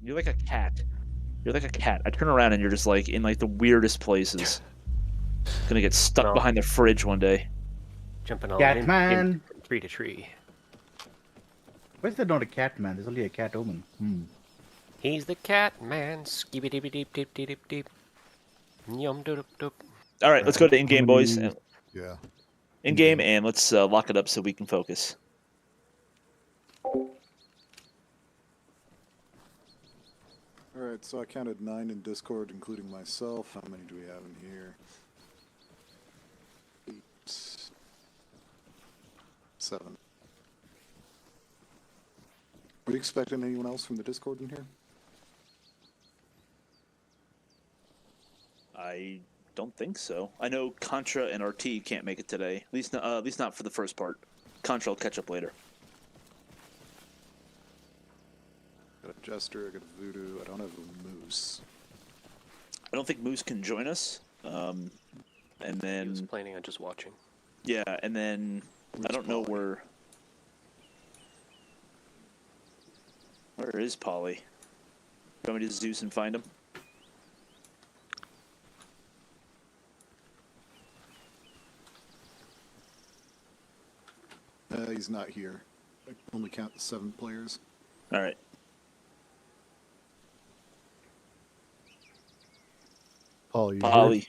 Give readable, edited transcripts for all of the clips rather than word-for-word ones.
You're like a cat. You're like a cat. I turn around and you're just like in like the weirdest places. Gonna get stuck No. behind the fridge one day. Jumping all Catman! from tree to tree. Why is there not a cat man? There's only a cat omen. He's the cat man. Skibby dibby deep deep deep deep deep. Yum doop doop. All right, let's go to in-game, boys. Yeah. In-game, and let's lock it up so we can focus. Alright, so I counted 9 in Discord, including myself. How many do we have in here? 8. 7. Are you expecting anyone else from the Discord in here? I don't think so. I know Contra and RT can't make it today. At least not for the first part. Contra will catch up later. I got a Jester, I got a Voodoo, I don't have a Moose. I don't think Moose can join us. And He was then planning on just watching. yeah, and then I don't know where is Polly? You want me to Zeus and find him? He's not here. I only count the 7 players. All right. Polly. Polly.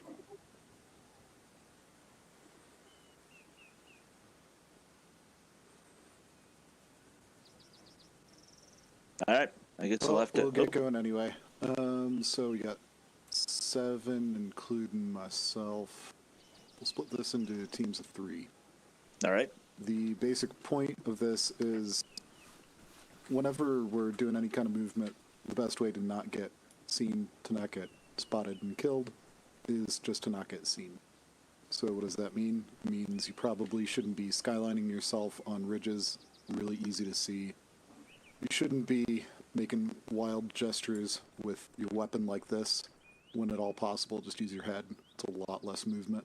All right. I guess I'll have to. We'll get going anyway. So we got 7, including myself. We'll split this into teams of 3. All right. The basic point of this is whenever we're doing any kind of movement, the best way to not get seen, to not get spotted and killed, is just to not get seen. So what does that mean? It means you probably shouldn't be skylining yourself on ridges, really easy to see. You shouldn't be making wild gestures with your weapon like this. When at all possible, just use your head. It's a lot less movement.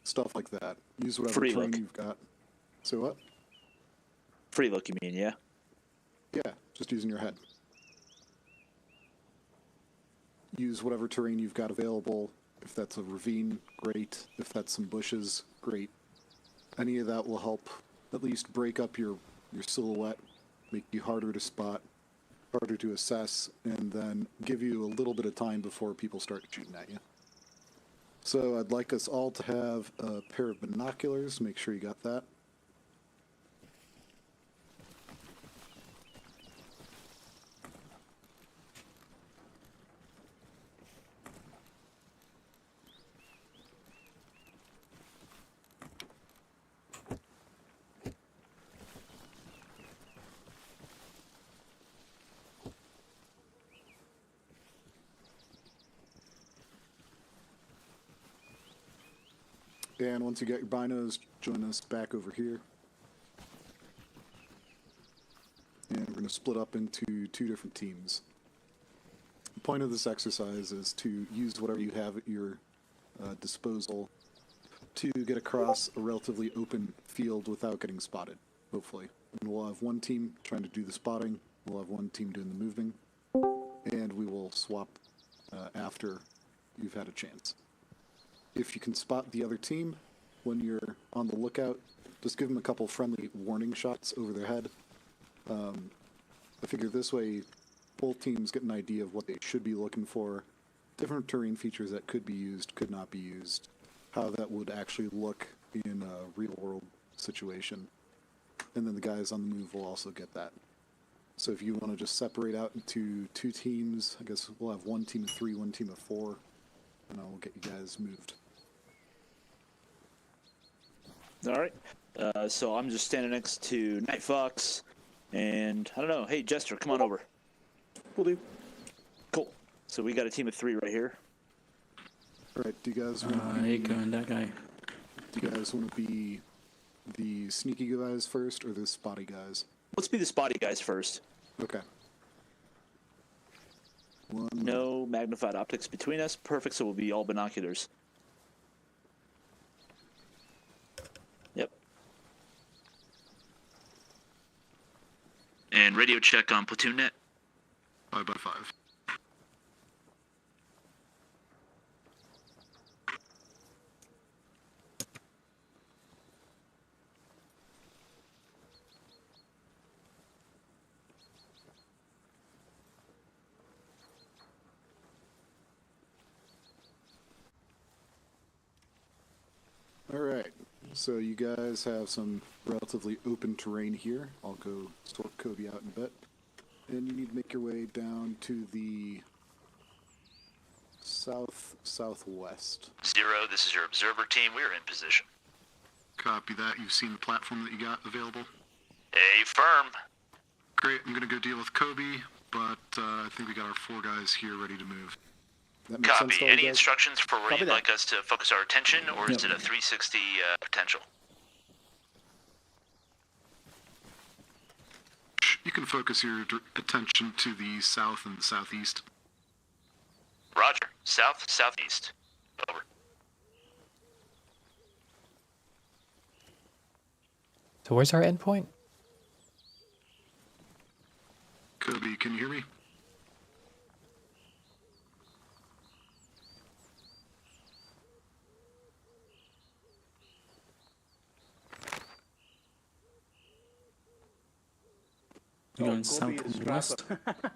Stuff like that. Use whatever Free terrain look. you've got. So what? Free look, you mean? Yeah. Yeah, just using your head. Use whatever terrain you've got available. If that's a ravine, great. If that's some bushes, great. Any of that will help at least break up your silhouette, make you harder to spot, harder to assess, and then give you a little bit of time before people start shooting at you. So I'd like us all to have a pair of binoculars. Make sure you got that. And once you get your binos, join us back over here. And we're going to split up into 2 different teams. The point of this exercise is to use whatever you have at your disposal to get across a relatively open field without getting spotted, hopefully. And we'll have one team trying to do the spotting, we'll have one team doing the moving, and we will swap after you've had a chance. If you can spot the other team when you're on the lookout, just give them a couple friendly warning shots over their head. I figure this way both teams get an idea of what they should be looking for, different terrain features that could be used, could not be used, how that would actually look in a real-world situation. And then the guys on the move will also get that. So if you want to just separate out into 2 teams, I guess we'll have one team of 3, one team of 4, and I'll get you guys moved. All right. So I'm just standing next to Night Fox, and I don't know. Hey, Jester, come on over. Will do. Cool. So we got a team of 3 right here. All right, do you guys want to Hey, going that guy. Do you guys want to be the sneaky guys first or the spotty guys? Let's be the spotty guys first. Okay. No magnified optics between us. Perfect, so we'll be all binoculars. Yep. And radio check on platoon net. 5x5. Alright, so you guys have some relatively open terrain here. I'll go sort Kobe out in a bit. And you need to make your way down to the southwest. 0, this is your observer team. We're in position. Copy that. You've seen the platform that you got available? Firm. Great, I'm going to go deal with Kobe, but I think we got our 4 guys here ready to move. That makes sense to Copy. all you Any guys? instructions for where Copy you'd that. like us to focus our attention, or is Yep. it a 360 potential? You can focus your attention to the south and the southeast. Roger. South, southeast. Over. So where's our endpoint? Kobe, can you hear me? You're going Kobe south is and west. rapper.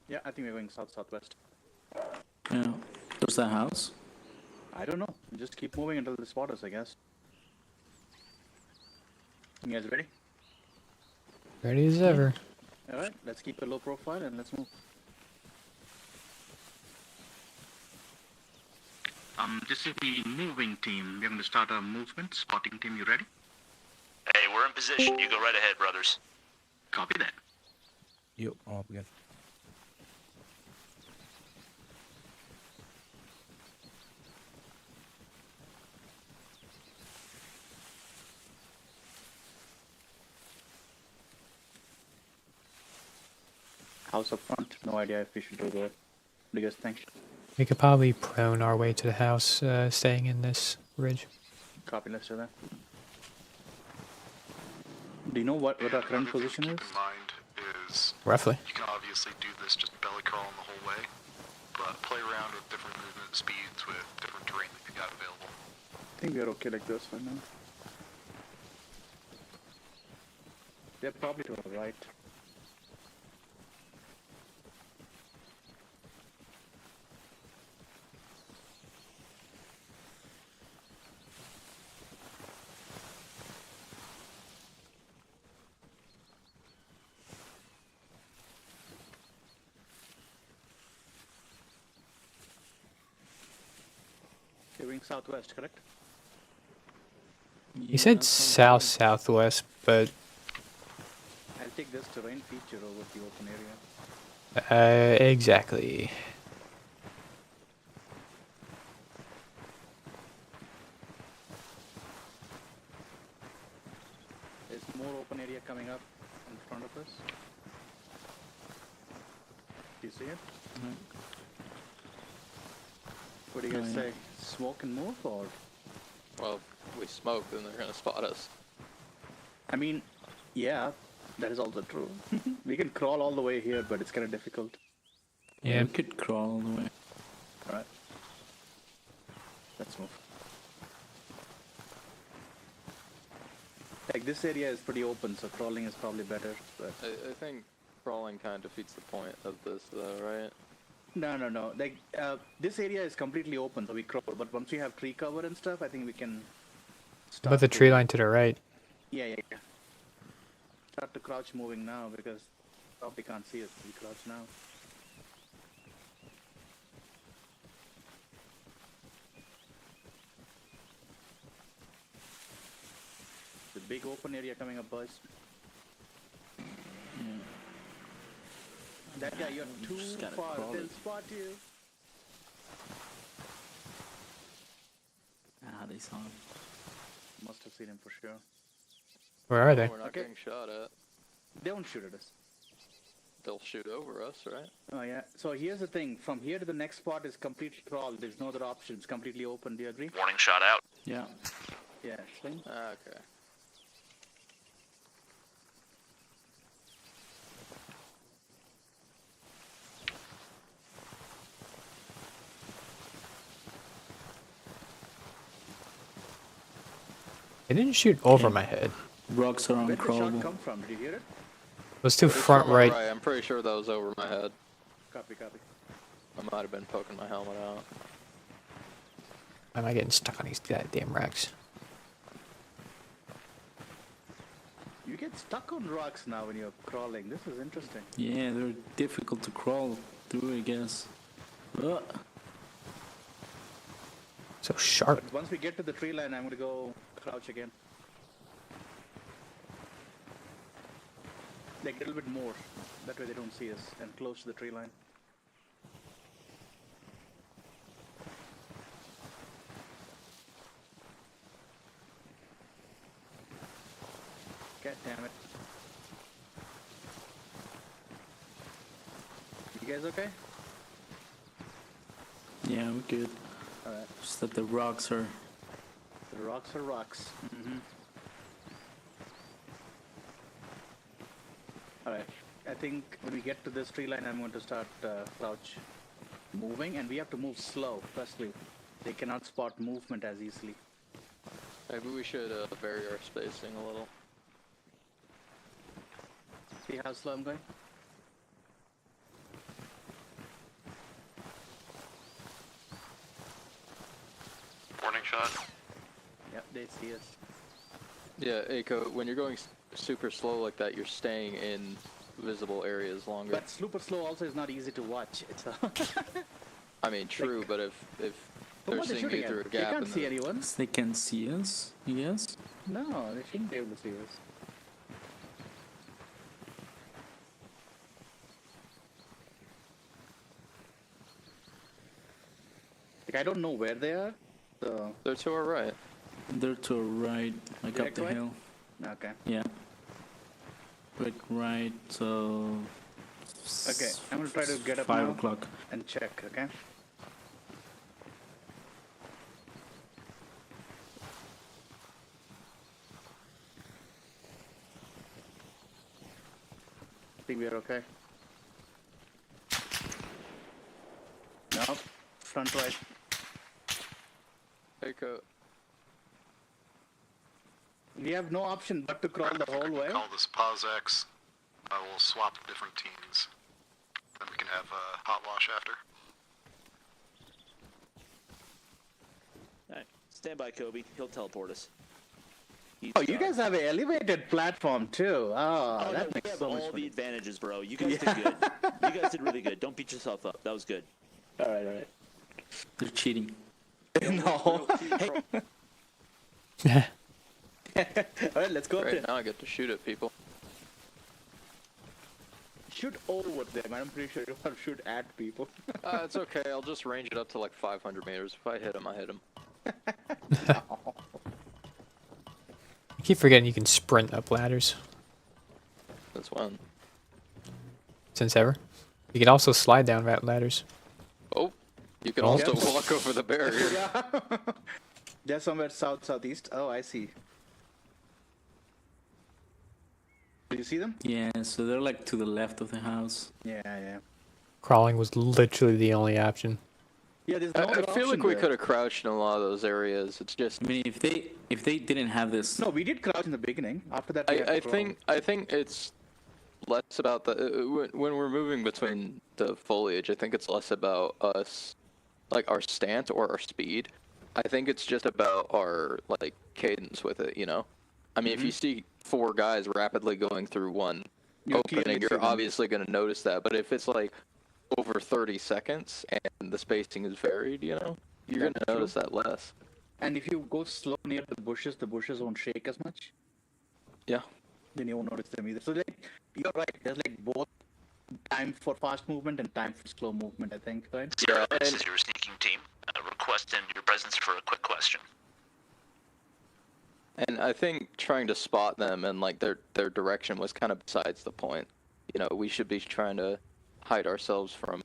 Yeah, I think we're going south-southwest. Yeah. There's that house. I don't know. Just keep moving until they spot us, I guess. You guys ready? Ready as ever. Alright, let's keep a low profile and let's move. This is the moving team. We're going to start our movement. Spotting team, you ready? Hey, we're in position. You go right ahead, brothers. Copy that. Yep, all good. House up front. No idea if we should go there. What do you guys think? We could probably prone our way to the house, staying in this ridge. Copy, let's do that. Do you know what our current position is? Keep in mind is Roughly. you can obviously do this just belly crawling the whole way, but play around with different movement speeds with different terrain that you got available. I think we're okay like this for now. They're probably to our right. You're going southwest, correct? You said south-southwest, but I'll take this terrain feature over the open area. exactly. There's more open area coming up in front of us. Do you see it? What do you guys yeah. say? Smoke and move, or? Well, if we smoke, then they're gonna spot us. I mean, yeah, that is also true. We can crawl all the way here, but it's kind of difficult. Yeah. We could crawl all the way. Alright. Let's move. Like, this area is pretty open, so crawling is probably better, but... I think crawling kind of defeats the point of this, though, right? No. Like, this area is completely open, so we crawl, but once we have tree cover and stuff, I think we can... But the tree line to the right. Yeah. Start to crouch moving now, because probably can't see us. We crouch now. The big open area coming up, boys. That guy, you're too just gotta far. crawl They'll it. spot you. Ah, they saw him. Must have seen him for sure. Where are they? We're not Okay. getting shot at. They won't shoot at us. they'll shoot over us, right? Oh yeah. So here's the thing. From here to the next spot is completely crawled. There's no other option. It's completely open. Do you agree? Warning shot out. Yeah. Yeah. Swing. Okay. It didn't shoot over my head. Rocks are Where did the shot uncrawlable. come from? Did you hear it? It was to It's front from my right. I'm pretty sure that was over my head. Copy. Copy. I might have been poking my helmet out. Why am I getting stuck on these goddamn racks? You get stuck on rocks now when you're crawling. This is interesting. Yeah, they're difficult to crawl through, I guess. Uh, So sharp. But once we get to the tree line, I'm gonna go crouch again. Like a little bit more. That way they don't see us and close to the tree line. God damn it. You guys okay? yeah, we're good. Alright. Just that the rocks are. The rocks are rocks. Alright. I think when we get to this tree line, I'm going to start crouch moving, and we have to move slow, firstly. They cannot spot movement as easily. Maybe we should vary our spacing a little. See how slow I'm going? Warning shot. Yep, they see us. Yeah, Aiko, when you're going super slow like that, you're staying in visible areas longer. But super slow also is not easy to watch. It's a I mean, true, but if But they're what are they seeing you shooting through a at? They gap, can't in see the, anyone. They can see us, yes? No, they shouldn't be able to see us. Like, I don't know where they are. So, they're to our right. They're to our right, like up Direct the right? hill. okay. Yeah. Like right, so. Okay, I'm gonna try to get up 5 now. o'clock. And check, okay? I think we are okay. No, front right. Aiko, We have no option but to crawl the whole way. Call this pause X. We'll swap the different teams. Then we can have a hot wash after. Alright, stand by, Kobe. He'll teleport us. He's, Oh, you guys have an elevated platform too. Oh, Oh, that no, we makes have so much all fun. the advantages, bro. You guys did good. You guys did really good. Don't beat yourself up. That was good. All right. They're cheating. No. Hey, All right, let's go up there. right now I get to shoot at people. Shoot over them. I'm pretty sure you don't have to shoot at people. It's okay, I'll just range it up to like 500 meters. If I hit him, I hit him. I keep forgetting you can sprint up ladders. That's one. Since ever. You can also slide down ladders. Oh, you can Oh. also walk over the barrier. Yeah. They're somewhere southeast. Oh, I see. Do you see them? Yeah, so they're like to the left of the house. Yeah. Crawling was literally the only option. Yeah, there's no other I feel like option we there. could have crouched in a lot of those areas. It's just I mean, if they didn't have this, No, we did crouch in the beginning. After that, we had I to think it's less about the when we're moving between the foliage. I think it's less about us, like our stance or our speed. I think it's just about our like cadence with it. You know, I mean, if you see 4 guys rapidly going through one You'll clearly opening, see you're them. obviously going to notice that. But if it's like over 30 seconds and the spacing is varied, you know, you're going to That's notice that less. And if you go slow near the bushes won't shake as much. Yeah. Then you won't notice them either. So like, you're right. There's like both time for fast movement and time for slow movement, I think, right? Zero, Yeah, this and- is your sneaking team. Requesting your presence for a quick question. And I think trying to spot them and like their direction was kind of besides the point. you know, we should be trying to hide ourselves from,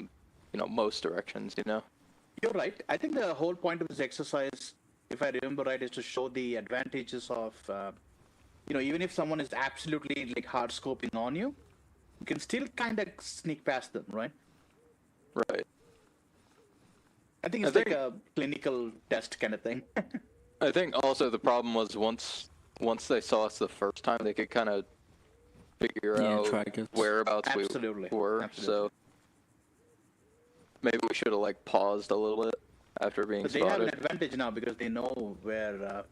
you know, most directions, you know? You're right. I think the whole point of this exercise, if I remember right, is to show the advantages of, even if someone is absolutely like hard scoping on you, you can still kind of sneak past them, right? Right. I think it's like a clinical test kind of thing. I think also the problem was once they saw us the first time, they could kind of figure out track us. whereabouts Absolutely. we were. Absolutely. So maybe we should have like paused a little bit after being But they have an spotted. advantage now because they know where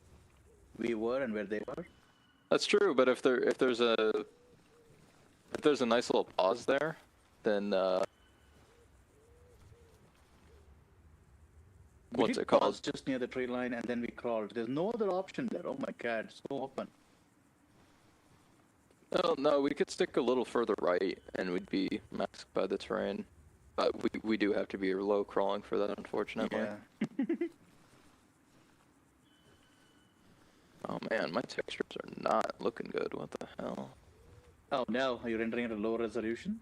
we were and where they were. That's true, but if there's a nice little pause there, then We what's did it called? pause just near the tree line and then we crawled. There's no other option there. Oh my god, it's so open. Oh no, we could stick a little further right, and we'd be masked by the terrain. But we do have to be low crawling for that, unfortunately. Yeah. Oh man, my textures are not looking good. What the hell? Oh no, are you rendering at a low resolution?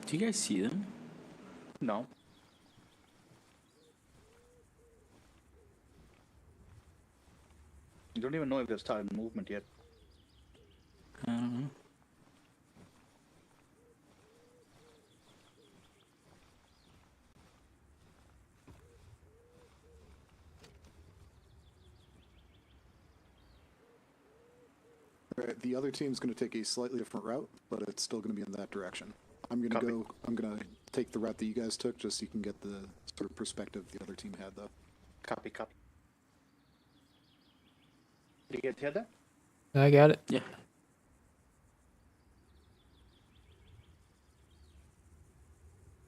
Do you guys see them? No. You don't even know if they've started movement yet. I don't know. Alright, the other team's going to take a slightly different route, but it's still going to be in that direction. I'm going Copy. to I'm going to take the route that you guys took, just so you can get the sort of perspective the other team had, though. Copy, copy. Did you hear that? I got it. Yeah.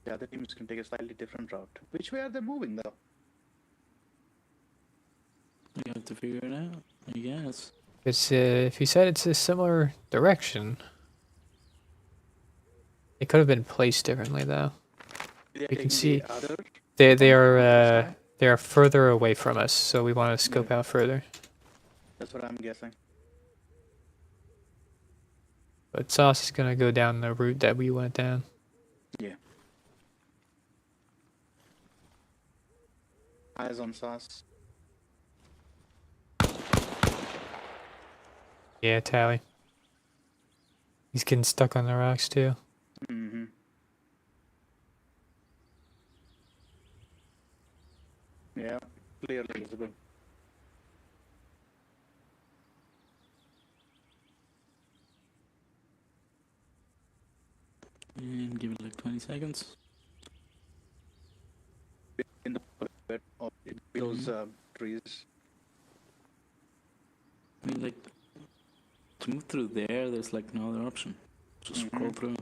The other teams can take a slightly different route. Which way are they moving though? We have to figure it out, I guess. It's if you said it's a similar direction, it could have been placed differently though. They're You can taking see the other. they are further away from us, so we want to scope out further. That's what I'm guessing. But Sauce is gonna go down the route that we went down. Yeah. Eyes on Sauce. Yeah, Tally. He's getting stuck on the rocks too. Mm-hmm. Yeah, clearly visible. And give it like 20 seconds. In the bed of those trees. I mean, like, to move through there, there's like no other option. Just scroll through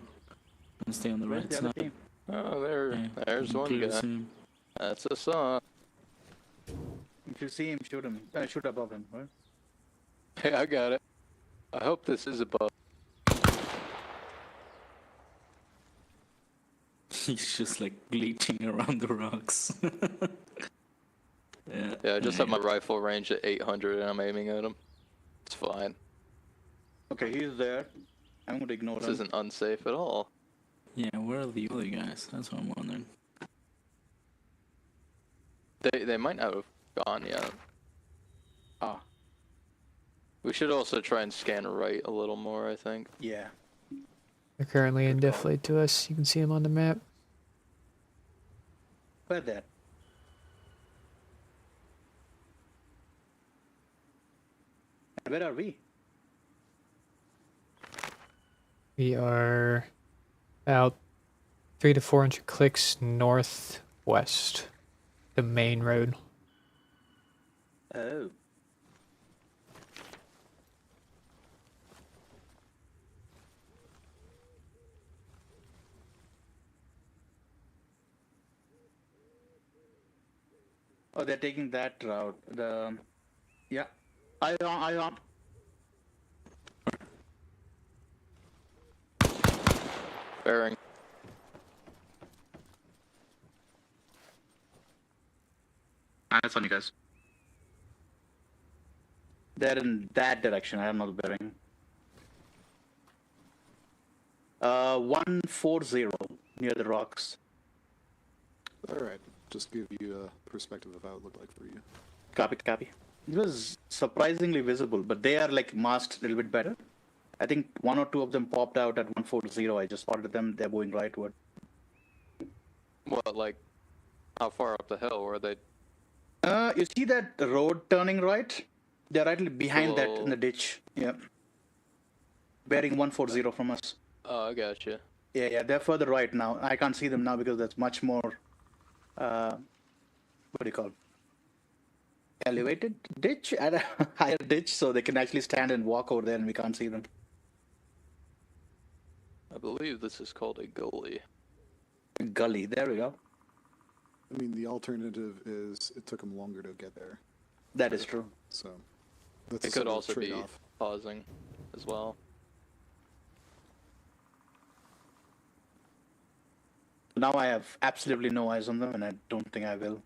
and stay on the Where's right the other side. team? Oh, Yeah, there's you can one clearly guy. see him. That's a saw. If you see him, shoot him. Shoot above him, right? Hey, I got it. I hope this is above. He's just like glitching around the rocks. Yeah, Yeah, I just have my rifle range at 800 and I'm aiming at him. It's fine. Okay, he's there. I'm going to ignore This him. isn't unsafe at all. Yeah, where are the other guys? That's what I'm wondering. They might not have gone yet. Ah, We should also try and scan right a little more, I think. yeah. They're currently in deflate to us. You can see them on the map. Where there? And where are we? We are about 300 to 400 clicks northwest, the main road. Oh. Oh, they're taking that route. Yeah. I on. Bearing. Eyes on you guys. They're in that direction. I don't know the bearing. 140 near the rocks. All right, just give you a perspective of how it looked like for you. Copy. It was surprisingly visible, but they are like masked a little bit better. I think one or two of them popped out at 140. I just spotted them. They're going rightward. What, like, how far up the hill were they? You see that road turning right? They're right behind that in Below. the ditch. Yeah. Bearing 140 from us. Oh, I gotcha. Yeah, they're further right now. I can't see them now because that's much more, what do you call it? Elevated ditch? At a higher ditch, so they can actually stand and walk over there and we can't see them. I believe this is called a gully. Gully, there we go. I mean, the alternative is it took them longer to get there. That is true. So that's It a could sort of also be trade-off. pausing as well. Now I have absolutely no eyes on them and I don't think I will.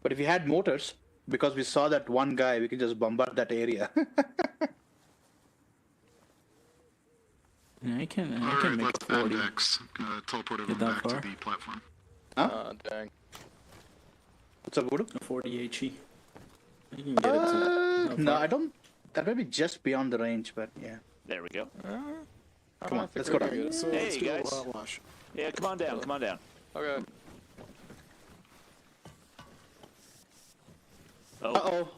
But if we had motors, because we saw that one guy, we could just bombard that area. Yeah, I can Alright, make let's a 40. end X. Teleport Get everyone that back to far? the platform. Huh? Dang. What's up, Voodoo? A 40 HE. You can get it to No, I don't. That may be just beyond the range, but yeah. There we go. Come on, let's go down. Alright, so Hey, let's do guys. a wash. Yeah, come on down. Come on down. Okay. Oh, Uh-oh.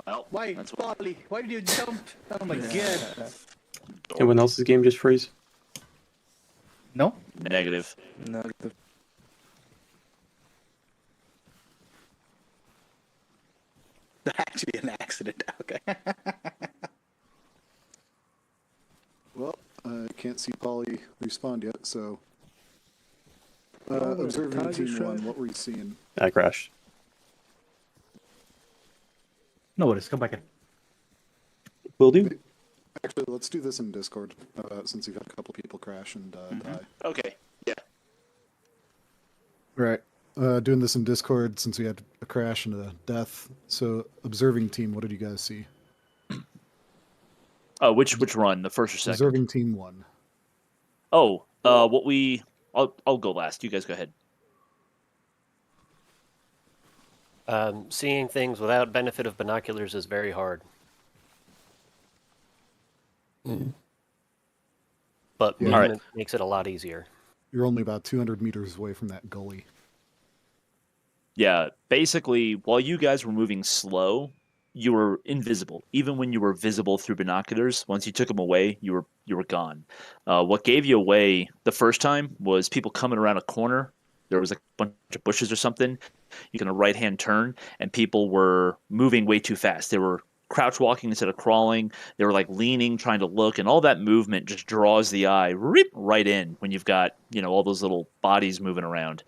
well, Why, that's what. Polly? Why did you jump? Oh my god. Anyone else's game just freeze? No? Negative. Negative. Actually an accident. Okay. Well, I can't see Polly respond yet, so. Observing Tiger Team Shred. 1, what were you seeing? I crashed. No worries, come back in. Will do. Actually, let's do this in Discord, since you've had a couple people crash and die. Okay. Yeah. Right. Doing this in Discord since we had a crash and a death. So, observing team, what did you guys see? Oh, which run? The first or second? Observing team 1. Oh, I'll go last. You guys go ahead. Seeing things without benefit of binoculars is very hard. But Yeah. movement makes it a lot easier. You're only about 200 meters away from that gully. Yeah, basically, while you guys were moving slow, you were invisible. Even when you were visible through binoculars, once you took them away, you were gone. What gave you away the first time was people coming around a corner. There was a bunch of bushes or something. You can a right-hand turn, and people were moving way too fast. They were crouch walking instead of crawling. They were like leaning, trying to look, and all that movement just draws the eye right in when you've got, all those little bodies moving around.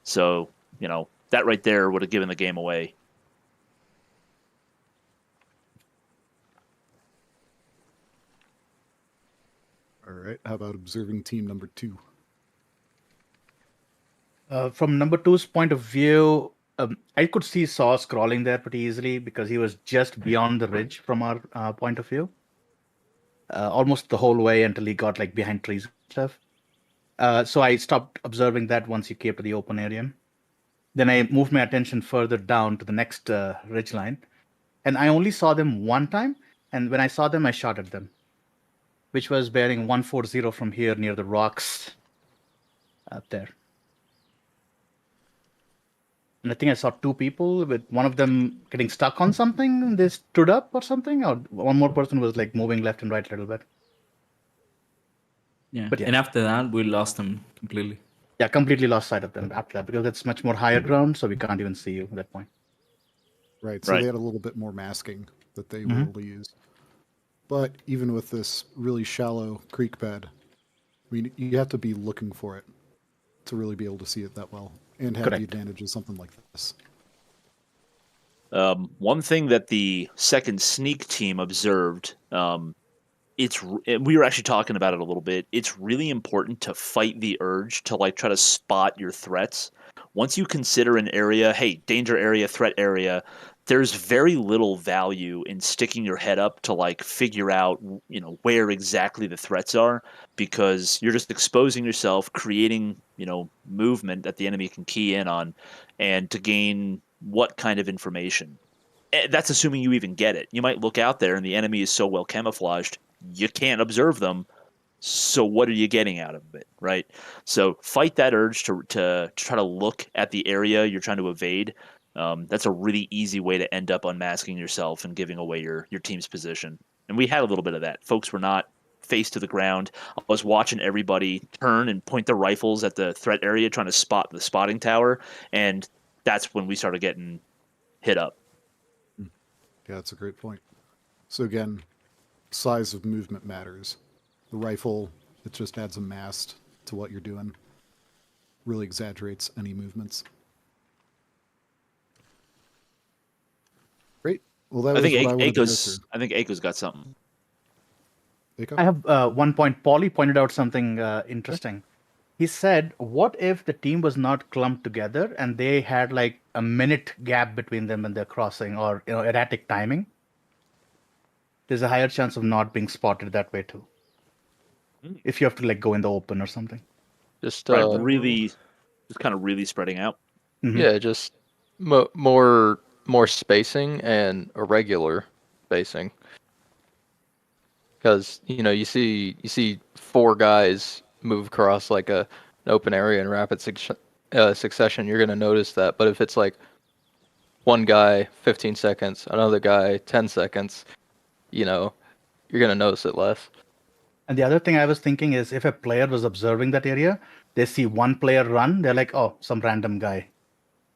So, that right there would have given the game away. All right. How about observing team number 2? From number two's point of view, I could see Sauce crawling there pretty easily because he was just beyond the ridge from our point of view. Almost the whole way until he got like behind trees and stuff. So I stopped observing that once he came to the open area. Then I moved my attention further down to the next ridge line. And I only saw them one time. And when I saw them, I shot at them, which was bearing 140 from here near the rocks up there. And I think I saw two people, with one of them getting stuck on something, and they stood up or something, or one more person was like moving left and right a little bit. Yeah. But yeah. And after that, we lost them completely. Yeah, completely lost sight of them after that because it's much more higher ground, so we can't even see you at that point. Right. So Right. they had a little bit more masking that they were able to use. But even with this really shallow creek bed, I mean, you have to be looking for it to really be able to see it that well and have Correct. the advantage of something like this. One thing that the second sneak team observed, we were actually talking about it a little bit. It's really important to fight the urge to try to spot your threats. Once you consider an area, hey, danger area, threat area, there's very little value in sticking your head up to like figure out, you know, where exactly the threats are, because you're just exposing yourself, creating, you know, movement that the enemy can key in on, and to gain what kind of information. That's assuming you even get it. You might look out there and the enemy is so well camouflaged, you can't observe them. So what are you getting out of it, right? So fight that urge to try to look at the area you're trying to evade. That's a really easy way to end up unmasking yourself and giving away your team's position. And we had a little bit of that. Folks were not face to the ground. I was watching everybody turn and point their rifles at the threat area, trying to spot the spotting tower, and that's when we started getting hit up. Yeah, that's a great point. So again, size of movement matters. The rifle, it just adds a mast to what you're doing. Really exaggerates any movements. Great. Well, that was what I wanted to go through. I think Aiko's got something. Aiko? I have one point. Paulie pointed out something interesting. He said, what if the team was not clumped together and they had like a minute gap between them when they're crossing, or erratic timing? There's a higher chance of not being spotted that way too. If you have to like go in the open or something. Just really, just kind of really spreading out. Mm-hmm. Yeah, just more spacing and irregular spacing. Because you see 4 guys move across like an open area in rapid succession, you're gonna notice that. But if it's like one guy 15 seconds, another guy 10 seconds, you're gonna notice it less. And the other thing I was thinking is, if a player was observing that area, they see one player run, they're like, oh, some random guy.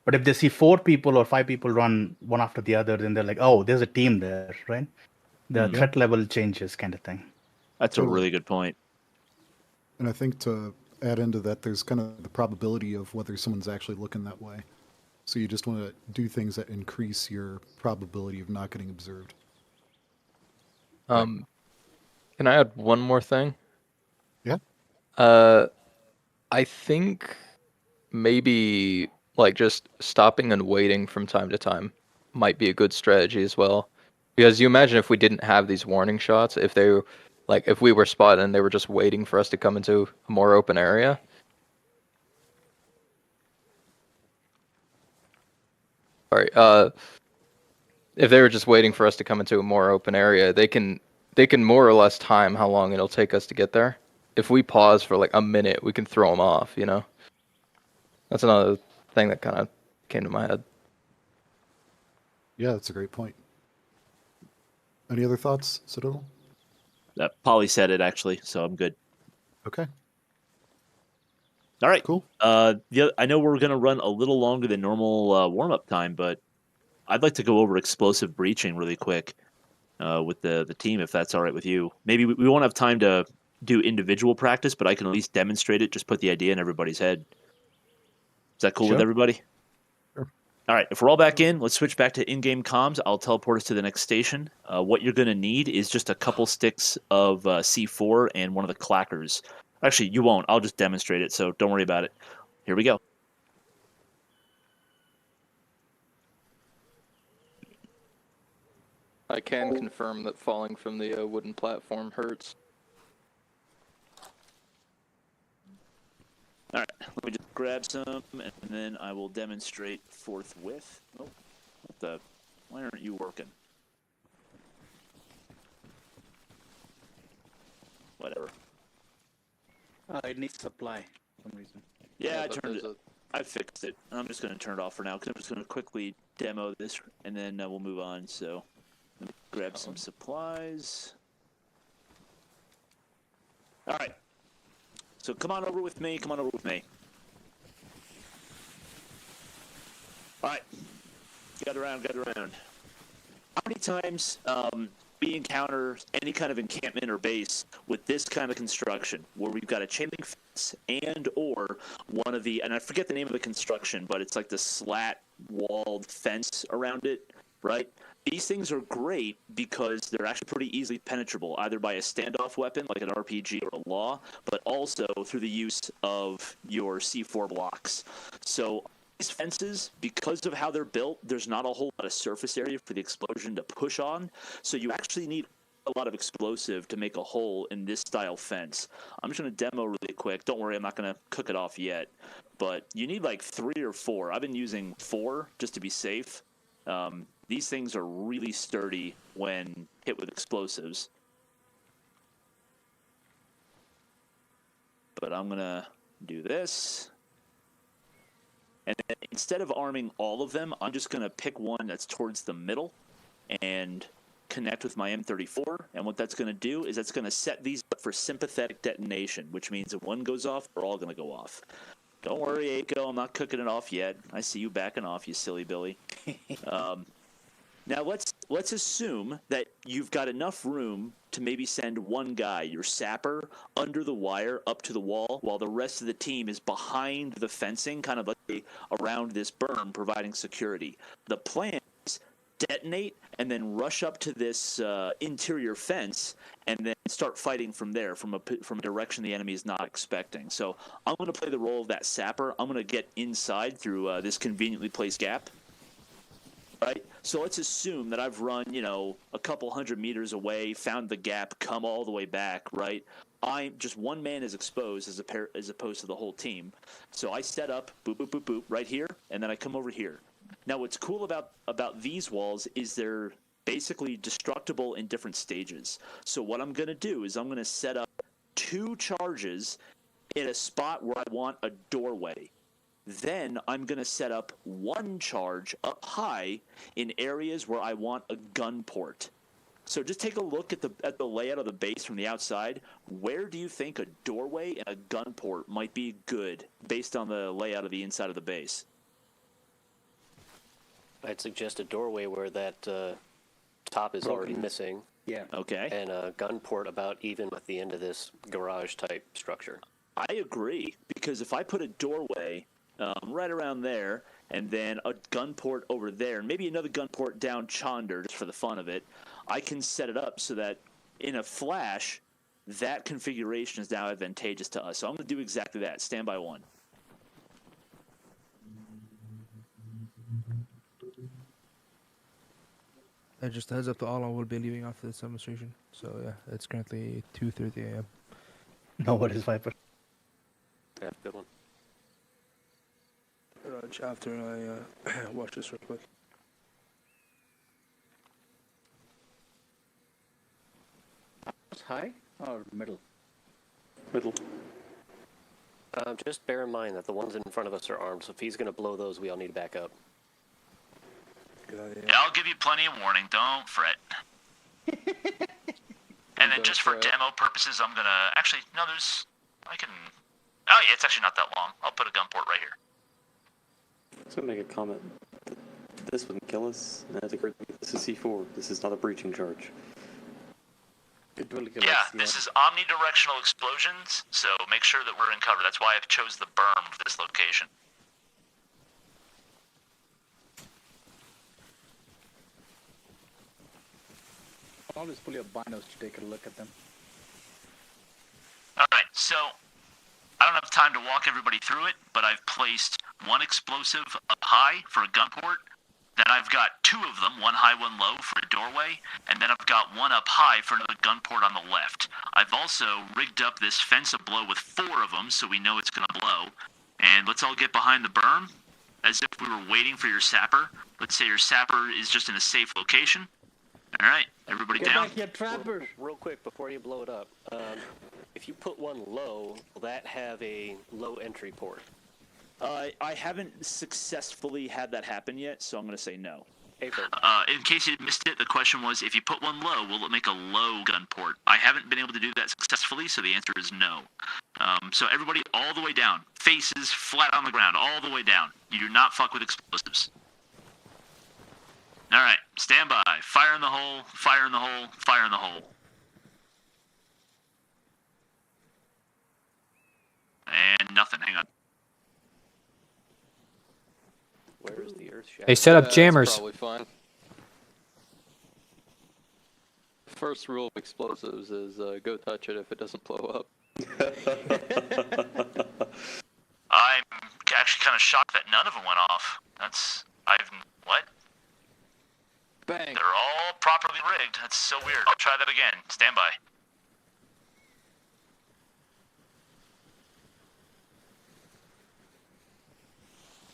But if they see 4 people or 5 people run one after the other, then they're like, oh, there's a team there, right? The threat level changes, kind of thing. That's a really good point. And I think to add into that, there's kind of the probability of whether someone's actually looking that way. So you just want to do things that increase your probability of not getting observed. Can I add one more thing? Yeah. I think maybe like just stopping and waiting from time to time might be a good strategy as well. Because you imagine if we didn't have these warning shots, if we were spotted and they were just waiting for us to come into a more open area. Sorry, if they were just waiting for us to come into a more open area, they can more or less time how long it'll take us to get there. If we pause for like a minute, we can throw them off, That's another thing that kind of came to my head. Yeah, that's a great point. Any other thoughts, Citadel? Polly said it, actually, so I'm good. Okay. All right. Cool. I know we're going to run a little longer than normal warm-up time, but I'd like to go over explosive breaching really quick with the team, if that's all right with you. Maybe we won't have time to do individual practice, but I can at least demonstrate it, just put the idea in everybody's head. Is that cool with everybody? Sure. All right, if we're all back in, let's switch back to in-game comms. I'll teleport us to the next station. What you're going to need is just a couple sticks of C4 and one of the clackers. Actually, you won't. I'll just demonstrate it, so don't worry about it. Here we go. I can confirm that falling from the wooden platform hurts. All right, let me just grab some, and then I will demonstrate forthwith. Oh, why aren't you working? Whatever. It needs supply for some reason. Yeah, I turned it. I fixed it. I'm just going to turn it off for now because I'm just going to quickly demo this, and then we'll move on. So let me grab some supplies. All right. So come on over with me. Come on over with me. All right. Gather around. Gather around. How many times we encounter any kind of encampment or base with this kind of construction, where we've got a chain link fence and or one of the, and I forget the name of the construction, but it's like the slat walled fence around it, right? These things are great because they're actually pretty easily penetrable, either by a standoff weapon like an RPG or a law, but also through the use of your C4 blocks. So these fences, because of how they're built, there's not a whole lot of surface area for the explosion to push on. So you actually need a lot of explosive to make a hole in this style fence. I'm just going to demo really quick. Don't worry, I'm not going to cook it off yet. But you need like 3 or 4. I've been using 4 just to be safe. These things are really sturdy when hit with explosives. But I'm going to do this. And then instead of arming all of them, I'm just going to pick one that's towards the middle and connect with my M34. And what that's going to do is that's going to set these up for sympathetic detonation, which means if one goes off, they're all going to go off. Don't worry, Aiko, I'm not cooking it off yet. I see you backing off, you silly Billy. Now let's assume that you've got enough room to maybe send one guy, your sapper, under the wire up to the wall, while the rest of the team is behind the fencing, kind of like around this berm, providing security. The plan is detonate and then rush up to this interior fence and then start fighting from there, from a direction the enemy is not expecting. So I'm going to play the role of that sapper. I'm going to get inside through this conveniently placed gap. Right, so let's assume that I've run, a couple 100 meters away, found the gap, come all the way back. Right, I'm just one man is exposed as opposed to the whole team. So I set up, boop, boop, boop, boop, right here, and then I come over here. Now, what's cool about these walls is they're basically destructible in different stages. So what I'm going to do is I'm going to set up 2 charges in a spot where I want a doorway. Then I'm going to set up 1 charge up high in areas where I want a gun port. So just take a look at the layout of the base from the outside. Where do you think a doorway and a gun port might be good based on the layout of the inside of the base? I'd suggest a doorway where that top is already missing. Yeah. Okay. And a gun port about even with the end of this garage type structure. I agree, because if I put a doorway right around there, and then a gun port over there, and maybe another gun port down Chonder just for the fun of it, I can set it up so that in a flash, that configuration is now advantageous to us. So I'm going to do exactly that. Stand by 1. And just a heads up to all, I will be leaving after this demonstration. So yeah, it's currently 2:30 a.m. No worries, Viper. Yeah, good one. After I watch this real quick. High or middle? Middle. Just bear in mind that the ones in front of us are armed, so if he's going to blow those, we all need to back up. Yeah, I'll give you plenty of warning. Don't fret. And then just for demo purposes, I'm going to... Actually, no, I can... Oh, yeah, it's actually not that long. I'll put a gun port right here. I was going to make a comment. This wouldn't kill us. That's a great... This is C4. This is not a breaching charge. It will kill Yeah, us, this is omnidirectional explosions, so make sure that we're in cover. That's why I've chose the berm for this location. Always pull your binos to take a look at them. Alright, so I don't have time to walk everybody through it, but I've placed 1 explosive up high for a gun port. Then I've got 2 of them, 1 high, 1 low for a doorway, and then I've got 1 up high for another gun port on the left. I've also rigged up this fence ablow with 4 of them, so we know it's going to blow. And let's all get behind the berm, as if we were waiting for your sapper. Let's say your sapper is just in a safe location. Alright, everybody Get down. back here, trapper! Real quick, before you blow it up, if you put 1 low, will that have a low entry port? I haven't successfully had that happen yet, so I'm going to say no. In case you missed it, the question was, if you put 1 low, will it make a low gun port? I haven't been able to do that successfully, so the answer is no. So everybody all the way down. Faces flat on the ground, all the way down. You do not fuck with explosives. Alright, stand by. Fire in the hole, fire in the hole, fire in the hole. And nothing, hang on. Where is the earth shadow? They set up jammers. That's probably fine. First rule of explosives is go touch it if it doesn't blow up. I'm actually kind of shocked that none of them went off. What? Bang. They're all properly rigged. That's so weird. I'll try that again. Stand by.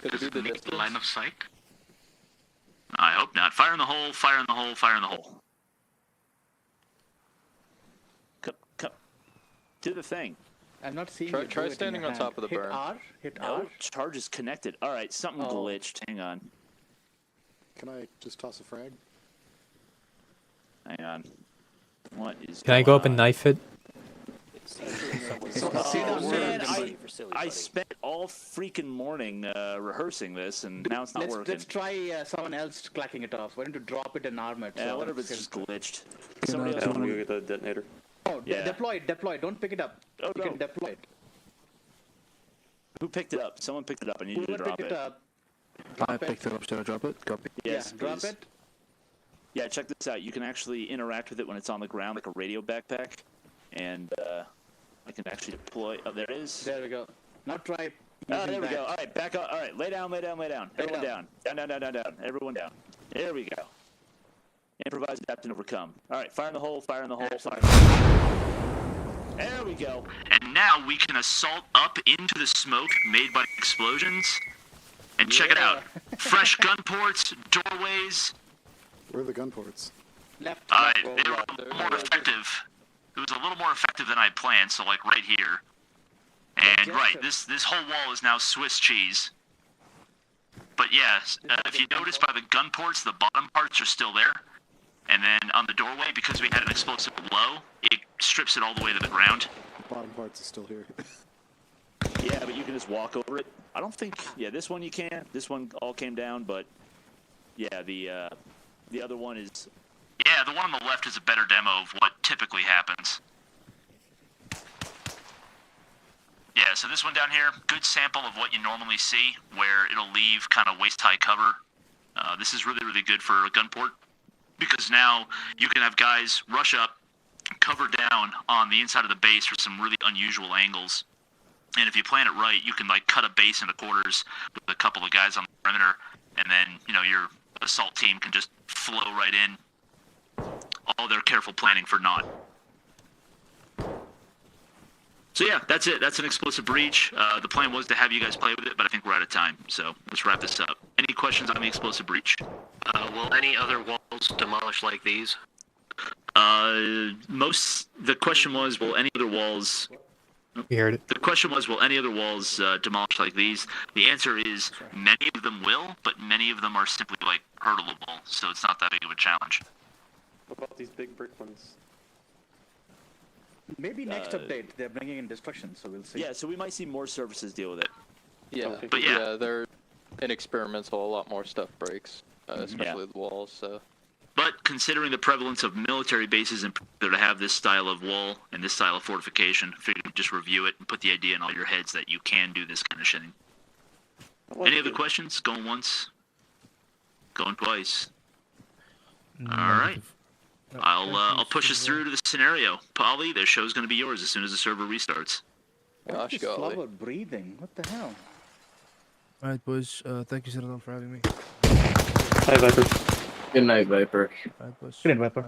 Could it be the distance? Line of sight? I hope not. Fire in the hole, fire in the hole, fire in the hole. Come. Do the thing. I'm not seeing Try- you do try it in standing your on top hand. of the Hit berm. R. Hit No, R. charge is connected. All right, something Oh. glitched. Hang on. Can I just toss a frag? Hang on. What is Can I go up and knife it? Oh, man, I spent all freaking morning rehearsing this, and now it's not working. Let's try someone else clacking it off. Why don't you drop it and arm it? Yeah, what if it's just glitched? I Somebody else want to wanna... go get the detonator. Oh, Yeah. deploy it. Don't pick it up. Oh, You no. can deploy it. Who picked it up? Someone picked it up. I need you to Whoever drop picked it. it up. I picked it up. Should I drop it? Copy. Yes, yeah, drop please. it. Yeah, check this out. You can actually interact with it when it's on the ground, like a radio backpack, and I can actually deploy. Oh, there it is. There we go. Now try. Oh, using there we that. go. All right, back up. All right, lay down. Everyone down. Down. Everyone down. There we go. Improvise, adapt, and overcome. All right, fire in the hole, fire in the hole, fire in the hole. There we go. And now we can assault up into the smoke made by explosions. And check it out. Fresh gun ports, doorways. Where are the gun ports? Left. They left. were a little more effective. It was a little more effective than I planned, so like right here. And right, this whole wall is now Swiss cheese. But yeah, if you notice by the gun ports, the bottom parts are still there. And then on the doorway, because we had an explosive below, it strips it all the way to the ground. The bottom parts are still here. Yeah, but you can just walk over it. I don't think. Yeah, this one you can. This one all came down, but yeah, the other one is. Yeah, the one on the left is a better demo of what typically happens. Yeah, so this one down here, good sample of what you normally see, where it'll leave kind of waist-high cover. This is really, really good for a gun port, because now you can have guys rush up, cover down on the inside of the base for some really unusual angles. And if you plan it right, you can like cut a base into quarters with a couple of guys on the perimeter, and then, you know, your assault team can just flow right in. All their careful planning for naught. So yeah, that's it. That's an explosive breach. The plan was to have you guys play with it, but I think we're out of time. So let's wrap this up. Any questions on the explosive breach? Will any other walls demolish like these? The question was, will any other walls... We heard it. The question was, will any other walls demolish like these? The answer is many of them will, but many of them are simply like hurdleable, so it's not that big of a challenge. What about these big brick ones? Maybe next update they're bringing in destruction, so we'll see. Yeah, so we might see more services deal with it. Yeah, Okay. But yeah. yeah, they're in experimental. A lot more stuff breaks, especially the walls. So. But considering the prevalence of military bases in particular to have this style of wall and this style of fortification, figured we'd just review it and put the idea in all your heads that you can do this kind of shit. Any other questions? Going once? Going twice? All right. I'll push us through to the scenario. Polly, the show's going to be yours as soon as the server restarts. What is this flower breathing? What the hell? Alright, boys. Thank you, Citadel, for having me. Hi, Viper. Good night, Viper. Alright, boys. Good night, Viper.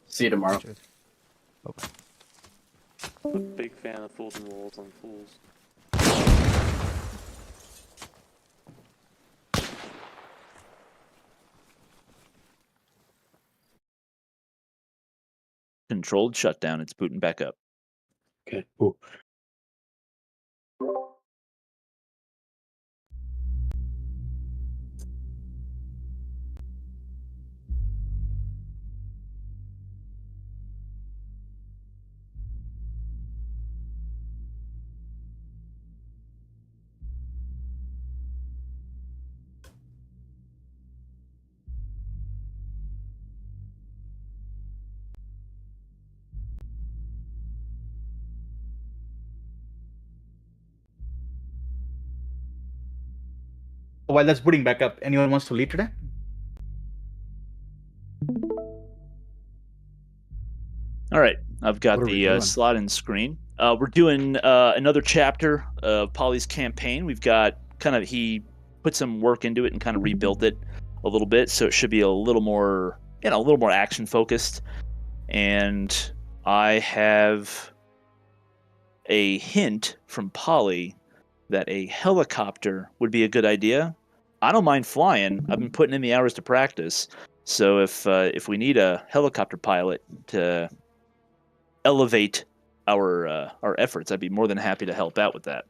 See you tomorrow. Okay. I'm a big fan of fools and walls on fools. Controlled shutdown. It's booting back up. Okay. Ooh. While that's booting back up, anyone wants to lead today? All right, I've got What are we the doing? slot in screen. We're doing another chapter of Polly's campaign. We've got he put some work into it and kind of rebuilt it a little bit, so it should be a little more, a little more action focused. And I have a hint from Polly that a helicopter would be a good idea. I don't mind flying. I've been putting in the hours to practice. So if we need a helicopter pilot to elevate our efforts, I'd be more than happy to help out with that.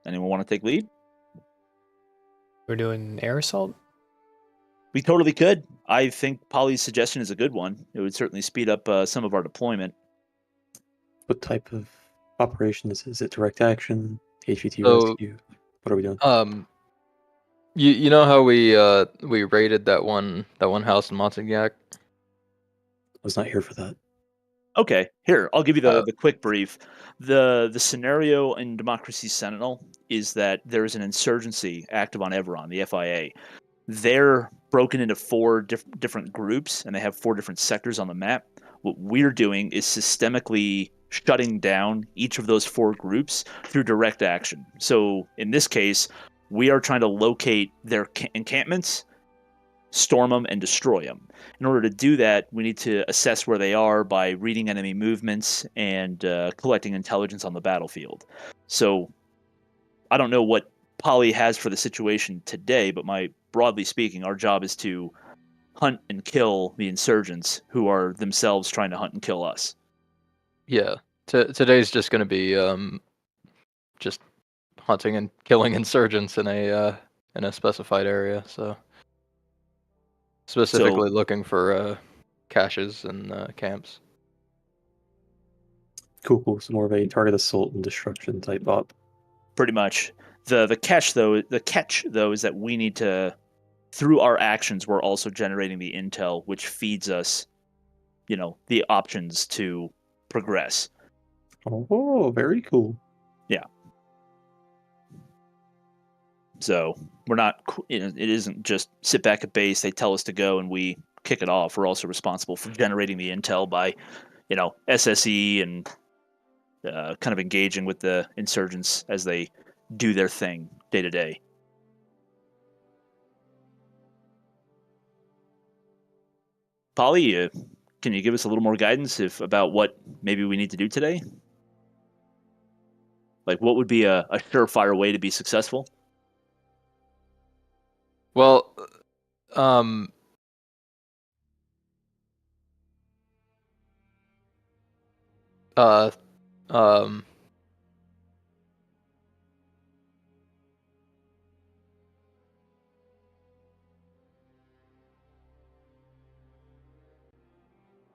Anyone want to take lead? We're doing air assault? We totally could. I think Polly's suggestion is a good one. It would certainly speed up some of our deployment. What type of operation is it? Is it direct action, HVT So, rescue? What are we doing? You know how we raided that one house in Montagnac? I was not here for that. Okay, here, I'll give you the quick brief. The scenario in Democracy Sentinel is that there is an insurgency active on Everon, the FIA. They're broken into 4 different groups, and they have 4 different sectors on the map. What we're doing is systemically shutting down each of those 4 groups through direct action. So in this case, we are trying to locate their encampments, storm them, and destroy them. In order to do that, we need to assess where they are by reading enemy movements and collecting intelligence on the battlefield. So I don't know what Polly has for the situation today, but broadly speaking, our job is to hunt and kill the insurgents who are themselves trying to hunt and kill us. Yeah. Today's just going to be just hunting and killing insurgents in a specified area. So specifically looking for caches and camps. Cool. So more of a target assault and destruction type op. Pretty much. The catch though is that we need to, through our actions, we're also generating the intel, which feeds us, the options to progress. Oh, very cool. Yeah. So we're not, it isn't just sit back at base, they tell us to go and we kick it off. We're also responsible for generating the intel by, SSE and kind of engaging with the insurgents as they do their thing day to day. Polly, can you give us a little more guidance about what maybe we need to do today? Like, what would be a surefire way to be successful? Well,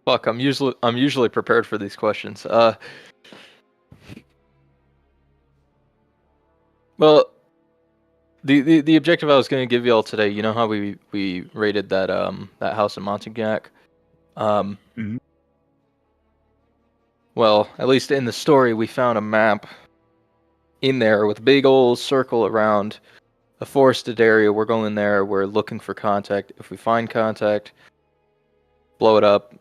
fuck, I'm usually prepared for these questions. Well, the objective I was going to give you all today, you know how we raided that house in Montagnac? Well, at least in the story, we found a map in there with a big old circle around a forested area. We're going there. We're looking for contact. If we find contact, blow it up.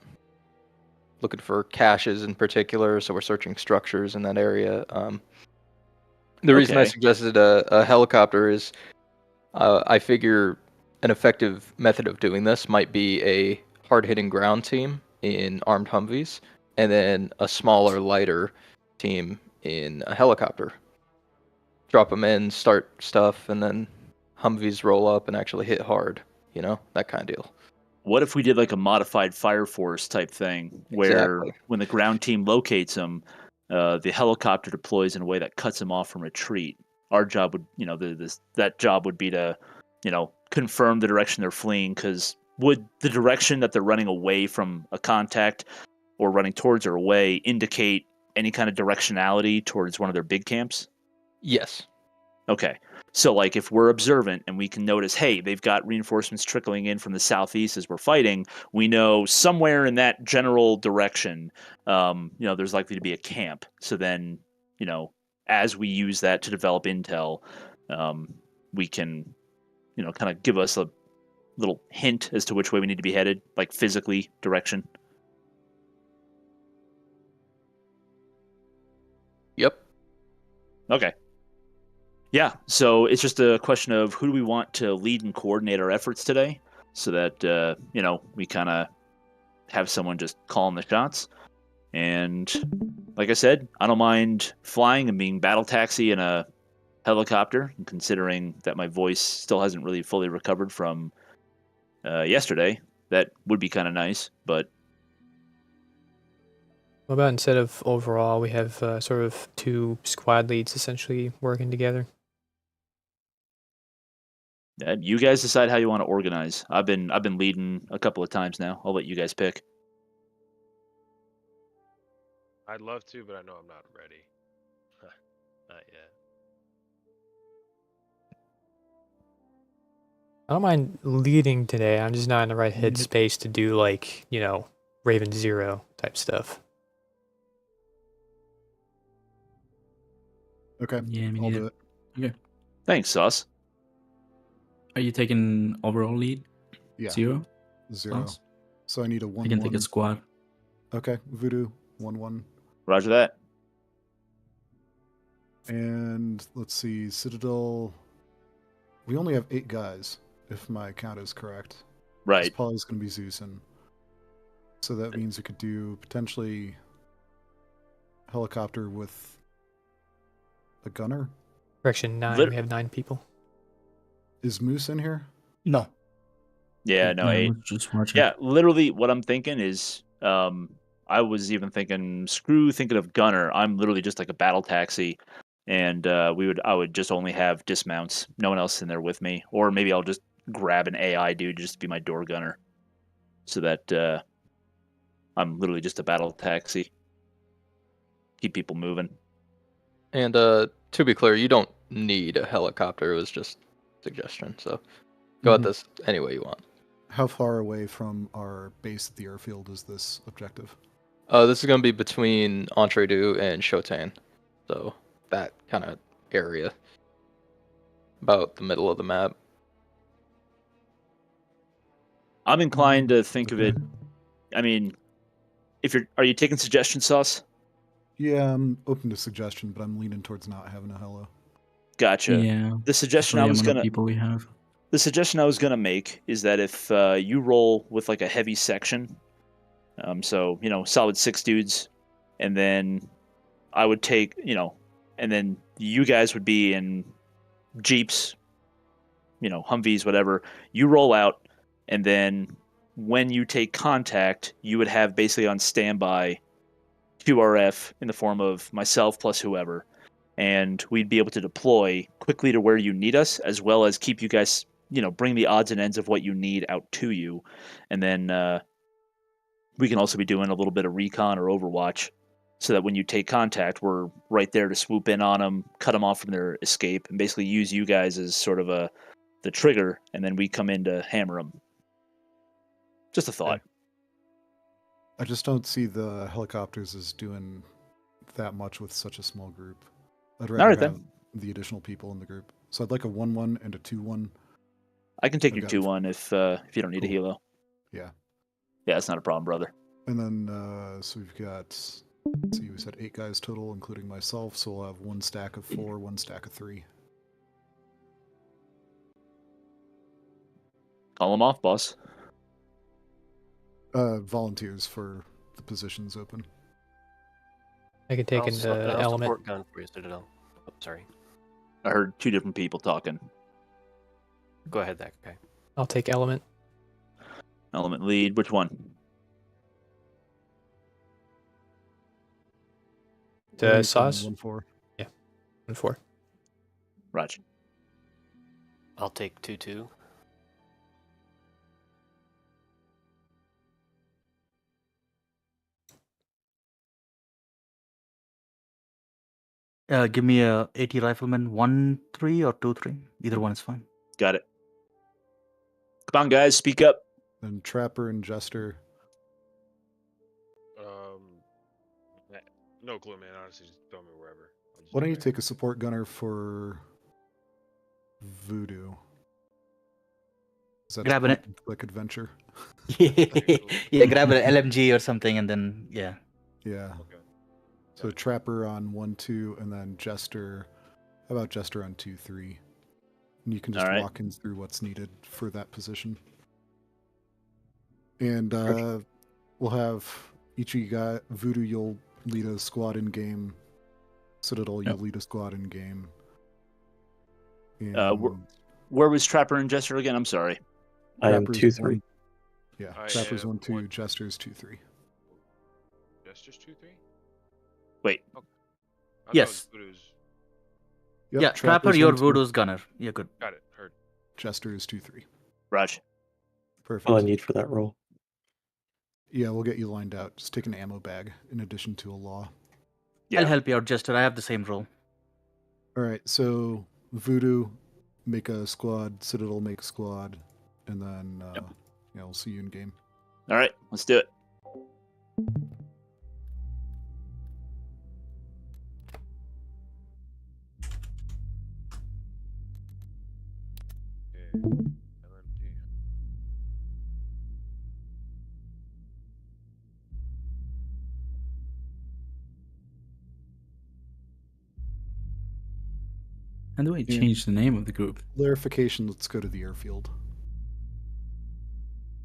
Looking for caches in particular, so we're searching structures in that area. The reason I suggested a helicopter is I figure an effective method of doing this might be a hard-hitting ground team in armed Humvees, and then a smaller, lighter team in a helicopter. Drop them in, start stuff, and then Humvees roll up and actually hit hard. That kind of deal. What if we did like a modified Fire Force type thing, where when the ground team locates them, the helicopter deploys in a way that cuts them off from retreat? Our job would, that job would be to, confirm the direction they're fleeing, because would the direction that they're running away from a contact or running towards or away indicate any kind of directionality towards one of their big camps? Yes. Okay. So, like, if we're observant and we can notice, hey, they've got reinforcements trickling in from the southeast as we're fighting, we know somewhere in that general direction, there's likely to be a camp. So then, as we use that to develop intel, we can, kind of give us a little hint as to which way we need to be headed, like physically direction. Okay. Yeah, so it's just a question of who do we want to lead and coordinate our efforts today, so that we kind of have someone just calling the shots. And like I said, I don't mind flying and being battle taxi in a helicopter. And considering that my voice still hasn't really fully recovered from yesterday, that would be kind of nice. But What about instead of overall, we have sort of 2 squad leads essentially working together? you guys decide how you want to organize. I've been leading a couple of times now. I'll let you guys pick. I'd love to, but I know I'm not ready. Not yet. I don't mind leading today. I'm just not in the right headspace to do like, Raven Zero type stuff. Okay. Yeah, I'll do it. Okay. Thanks, Sauce. Are you taking overall lead? Yeah. 0? Sauce? So I need a 1-1. I can take a squad. Okay. Voodoo 1-1. Roger that. And let's see, Citadel. We only have 8 guys, if my count is correct. Right. Polly's going to be Zeus'in. So that means we could do potentially helicopter with a gunner. Correction, 9. We have 9 people. Is Moose in here? No. Yeah, no, 8. Just watching. Yeah, literally what I'm thinking is I was even thinking thinking of gunner. I'm literally just like a battle taxi, and I would just only have dismounts, no one else in there with me, or maybe I'll just grab an AI dude just to be my door gunner, so that I'm literally just a battle taxi, keep people moving. And to be clear, you don't need a helicopter. It was just a suggestion, so go at this any way you want. How far away from our base at the airfield is this objective? This is going to be between Entredu and Shotan, so that kind of area, about the middle of the map. I'm inclined to think of it. I mean, are you taking suggestions, Sauce? Yeah, I'm open to suggestion, but I'm leaning towards not having a helo. Gotcha. Yeah. The suggestion I was gonna people we have. The suggestion I was gonna make is that if you roll with like a heavy section, so solid 6 dudes, and then I would take and then you guys would be in Jeeps, Humvees, whatever. You roll out, and then when you take contact, you would have basically on standby QRF in the form of myself plus whoever, and we'd be able to deploy quickly to where you need us, as well as keep you guys, bring the odds and ends of what you need out to you, and then we can also be doing a little bit of recon or overwatch, so that when you take contact, we're right there to swoop in on them, cut them off from their escape, and basically use you guys as sort of the trigger, and then we come in to hammer them. Just a thought. I just don't see the helicopters as doing that much with such a small group. I'd rather have the additional people in the group. So I'd like a 1-1 and a 2-1. I can take your 2-1 if you don't need a helo. Yeah. Yeah, it's not a problem, brother. And then, so we've got, let's see, we said 8 guys total, including myself, so we'll have 1 stack of 4, 1 stack of 3. Call them off, boss. Volunteers for the positions open. I could take I'll an element. support gun for you, Citadel. Oh, sorry. I heard 2 different people talking. Go ahead, that guy. I'll take element. Element lead. Which one? Sauce? 1-4. Yeah. 1-4. Roger. I'll take 2-2. Give me a 80 rifleman 1-3 or 2-3. Either one is fine. Got it. Come on, guys, speak up. And Trapper and Jester. No clue, man. Honestly, just throw me wherever. Why don't you take a support gunner for Voodoo? Grab an quick adventure. Yeah, grab an LMG or something, and then Yeah. Okay. So Trapper on 1-2, and then Jester How about Jester on 2-3? And you can just walk in through what's needed for that position. And we'll have each of you guys, Voodoo, you'll lead a squad in game. Citadel, you'll lead a squad in game. Where was Trapper and Jester again? I'm sorry. I am 2-3. Yeah, Trapper's 1-2, Jester's 2-3. Jester's 2-3? Wait. Yes. Yep, Yeah, Trapper, Trapper's your 1-2. Voodoo's gunner. You're good. Got it. Heard. Jester is 2-3. Raj. Perfect. All I need for that roll. Yeah, we'll get you lined out. Just take an ammo bag in addition to a law. I'll help you out, Jester. I have the same role. All right, so Voodoo, make a squad. Citadel, make a squad. And then, yeah, we'll see you in game. All right, let's do it. And the way you change the name of the group. Clarification, let's go to the airfield.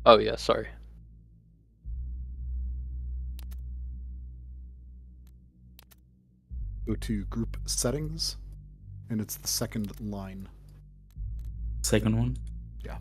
Oh, yeah, sorry. Go to group settings, and it's the second line. Second one? Yeah.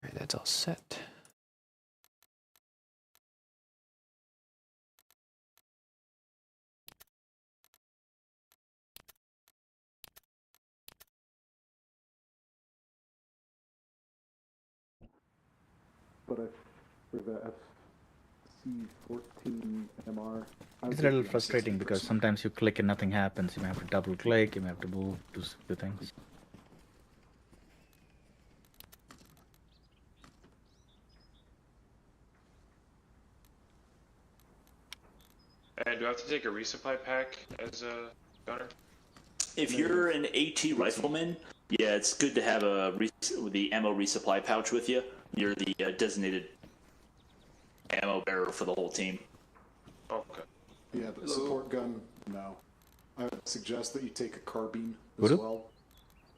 Alright, that's all set. But for the FC-14 MR, It's a little frustrating because sometimes you click and nothing happens. You may have to double click, you may have to move to do things. And do I have to take a resupply pack as a gunner? If you're an AT rifleman, yeah, it's good to have the ammo resupply pouch with you. You're the designated ammo bearer for the whole team. Okay. Yeah, but support gun, no. I would suggest that you take a carbine as Voodoo? well,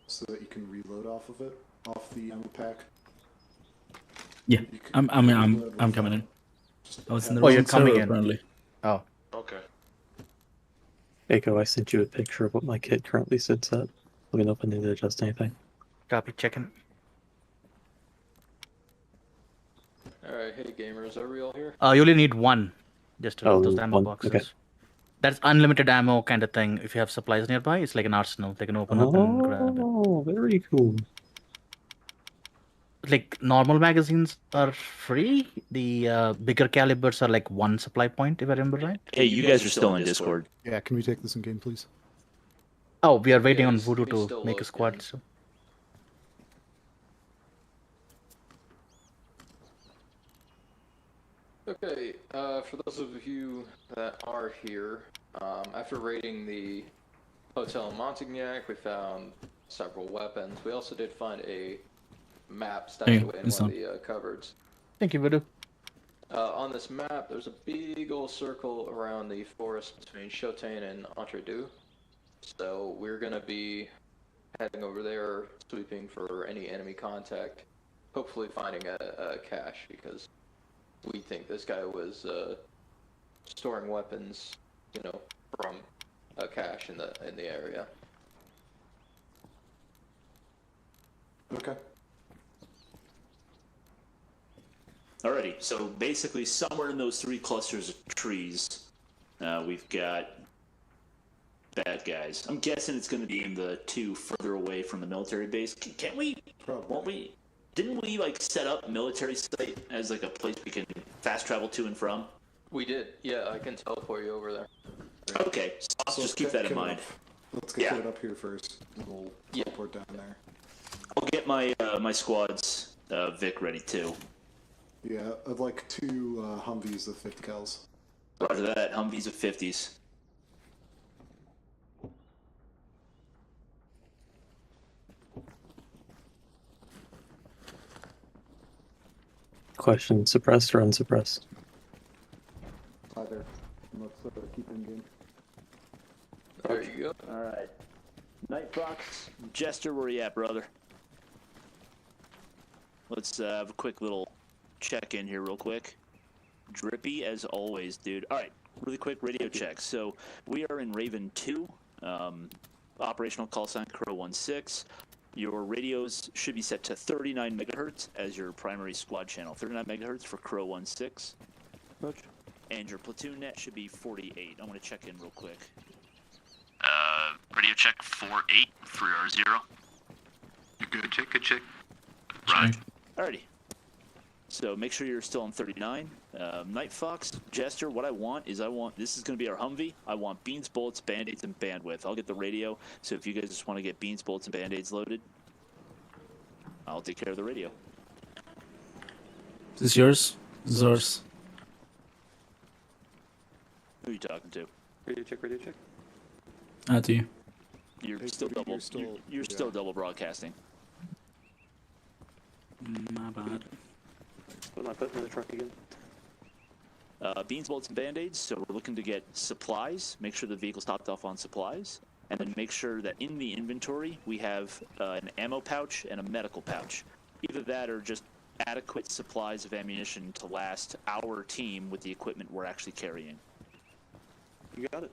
so that you can reload off of it, off the ammo pack. Yeah, I'm coming in. I was in the Oh, wrong you're coming server, in. apparently. Oh. Okay. Echo, I sent you a picture of what my kit currently sits at. Let me know if I need to adjust anything. Copy, checking. Alright, hey gamers, are we all here? You only need one, just to those ammo one, boxes. okay. That's unlimited ammo kind of thing. If you have supplies nearby, it's like an arsenal. They can open up and grab it. Oh, very cool. Like normal magazines are free. The bigger calibers are like one supply point, if I remember right. Hey, you guys are still in Discord. Yeah, can we take this in game, please? Oh, we are waiting on he's Voodoo to still make a logged squad. in. So. Okay, for those of you that are here, after raiding the hotel in Montignac, we found several weapons. We also did find a map stashed Hey, away in it's one of on. the cupboards. Thank you, Voodoo. On this map, there's a big old circle around the forest between Chotain and Entre-Deux. So we're going to be heading over there, sweeping for any enemy contact, hopefully finding a cache, because we think this guy was storing weapons, you know, from a cache in the area. Okay. Alrighty, so basically somewhere in those three clusters of trees, we've got bad guys. I'm guessing it's going to be in the two further away from the military base. Can't we? Probably. Didn't we like set up military site as like a place we can fast travel to and from? We did, yeah. I can teleport you over there. Okay, so let's just keep that in mind. Let's get it up here first, and we'll teleport down there. I'll get my my squad's Vic ready too. Yeah, I'd like 2 Humvees with 50 cals. Roger that. Humvees with 50s. Question: suppressed or unsuppressed? Either. Let's keep in game. There you go. All right. Night Fox, Jester, where you at, brother? Let's have a quick little check-in here real quick. Drippy as always, dude. All right, really quick radio check. So we are in Raven 2, operational call sign Crow 16. Your radios should be set to 39 megahertz as your primary squad channel. 39 megahertz for Crow 16. And your platoon net should be 48. I want to check in real quick. Radio check 48 for our 0. Good check, good check. Right. Alrighty. So make sure you're still on 39. Night Fox, Jester, what I want is this is going to be our Humvee. I want beans, bullets, band-aids, and bandwidth. I'll get the radio, so if you guys just want to get beans, bullets, and band-aids loaded, I'll take care of the radio. Is this yours? This is ours. Who are you talking to? Radio check, radio check. To you. You're still double. You're still double broadcasting. My bad. What am I putting in the truck again? Beans, bullets, and band-aids. So we're looking to get supplies. Make sure the vehicle's topped off on supplies, and then make sure that in the inventory we have an ammo pouch and a medical pouch. Either that or just adequate supplies of ammunition to last our team with the equipment we're actually carrying. You got it.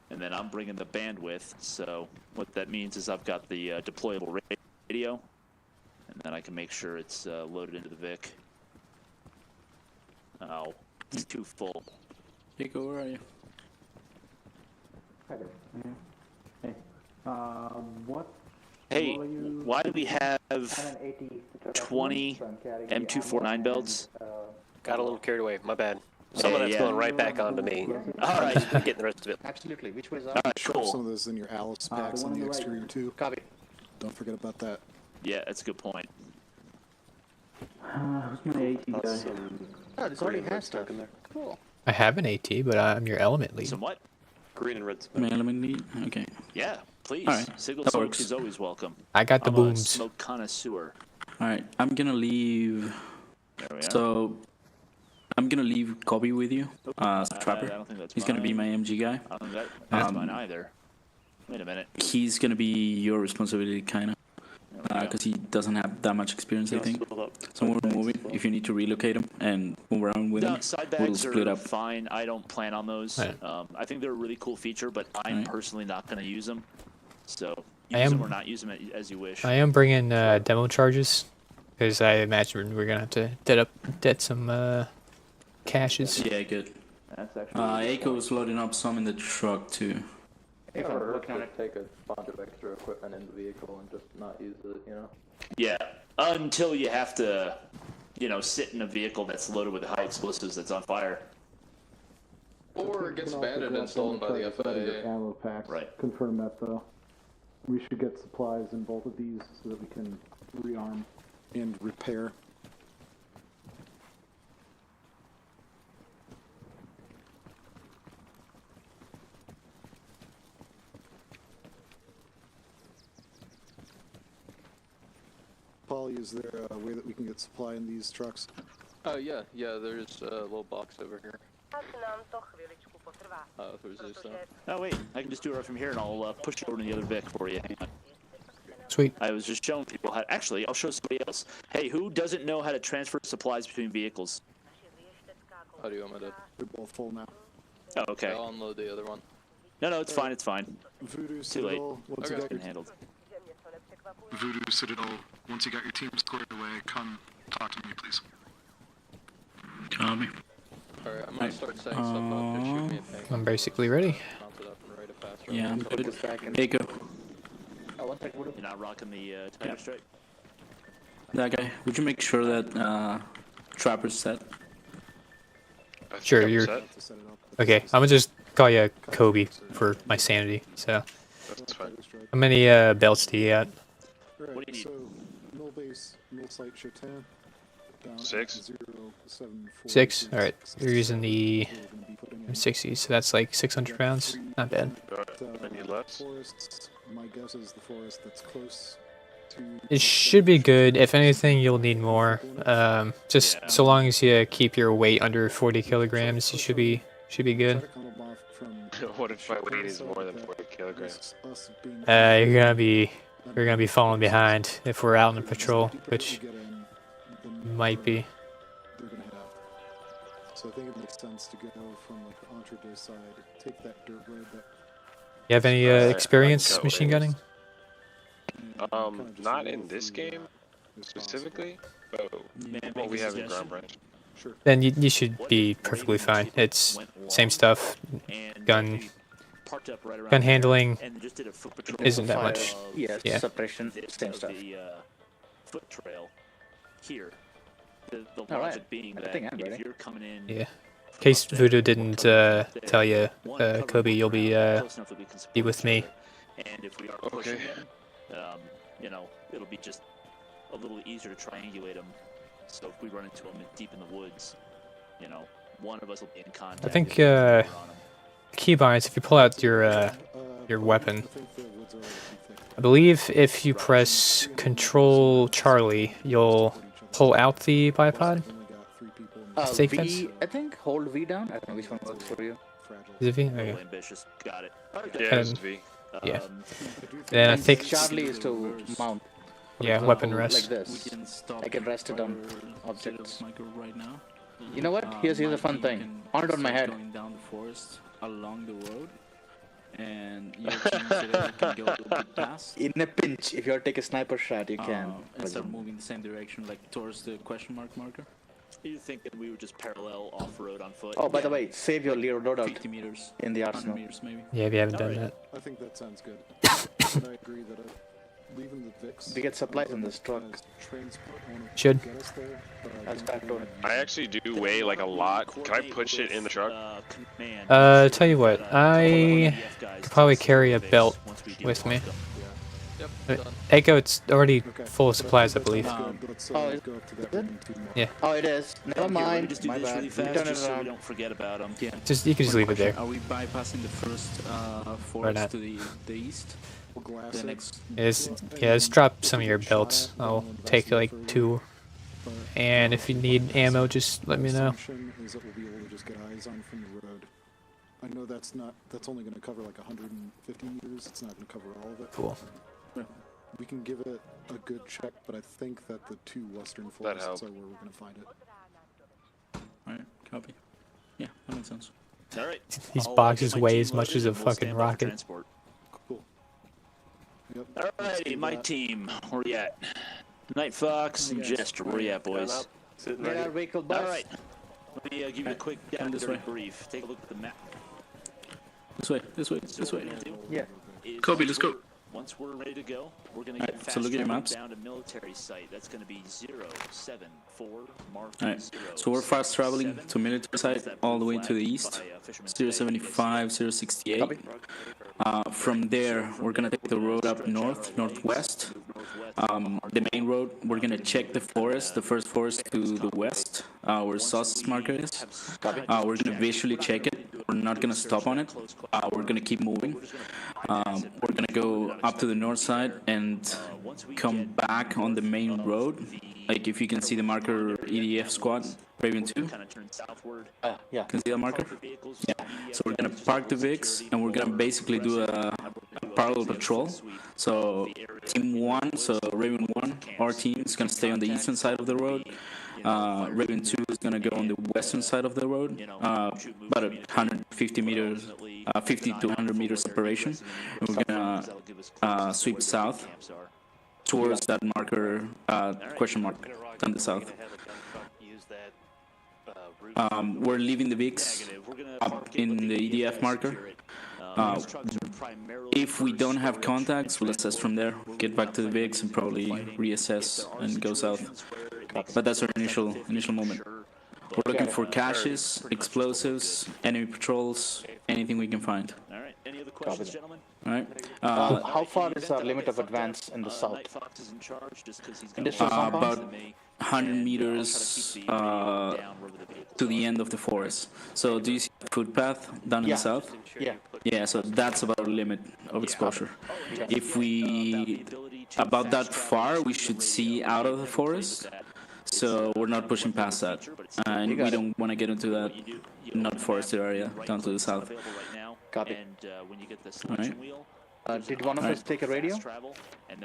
And then I'm bringing the bandwidth, so what that means is I've got the deployable radio, and then I can make sure it's loaded into the Vic. Oh, it's too full. Nico, where are you? Hi there. Hey. What? Hey, why do we have 20 M249 belts? Got a little carried away. My bad. Some of that's going right back onto me. All right. Getting the rest of it. Absolutely. Which way is All up? right, Shove cool. some of those in your Alice packs on the exterior too. Copy. Don't forget about that. Yeah, that's a good point. Who's my AT guy? Oh, this already has stuff in there. Cool. I have an AT, but I'm your element lead. Some what? Green and red My element lead? Okay. Yeah, please. All right, Signal that smoke works. is always welcome. I got the I'm booms. a smoke connoisseur. Alright, I'm gonna leave. There we are. So, I'm gonna leave Kobe with you, I Trapper. don't think that's He's gonna be my MG guy. I don't think that's mine either. Wait a minute. He's gonna be your responsibility, kinda. Because he doesn't have that much experience, I think. So when we're moving, if you need to relocate him and move around with No, him, side we'll bags split are up. fine. I don't plan on those. Right. I think they're a really cool feature, but I'm Right. personally not going to use them. So I use them am- or not use them as you wish. I am bringing demo charges, because I imagine we're gonna have to debt some caches. Yeah, good. That's actually Aiko's loading up some in the truck too. Hey, we're working on it. Take a bunch of extra equipment in the vehicle and just not use it, you know? Yeah, until you have to, sit in a vehicle that's loaded with high explosives that's on fire. Or it gets abandoned and stolen by the FAA. Ammo packs. Right. Confirm that though. We should get supplies in both of these so that we can rearm and repair. Polly, is there a way that we can get supply in these trucks? Oh, yeah, there's a little box over here. Thursday stuff. Oh wait, I can just do it right from here, and I'll push it over to the other Vic for you. Hang on. Sweet. I was just showing people how. Actually, I'll show somebody else. Hey, who doesn't know how to transfer supplies between vehicles? How do you want me to? They're both full now. Oh, okay. I'll unload the other one. No, it's fine. It's fine. Voodoo Too late. Citadel, once you It's got been your handled. Voodoo Citadel, once you got your team squared away, come talk to me, please. Copy. Alright, I'm gonna start setting stuff up. Just shoot me a ping. I'm basically ready. Mount it up and write a fast Yeah, I'm run. good. This back in. Aiko. Oh, one sec, You're not rocking the Tiger Strike? that guy, would you make sure that Trapper's set? Sure, you're okay. I'm gonna just call you Kobe for my sanity. So, That's fine. how many belts do you got? Alright, so null base, null site Chotin. Down 6. 6. All right, you're using the M60, so that's like 600 rounds. Not bad. I need less. Forests, my guess is the forest that's close to. It should be good. If anything, you'll need more. Just so long as you keep your weight under 40 kilograms, you should be good. What if my weight is more than 40 kilograms? You're gonna be falling behind if we're out on the patrol, which might be. So I think it makes sense to go from like the Entree side, take that dirt road that. You have any experience machine gunning? Not in this game specifically, but what we have in Ground Branch. Sure. Then you should be perfectly fine. It's same stuff. Gun handling isn't that much. Yes, Yeah. suppression, same stuff. Foot trail here. The All right. logic being I that think I'm if ready. you're coming in, Yeah. In case Voodoo didn't tell you, Kobe, you'll be with me. and if we are pushing them, you know, it'll be just a little easier to triangulate them. So if we run into them deep in the woods, you know, one of us will be in contact. I think keybinds. If you pull out your weapon, I believe if you press Control Charlie, you'll pull out the bipod. Safe fence? V, I think hold V down. I don't know which one works for you. Is it V? Okay. Ambitious, got it. Yeah, it's V. Yeah. Then I think Charlie is to mount. For Yeah, example, weapon rest. Like this. We can stop I can rest it on our objects. micro right now. You know what? Here's My a fun team thing. can On it on my start head. Going down the forest along the road, and your team today can go a little bit past. In a pinch, if you take a sniper shot, you can. And start moving the same direction, like towards the question mark marker. You thinking we would just parallel off-road on foot? Oh, by the way, save your loadout 50 meters. in the 100 arsenal. meters maybe. Yeah, we haven't done that. I think that sounds good. And I agree that leaving the Vix. We get supplies in this truck. Transport won't Should. get us there, but I I'll do start doing it. I actually do weigh like a lot. Can I push it in the truck? Tell you what, I could probably carry a belt with me. Echo, it's already full of supplies, I believe. Oh, is it? Yeah. Oh, it is. Never mind. Just do My this bad. really We fast, turn it just so we around. don't forget about them. Yeah. You can just leave it there. Are we bypassing the first forest not? to the east? The next. Yeah, just drop some of your belts. I'll take like 2. And if you need ammo, just let me know. assumption is that we'll be able to just get eyes on from the road. I know that's only going to cover like 150 meters. It's not going to cover all of it. Cool. We can give it a good check, but I think that the 2 western forests are where we're going to find it. Alright, copy. Yeah, that makes sense. All right. These I'll, boxes get my weigh team as much loaded as a and we'll fucking stand by for rocket. transport. Cool. Yep. Alrighty, my team. Where you at? Night Fox and Jester. Where you at, boys? Get our vehicle, boss. All right. Let me give you a quick Come this dirty way. brief. Take a look at the map. This way, this way, So this what way. we're gonna do Yeah. is Kobe, let's go. Once we're ready to go, we're gonna Alright, get so fast look at your travel maps. down to military site. That's gonna be 074 Mark Alright, 0. so we're fast traveling to military site all the way to the east, 075, 068. From there, we're gonna take the road up north, northwest. The main road, we're gonna check the forest, the first forest to the west, where Sauce's marker is. We're gonna visually check it. We're not gonna stop on it. We're gonna keep moving. We're gonna go up to the north side and come back on the main road. Like if you can see the marker EDF squad, Raven 2. Yeah. Can see that marker? Yeah. So we're gonna park the VIX and we're gonna basically do a parallel patrol. So team 1, so Raven 1, our team is gonna stay on the eastern side of the road. Raven 2 is gonna go on the western side of the road, about 150 meters, 50 to 100 meters separation. And we're gonna sweep south towards that marker, question mark, on the south. We're leaving the VIX up in the EDF marker. If we don't have contacts, we'll assess from there, get back to the VIX, and probably reassess and go south. But that's our initial moment. We're looking for caches, explosives, enemy patrols, anything we can find. All right. Any other questions, gentlemen? All right. How far is our limit of advance in the south? Night Fox is in charge just because he's Industrial got compound? About 100 meters to the end of the forest. So do you see the footpath down in the south? Yeah. Yeah, so that's about the limit of exposure. If we, about that far, we should see out of the forest. So we're not pushing past that. And we don't want to get into that not forested area down to the south. Copy. when you get the All right. selection wheel, Did one of us take a radio?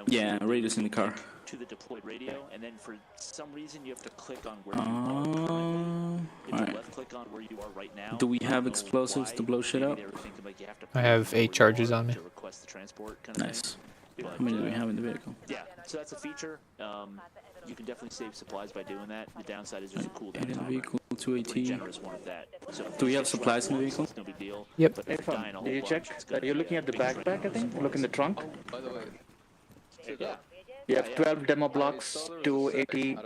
Yeah, radio's in the car. to the deployed radio, and then for some reason you have to click on where you are currently. If you Alright. left click on where you are right now. Do we have explosives to blow shit up? I have 8 charges on me. To request the transport kind of Nice. thing. How many do we have in the vehicle? Yeah, so that's a feature. You can definitely save supplies by doing that. The downside is there's a cooldown In the timer. vehicle, Pretty 280. generous one of that. So if Do we you have just supplies in the once, vehicle? it's no big deal. Yep. But if you're dying a whole Did you bunch, check? it's gonna You're be looking a at the big backpack, I strain. think? Look in the trunk. By the way, Yeah. You have 12 demo blocks, 280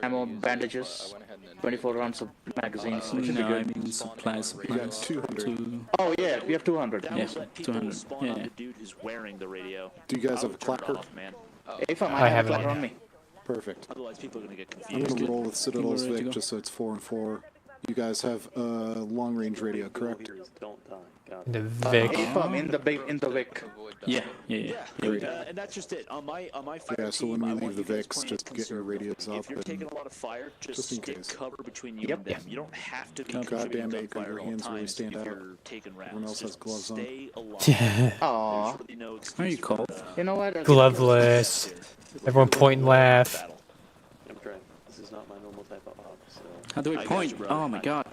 ammo, bandages, 24 rounds of magazines. It should be No, I good. mean supplies. Supplies. 200. Oh yeah, we have 200. Yeah, 200. Spawn on Yeah. the dude who's wearing the radio. Do you guys I have a would turn it clacker? off, man. If I I have have a clutter one. on me. Perfect. Otherwise, people are gonna get I'm confused. gonna roll with Citadel's ready to Vic go? just so it's 4 and 4. You guys have a long-range radio, correct? Don't die. God. The Vic. If I'm in the Vic. Yeah, yeah, yeah. Yeah, we do. And that's just it. On my fire Yeah, so when team, we I leave want the you guys Vicks, playing just get your conservative. radios up If you're and taking a lot of fire, just just in stick case. cover between you Yep. and them. You don't have to be Goddamn contributing to Aiko, fire your at all hands really times stand if out. you're taking rounds. Everyone else has Just gloves on. stay alive. Aw. There's really no Are excuse you for, cold? You know what? Gloveless. Everyone point and laugh. I'm trying. This is not my normal type of op, so. How do I got point? you, bro. Oh my god.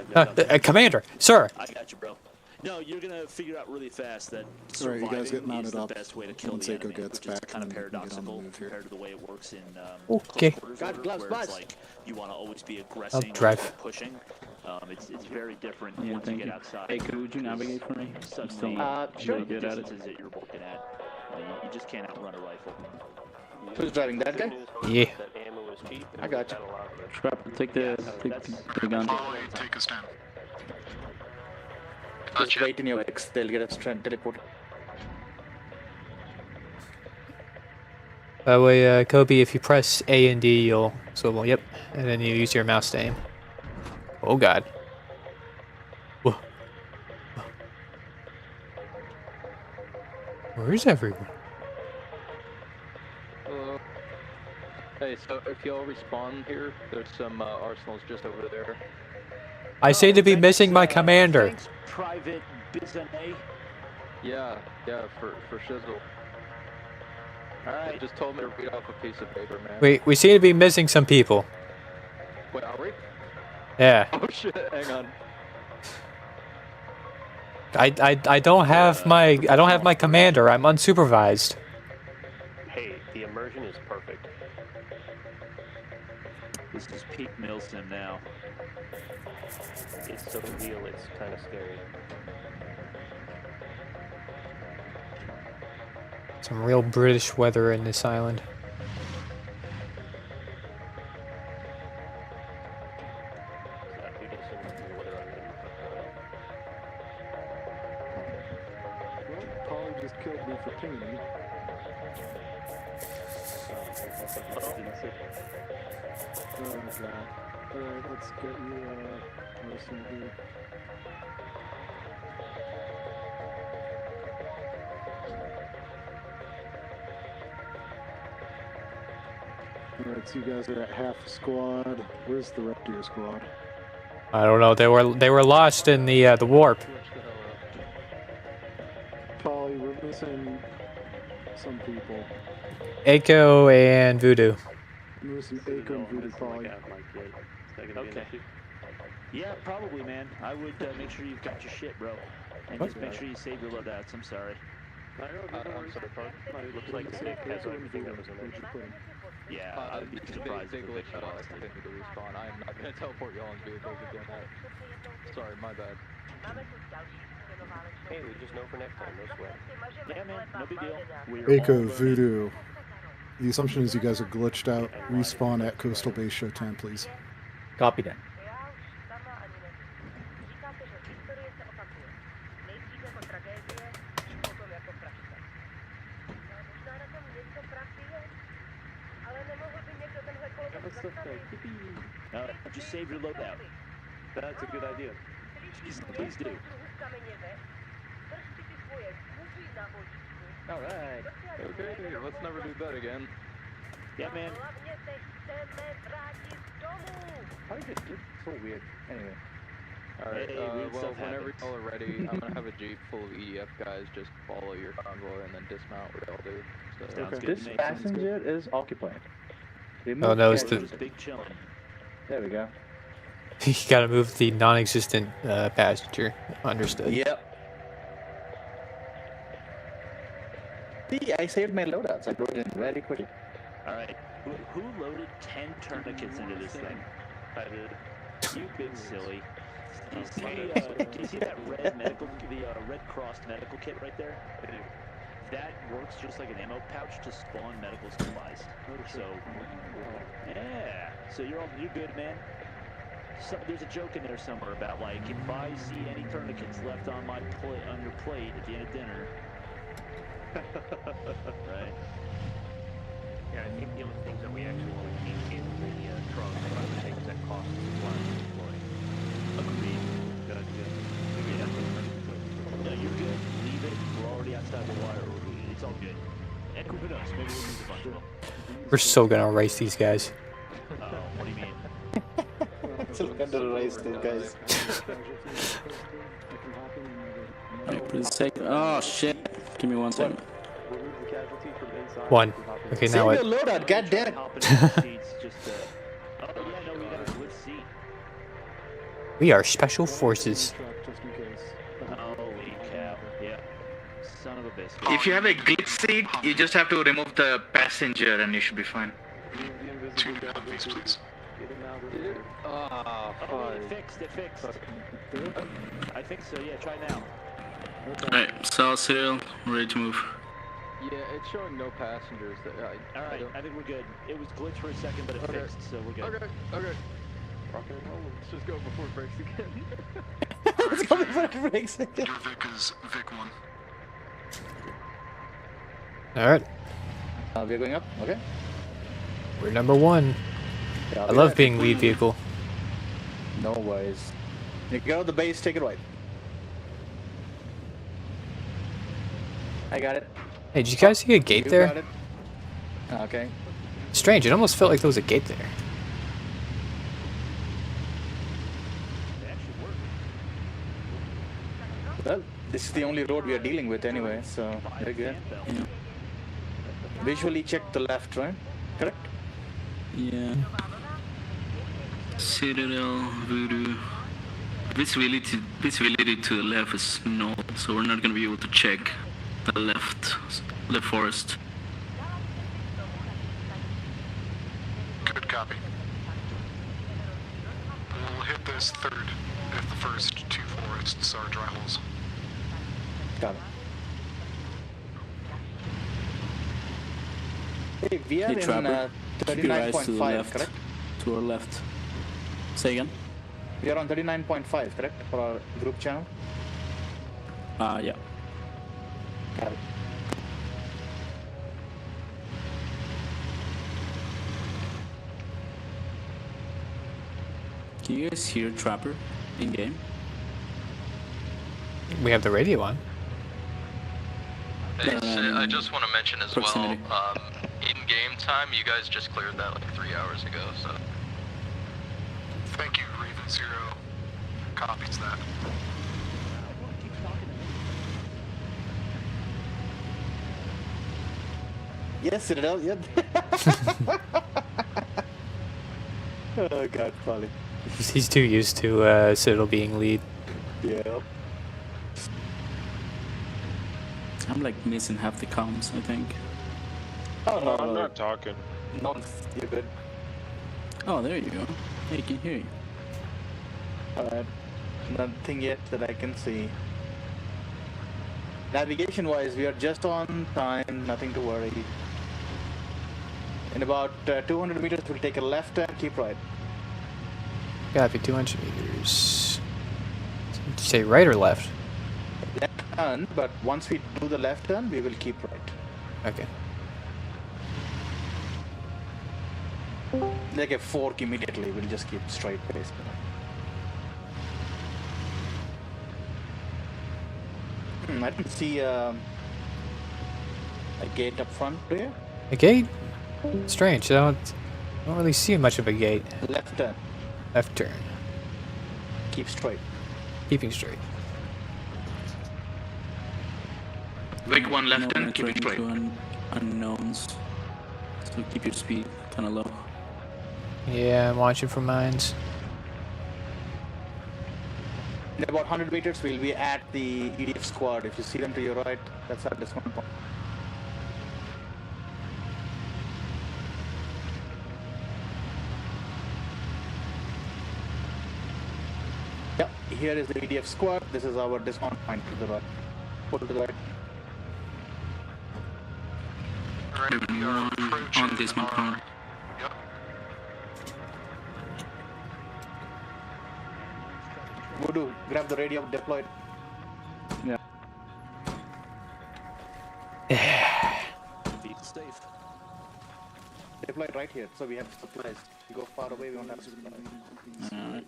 Commander, sir. I got you, bro. No, you're gonna figure out really fast that Alright, you guys surviving get mounted is the up best way to kill once the Aiko enemy, gets which is back, kind of and then we can get on the paradoxical move here. compared to the way it works in Okay. close quarters Got order, gloves, where bud. it's like you want to always be aggressing, I'll drive. and pushing. It's very different Yeah, once you thank get you. outside. Hey, could you navigate for me? I'm Suddenly, still sure. really good at it. distances that you're looking at, you just can't outrun a rifle. Who's driving that guy? Yeah. I got you. Trapper, take the gun. Follow, take a stand. Just wait in your X. They'll get us teleported. By the way, Kobe, if you press A and D, you'll swivel. Yep. And then you use your mouse to aim. Oh god. Whoa. Where's everyone? Hey, so if y'all respawn here, there's some arsenals just over there. I seem to be missing my commander. Thanks, Private Bizanet. Yeah, for shizzle. Alright. Just told me to read off a piece of paper, man. We seem to be missing some people. Wait, are we? Yeah. Oh shit, hang on. I don't have my commander. I'm unsupervised. Hey, the immersion is perfect. This is peak Milsim now. It's so real, it's kind of scary. Some real British weather in this island. Polly just killed me for painting. Oh god. Alright, let's get you Arsenal here. Alright, so you guys are at half squad. Where's the rest of your squad? I don't know. They were lost in the warp. Polly, we're missing some people. Aiko and Voodoo. We're missing Aiko and Voodoo, Polly. Okay. Yeah, probably, man. I would make sure you've got your shit, bro. And What? just make sure you save your loadouts. I'm sorry. I'm sorry, pardon. It looks like the Nick has everything that was in it. Yeah, I'd be surprised Big if glitch they out. I honestly. think to respawn. I am not gonna teleport y'all in vehicles again. Sorry, my bad. Hey, we just know for next time, no sweat. Yeah, man, no big deal. We're Echo, all learning. Voodoo. The assumption is you guys are glitched out. Respawn at Coastal Base Showtime, please. Copy that. Just save your loadout. That's a good idea. Please do. Alright. Okay, let's never do that again. Yeah, man. How did it get so weird? Anyway. Alright, Hey, weird well, stuff whenever happens. y'all are ready, I'm gonna have a jeep full of EDF guys just follow your convoy and then dismount where y'all do. So, Sounds good This to me. passenger is occupied. Oh no, it's carriage. the Big chillin'. There we go. you gotta move the non-existent passenger. Understood. Yep. See, I saved my loadouts. I loaded in very quickly. All right. Who loaded 10 tourniquets into this thing? I did. You big silly. Do you see that red medical, the Red Cross medical kit right there? That works just like an ammo pouch to spawn medical supplies. So, yeah. So you're good, man. There's a joke in there somewhere about like, if I see any tourniquets left on my on your plate at the end of dinner, right? Yeah, I think the only things that we actually want to keep in the trunk are the things that cost supply to deploy. Agreed. Good. Yeah. No, you're good. Leave it. We're already outside the wire. It's all good. And who knows? Maybe we'll move a bunch of them. We're so gonna erase these guys. What do you mean? Still gonna erase these guys. Wait, for a second. Oh shit! Give me 1 second. One. Okay, now Save what? your loadout, goddammit. We are special forces. Holy cow. Yeah. Son of a biscuit. If you have a glitch seat, you just have to remove the passenger and you should be fine. 2 Humvees, please. It fixed. I think so, yeah, try now. Alright, South Cyril, ready to move. yeah, it's showing no passengers. Alright, I think we're good. It was glitched for a second, but it fixed, so we're good. Okay. Rock and roll. Let's just go before it breaks again. Let's go before it breaks again. Your Vic is Vic 1. Alright, We're going up, okay? we're number one. I love being lead vehicle. No worries. You get out the base, take it right. I got it. Hey, did you guys see a gate You there? got it. Okay. Strange, it almost felt like there was a gate there. Well, this is the only road we are dealing with anyway, so very good. Yeah. Visually check the left, right? Correct? Yeah. Citadel, Voodoo. Visibility to the left is null, so we're not gonna be able to check the left forest. Good copy. We'll hit this third if the first 2 forests are dry holes. Got it. Hey, we are Hey, in Trapper, keep your eyes to the 39.5, left. correct? To our left. Say again? We are on 39.5, correct? For our group channel? Yeah. Got it. Can you guys hear Trapper in game? We have the radio on. Hey, I just want to mention as Proximity. well, in game time, you guys just cleared that like 3 hours ago, so. Thank you, Raven 0. Copies that. Yes, Citadel, yep. Oh god, Polly. He's too used to Citadel being lead. Yep. I'm like missing half the comms, I think. Oh, no, I'm no. not talking. No, you're good. Oh, there you go. Hey, can hear you. Alright. Nothing yet that I can see. Navigation wise, we are just on time, nothing to worry. In about 200 meters, we'll take a left and keep right. Copy, 200 meters. Did you say right or left? Left turn, but once we do the left turn, we will keep right. Okay. Like a fork immediately, we'll just keep straight basically. I didn't see a gate up front there. A gate? Strange. I don't really see much of a gate. Left turn. Left turn. Keep straight. Keeping straight. Big one left turn, keep it straight. Unknowns. So keep your speed kind of low. Yeah, I'm watching for mines. In about 100 meters, we'll be at the EDF squad. If you see them to your right, that's our dismount point. Yep, here is the EDF squad. This is our dismount point to the right. Pull to the right. On this map. Voodoo, grab the radio deployed. Yeah. Be safe. Deployed right here, so we have supplies. If you go far away, we won't have supplies. Alright.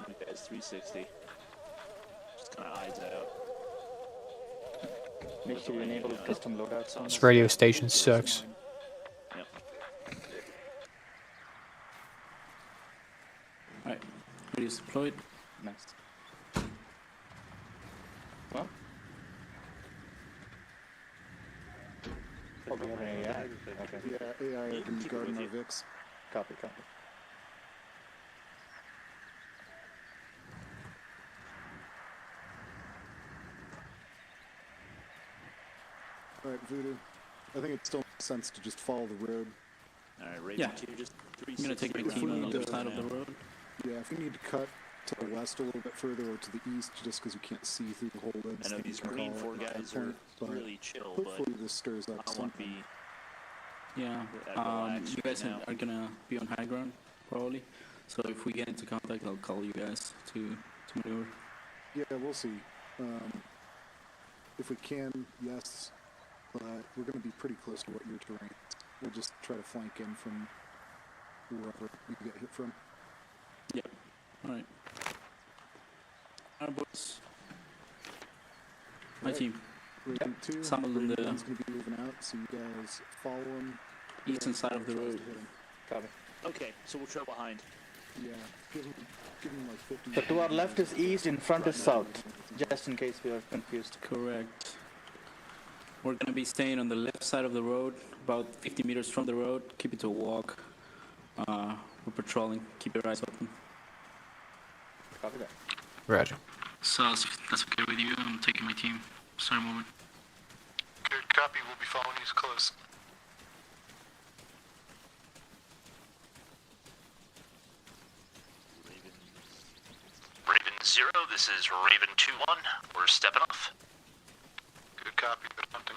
Okay, it's 360. Just kind of eyes out. Make sure you enable custom loadouts on This radio station sucks. Yep. Alright. Radio's deployed. Nice. Huh? Oh, we have an AI. Okay. Yeah, AI are going to be guarding our VIX. Copy, copy. Alright, Voodoo. I think it still makes sense to just follow the road. Alright, Yeah. Raven 2, just I'm gonna take my team on the other side of the road. Yeah, if we need to cut to the west a little bit further or to the east, just because you can't see through the whole I woods. know then these you can green call 4 it at that guys are point, but really chill, hopefully but this stirs up I won't something. be. Yeah. Relax You guys right now. are gonna be on high ground, probably. So if we get into contact, I'll call you guys to maneuver. Yeah, we'll see. If we can, yes, but we're going to be pretty close to what your terrain is. We'll just try to flank in from wherever we get hit from. Yep. Alright. Alright, boys. My Right. team. Raven 2, Assembled in the Raven's going to be moving out, so you guys follow him. eastern side of the Tries to road. hit him. Copy. Okay, so we'll trail behind. Yeah, give him like 50. So to our left is east, in front is south. Just in case we are confused. Correct. We're gonna be staying on the left side of the road, about 50 meters from the road. Keep it to a walk. We're patrolling. Keep your eyes open. Copy that. Roger. So that's okay with you. I'm taking my team. Start moving. Good copy, we'll be following you close. Raven 0, this is Raven 2-1. We're stepping off. Good copy, good hunting.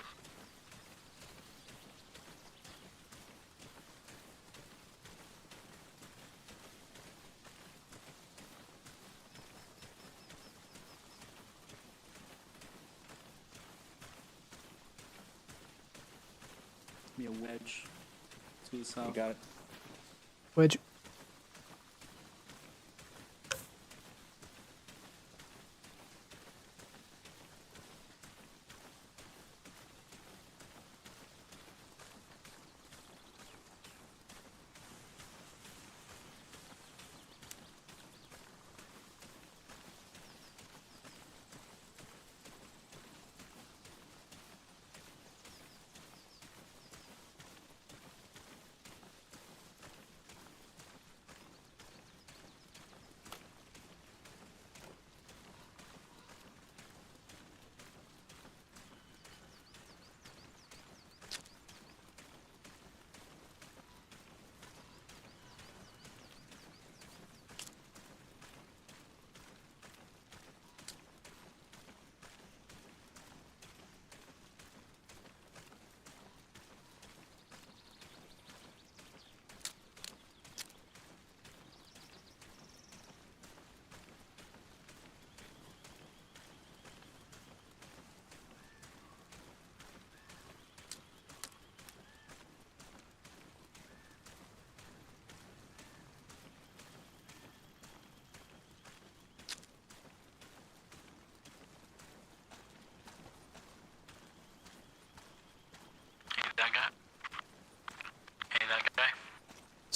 Be a wedge to the south. You got it. Wedge.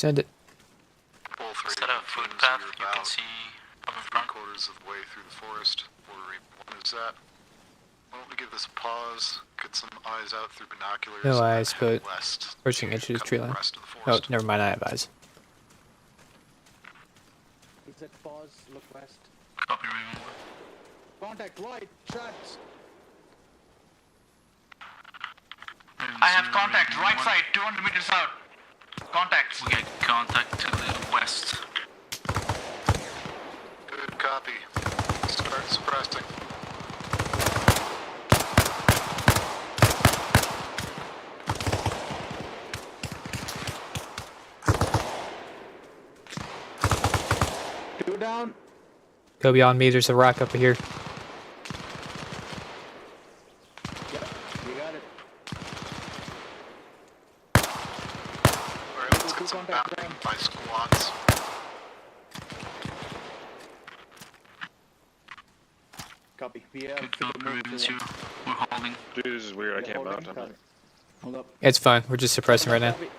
Send it. All three Set a food path you can see up in front. 3/4 of the way through the forest. Where Raven 1 is at. Why don't we give this a pause? Get some eyes out through binoculars. No and eyes, head but west pushing to into the cover tree the line. rest of the Oh, forest. never mind. I have eyes. He said pause, look west. Copy, Raven. Contact right, shots. I have contact, right side, 200 meters out. Contact. We get contact to the west. Good copy. Start suppressing. Two down. Go beyond me. There's a rock up here. Yep, you got it. Alright, let's get some mapping by squads. Copy. We have Good copy, Raven 2. We're holding. Dude, this is weird. I can't mount on it. Hold up. It's fine. We're just suppressing right now. Copy.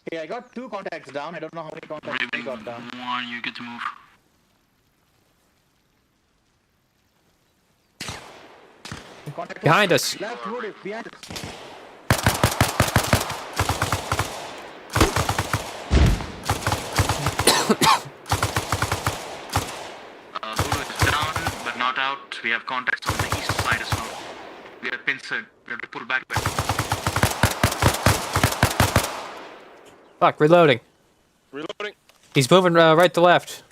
Hey, I got 2 contacts down. I don't know how many contacts we got down. 1, you get to move. Contact Behind us. Left, Rudy, behind us. Zulu is down, but not out. We have contacts on the east side as well. We are pincered. We have to pull back. Fuck, reloading. Reloading. He's moving right to left.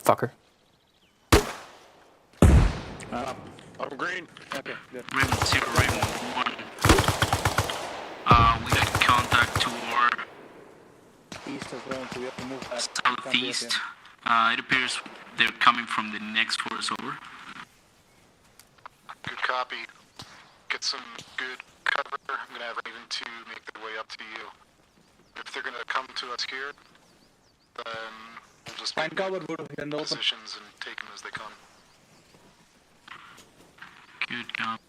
Fucker. I'm green. Okay, good. Raven 0, Raven 1. We got contact toward East as well, so we have to move back. southeast. It appears they're coming from the next forest over. Good copy. Get some good cover. I'm gonna have Raven 2 make their way up to you. If they're gonna come to us here, then we'll just Find cover, Voodoo, in the open. positions and take them as they come. Good job.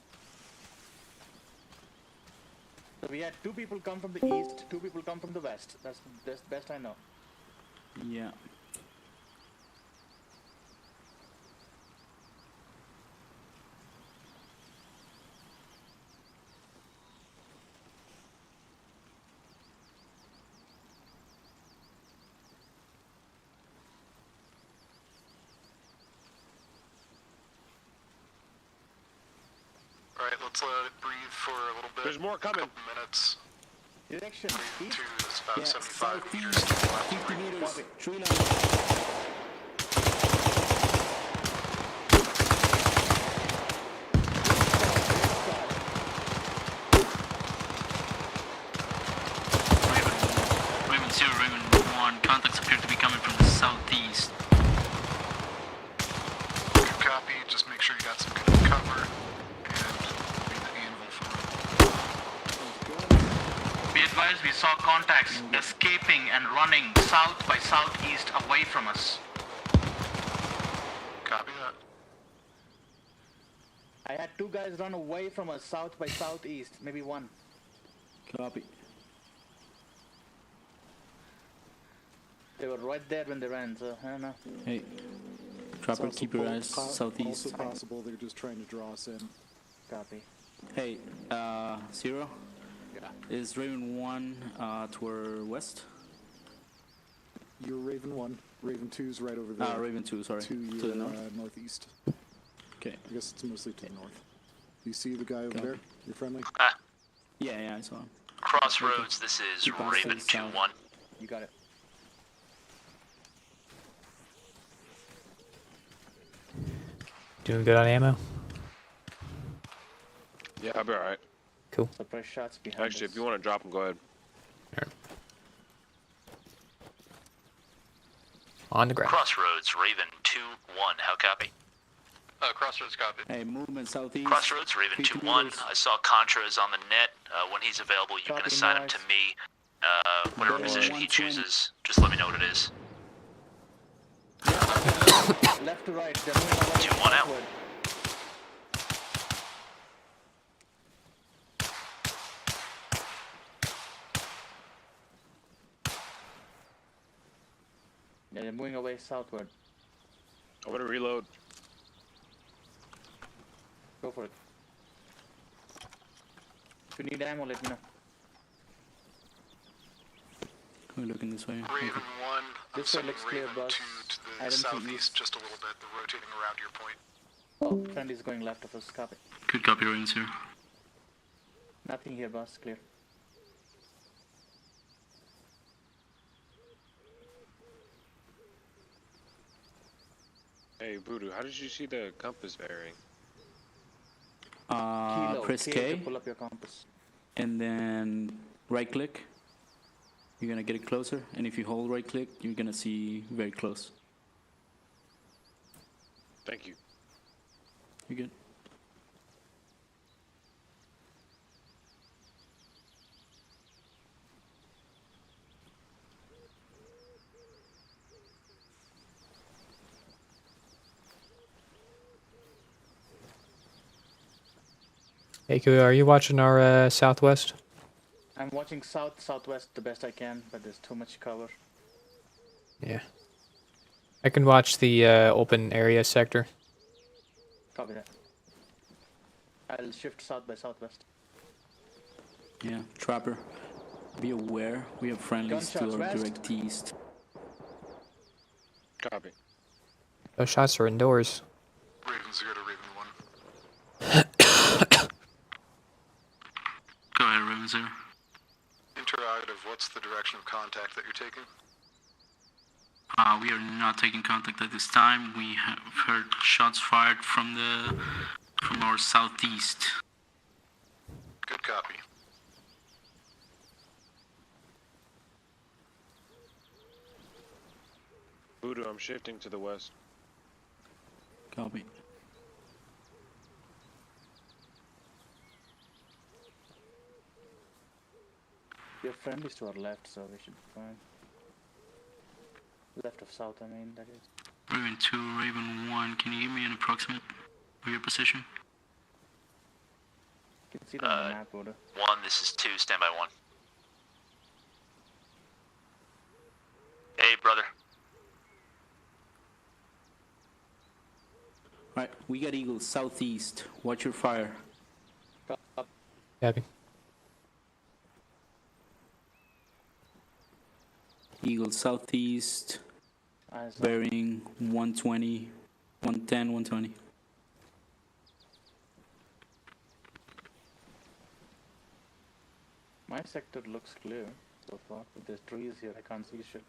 So we had 2 people come from the east, 2 people come from the west. That's the best I know. Yeah. Alright, let's let it breathe for a little bit. There's more coming. Couple minutes. Direction. Raven 2 is about Yeah, 75 meters southeast, to the left. 50 Raven meters. 1. Tree line. Raven 0, Raven 1. Contacts appear to be coming from the southeast. Good copy. Just make sure you got some good cover and leave the anvil for them. Be advised, we saw contacts escaping and running south by southeast away from us. Copy that. I had 2 guys run away from us south by southeast, maybe 1. Copy. They were right there when they ran, so I don't know. Hey, It's Trapper, also keep your eyes southeast. Also possible they're just trying to draw us in. Copy. Hey, Zero? Is Raven 1 toward west? You're Raven 1. Raven 2's right over there. Raven 2, sorry. To your the north? northeast. Okay. I guess it's mostly to the north. You see the guy over Copy. there? You're friendly? Yeah, I saw him. Crossroads, this is Keep on Raven staying 2-1. You got it. Doing good on ammo. Yeah, I'll be alright. Cool. Surprise shots behind Actually, us. if you want to drop them, go ahead. On the ground. Crossroads, Raven 2-1. How copy? Crossroads copy. Hey, movement southeast. Crossroads, Raven 50 2-1. meters. I saw Contras on the net. When he's available, you can Copy, assign him nice. to me. Whatever Go position he 120. chooses, just let me know what it is. Left to right, they're moving away 2-1 out. southward. Yeah, they're moving away southward. I'm gonna reload. Go for it. If you need ammo, let me know. We're looking this way. Raven Okay. 1, I'm This way sending looks clear, Raven boss. 2 to I the don't see southeast east. just a little bit. They're rotating around your point. Oh, friend is going left of us. Copy. Good copy, Raven 2. Nothing here, boss. Clear. Hey, Voodoo, how did you see the compass bearing? Kilo, Press to K, pull up your compass. and then right click. You're gonna get it closer, and if you hold right click, you're gonna see very close. Thank you. You're good. Eiko, are you watching our southwest? I'm watching southwest the best I can, but there's too much cover. Yeah. I can watch the open area sector. Copy that. I'll shift south by southwest. Yeah, Trapper. Be aware, we have friendlies Gunshots to our west. direct east. Copy. Those shots are indoors. Raven 0 to Raven 1. Go ahead, Raven 0. Interrogative, what's the direction of contact that you're taking? We are not taking contact at this time. We have heard shots fired from our southeast. Good copy. Voodoo, I'm shifting to the west. Copy. Your friend is to our left, so we should be fine. Left of south, I mean, that is. Raven 2, Raven 1, can you give me an approximate of your position? You can see that on the map, Oda. 1, this is 2, stand by 1. Hey, brother. Alright, we got Eagles southeast. Watch your fire. Copy. Eagles southeast. Eyes up. Bearing 120, 110, 120. My sector looks clear so far, but there's trees here. I can't see shit.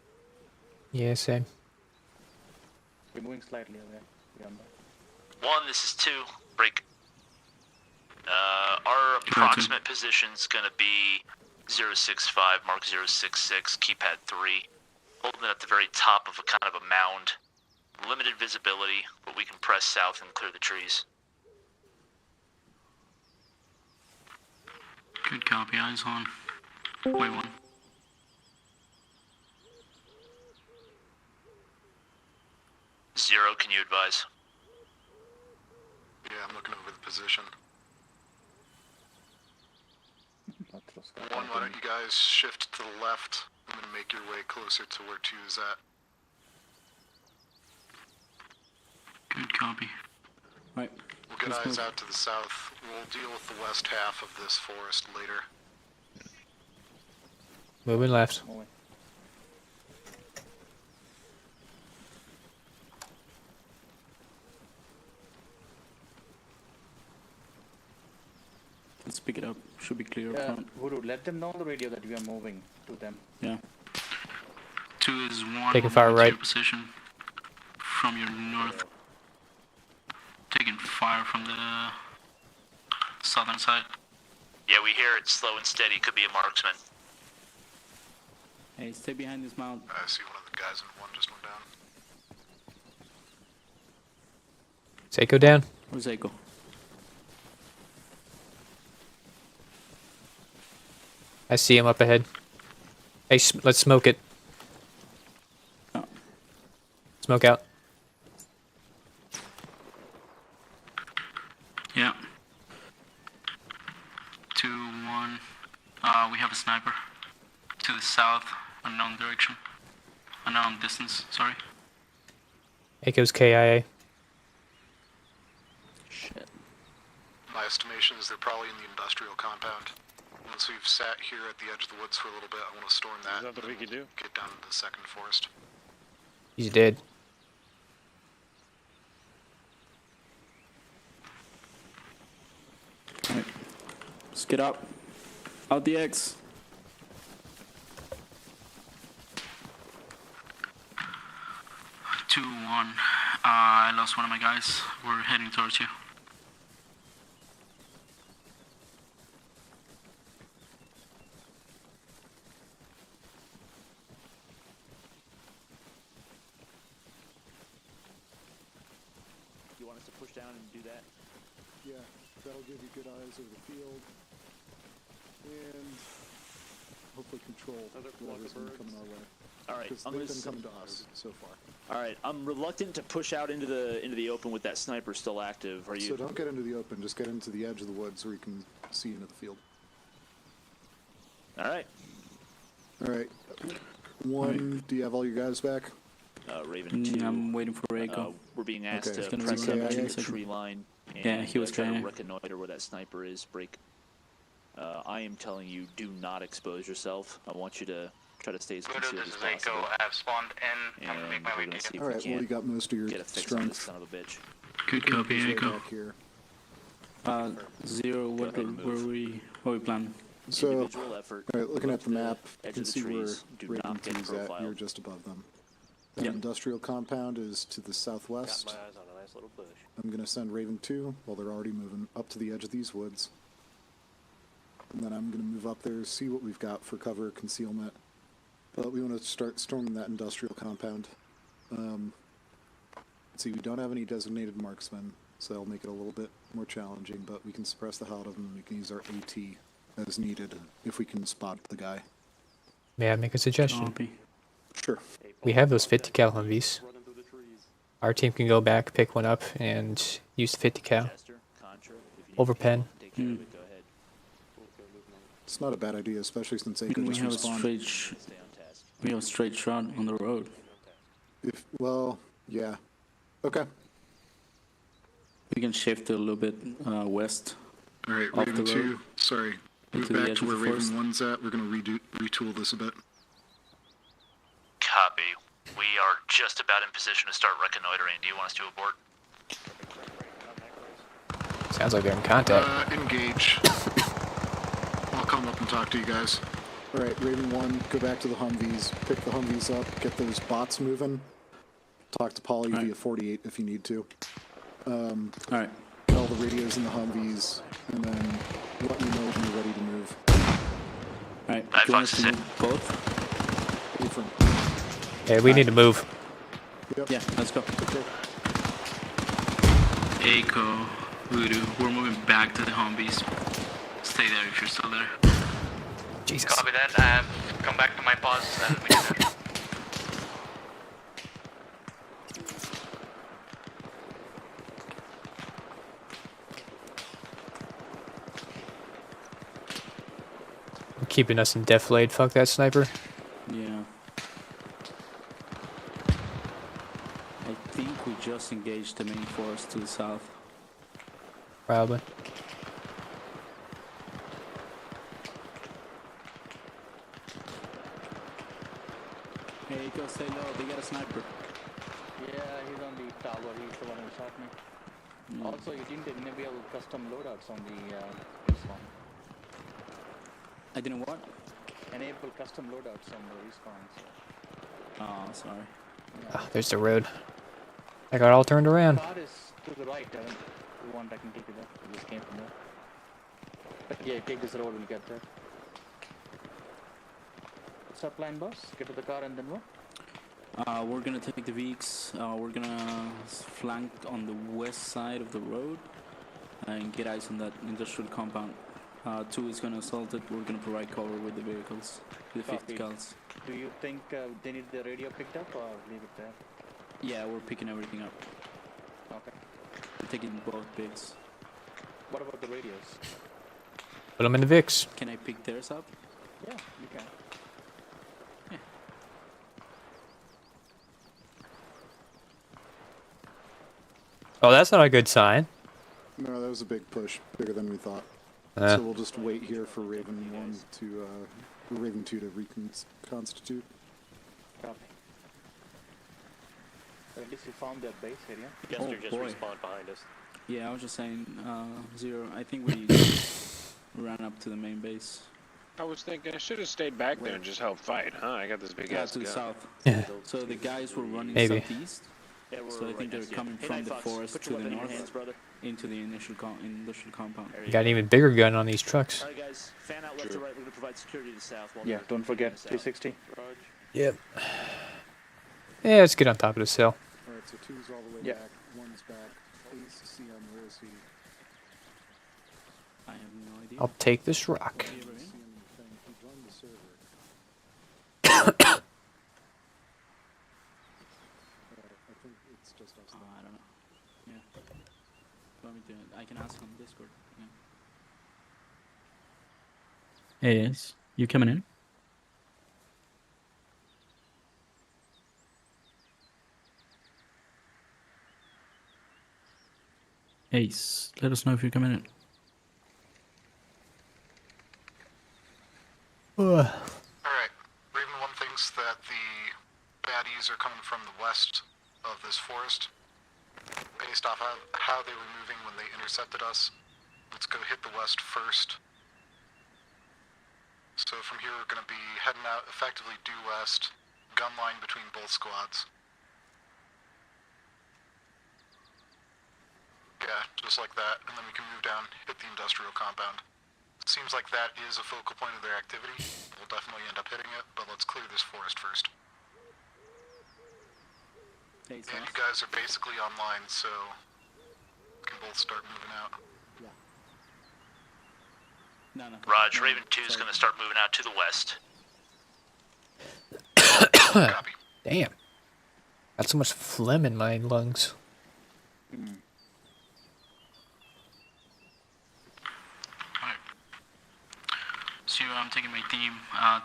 Yeah, same. We're moving slightly away. Beyond that. 1, this is 2, break. Our approximate position's gonna be 065, mark 066, keypad 3. Holding it at the very top of a kind of a mound. Limited visibility, but we can press south and clear the trees. Good copy, eyes on. Wait 1. Zero, can you advise? Yeah, I'm looking over the position. 1, why don't you guys shift to the left and then make your way closer to where 2 is at. Good copy. Right. We'll get eyes out to the south. We'll deal with the west half of this forest later. Moving left. Let's pick it up. Should be clear up front. Voodoo, let them know on the radio that we are moving to them. Yeah. 2 is 1. Taking we're fire moving to right. your position from your north. Taking fire from the southern side. Yeah, we hear it slow and steady. Could be a marksman. Hey, stay behind this mound. I see one of the guys in 1 just went down. Seiko down. Where's Echo? I see him up ahead. Hey, let's smoke it. Oh. Smoke out. Yeah. 2, 1. We have a sniper. To the south, unknown direction. unknown distance. Sorry. Echo's KIA. Shit. My estimation is they're probably in the industrial compound. Once we've sat here at the edge of the woods for a little bit, I want to storm that. Is that what we could do? Get down to the second forest. He's dead. Alright. Let's get up. Out the X. Two, one. I lost one of my guys. We're heading towards you. You want us to push down and do that? Yeah, that'll give you good eyes over the field. And hopefully control whatever's been coming our way. All right, Because I'm they've gonna been coming to us so far. All right, I'm reluctant to push out into the open with that sniper still active. Are you? So don't get into the open, just get into the edge of the woods where you can see into the field. All right. All right. One, do you have all your guys back? Raven 2. I'm waiting for Echo. We're being asked Okay. to It's press gonna up be to right the in a tree line. And, Yeah, he was try to trying. reconnoiter where that sniper is. Break. I am telling you, do not expose yourself. I want you to try to stay as Voodoo, concealed this as is Echo. possible. I have spawned in. I'm gonna make my way We're gonna to see you. if All we right, well, can you got most of your get a fix on this strength. son of a bitch. Good copy, This way Echo. back here. Zero. What we plan? So, Individual effort. all right, looking at the map, you edge can of the see where trees. Do Raven not get 2's at. profiled. You're just above them. The Yep. industrial compound is to the southwest. Got my eyes on a nice little bush. I'm going to send Raven 2 while they're already moving up to the edge of these woods. And then I'm going to move up there, see what we've got for cover concealment. But we want to start storming that industrial compound. Let's see, we don't have any designated marksmen, so that'll make it a little bit more challenging, but we can suppress the hell out of them and we can use our AT as needed if we can spot the guy. May I make a suggestion? Copy. Sure. We have those 50 cal Humvees. Our team can go back, pick one up, and use the 50 cal. Over pen. It's not a bad idea, especially since Echo We just have a respawned. we have a straight shot on the road. Well, yeah. Okay. We can shift a little bit west. All right, off Raven the 2, road. sorry. Move To the back edge to of where the Raven forest. 1's at. We're going to retool this a bit. Copy. We are just about in position to start reconnoitering. Do you want us to abort? Sounds like they're in contact. Engage. I'll come up and talk to you guys. All right, Raven 1, go back to the Humvees, pick the Humvees up, get those bots moving. Talk to Polly via 48 if you need to. All right. Get all the radios in the Humvees, and then let me know when you're ready to move. All right. Do you want us to move both? Different. Hey, we need to move. Yep. Yeah, let's go. Okay. Echo, Voodoo, we're moving back to the Humvees. Stay there if you're still there. Jesus. Copy that. I have come back to my pause and we do that. Keeping us in defilade. Fuck that sniper. Yeah. I think we just engaged the main force to the south. Probably. Hey, Echo, stay low. They got a sniper. Yeah, he's on the tower. He's the one who shot me. Also, you didn't enable custom loadouts on the respawn. I didn't what? Enable custom loadouts on the respawn. So. Oh, sorry. Ah, there's the road. I got all turned around. The car is to the right. If you want, I can take you there. You just came from there. But yeah, take this road. We'll get there. What's our plan, boss? Get to the car and then what? We're gonna take the Veeks. We're gonna flank on the west side of the road and get eyes on that industrial compound. 2 is gonna assault it. We're gonna provide cover with the vehicles, the 50 cals. Do you think they need the radio picked up or leave it there? Yeah, we're picking everything up. Okay. We're taking both bigs. What about the radios? Put them in the VIX. Can I pick theirs up? Yeah, you can. Oh, that's not a good sign. No, that was a big push, bigger than we thought. Yeah. So we'll just wait here for Raven 1 to, Raven 2 to reconstitute. Copy. At least you found their base area. Jester just boy. respawned behind us. Yeah, I was just saying, Zero, I think we ran up to the main base. I was thinking I should have stayed back there and just helped fight, huh? I got this big ass to the gun. south. Yeah. So the guys were running Maybe. southeast. Yeah, we're So I think right they're next to you. coming Hey, from Night the Fox, forest put to your the weapon in your north hands, brother. into the industrial compound. You got an even bigger gun on these trucks. All right, guys, fan out left to right. We're going to provide security to south. While Yeah, they're don't forget clearing this out. 360. Yep. Yeah, let's get on top of this hill. Alright, so 2's all the way Yeah. back, 1's back. Ace, CM, where is he? I have no idea. I'll take this rock. CM thing, he joined the server. I think it's just us. I don't know. Yeah. Want me to? I can ask on Discord. Yeah. Hey, yes. You coming in? Ace, let us know if you're coming in. Alright, Raven 1 thinks that the baddies are coming from the west of this forest. Based off how they were moving when they intercepted us, let's go hit the west first. So from here we're going to be heading out effectively due west, gun line between both squads. Yeah, just like that, and then we can move down, hit the industrial compound. Seems like that is a focal point of their activity. We'll definitely end up hitting it, but let's clear this forest first. Hey, And you guys are basically online, so we can both start moving out. No. Raj, Raven 2 is going to start moving out to the west. Copy. Damn. Got so much phlegm in my lungs. So I'm taking my team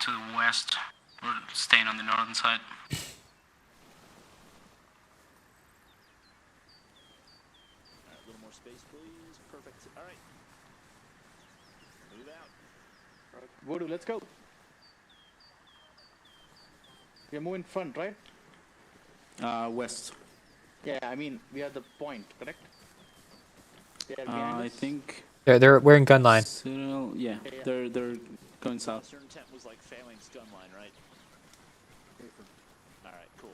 to the west. We're staying on the northern side. A little more space, please. Perfect. All right. Move out. Voodoo, let's go. We're moving front, right? West. Yeah, I mean, we are the point, correct? They are behind I us? think. We're in gun line. Cyril, yeah, Yeah. they're going south. Certain tent was like Phalanx gun line, right? All right, cool.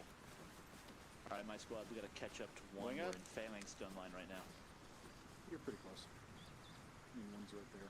All right, my squad, we got to catch up to one. We're in Phalanx gun line right now. You're pretty close. I mean, 1's right there.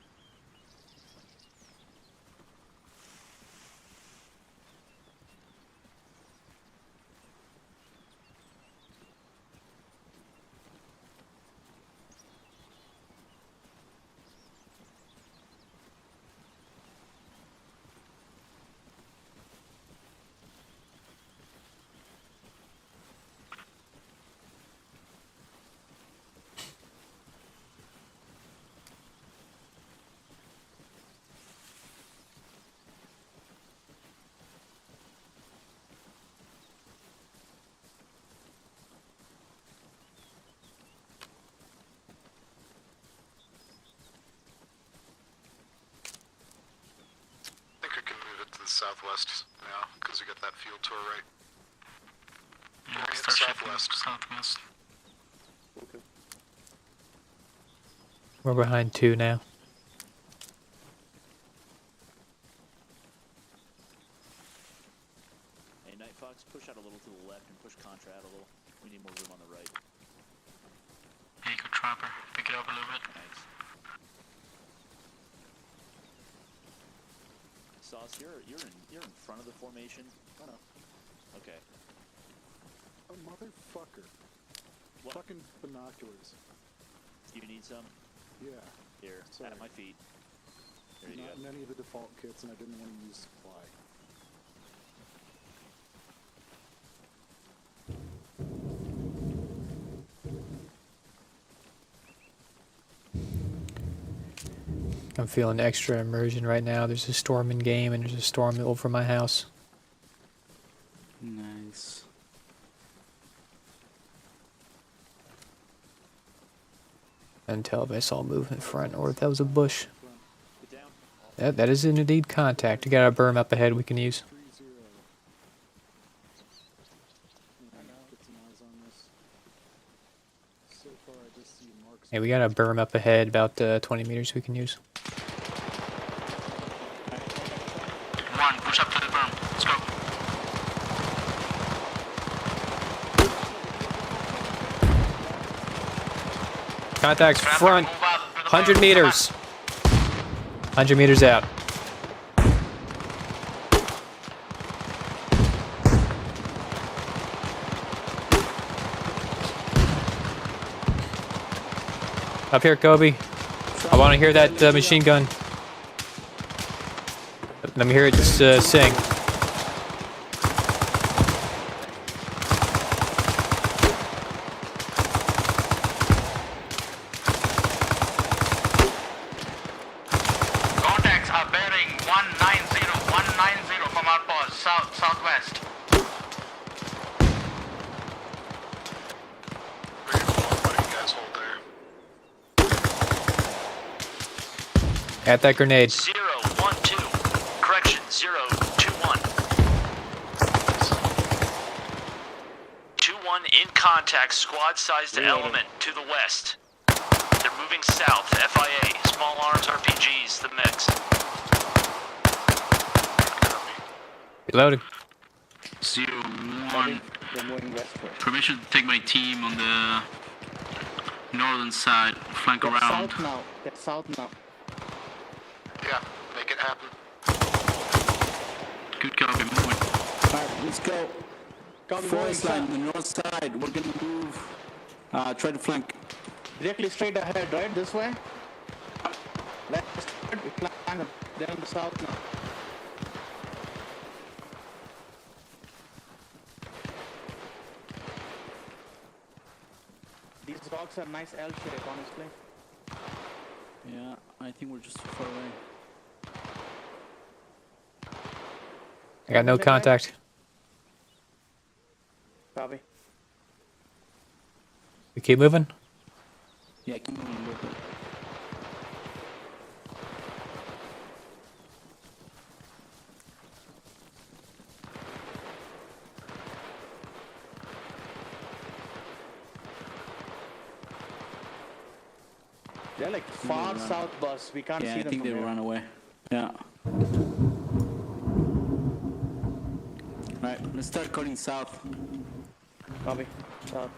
I think I can move it to the southwest now, because we got that field tour right. Yeah, We're start shifting southwest. southwest. We're behind 2 now. Hey, Night Fox, push out a little to the left and push Contra out a little. We need more room on the right. Eco Trapper, pick it up a little bit. Thanks. Sauce, you're in front of the formation. Oh no. Okay. Oh, motherfucker. What? Fucking binoculars. Do you need some? Yeah. Here, Sorry. at my feet. There you Not go. in any of the default kits, and I didn't want to use supply. I'm feeling extra immersion right now. There's a storm in game and there's a storm over my house. Nice. couldn't tell if I saw movement front or if that was a bush. That is indeed contact. You got a berm up ahead we can use. Hey, we got a berm up ahead, about 20 meters we can use. One, push up to the berm. Let's go. Contacts front. 100 meters. 100 meters out. Up here, Kobe. I want to hear that machine gun. Let me hear it just sing. Contacts are bearing 190 from our pause, southwest. At that grenade. 012. Correction, 021. 21 in contact, squad sized element to the west. They're moving south, FIA, small arms, RPGs, the mix. Reloading. 01. Permission to take my team on the northern side, flank Get around. south now. Get south now. Yeah, make it happen. Good copy, moving. Alright, let's go. Forest line, the north side. We're gonna move. Try to flank. Directly straight ahead, right? This way? Left, we flank them. They're on the south now. These rocks are nice L shape, honestly. Yeah, I think we're just too far away. I got no contact. Copy. We keep moving? Yeah, keep moving a little bit. They're like far south, boss. We can't Yeah, see I them think from they here. ran away. Yeah. Alright, let's start cutting south. Copy. South.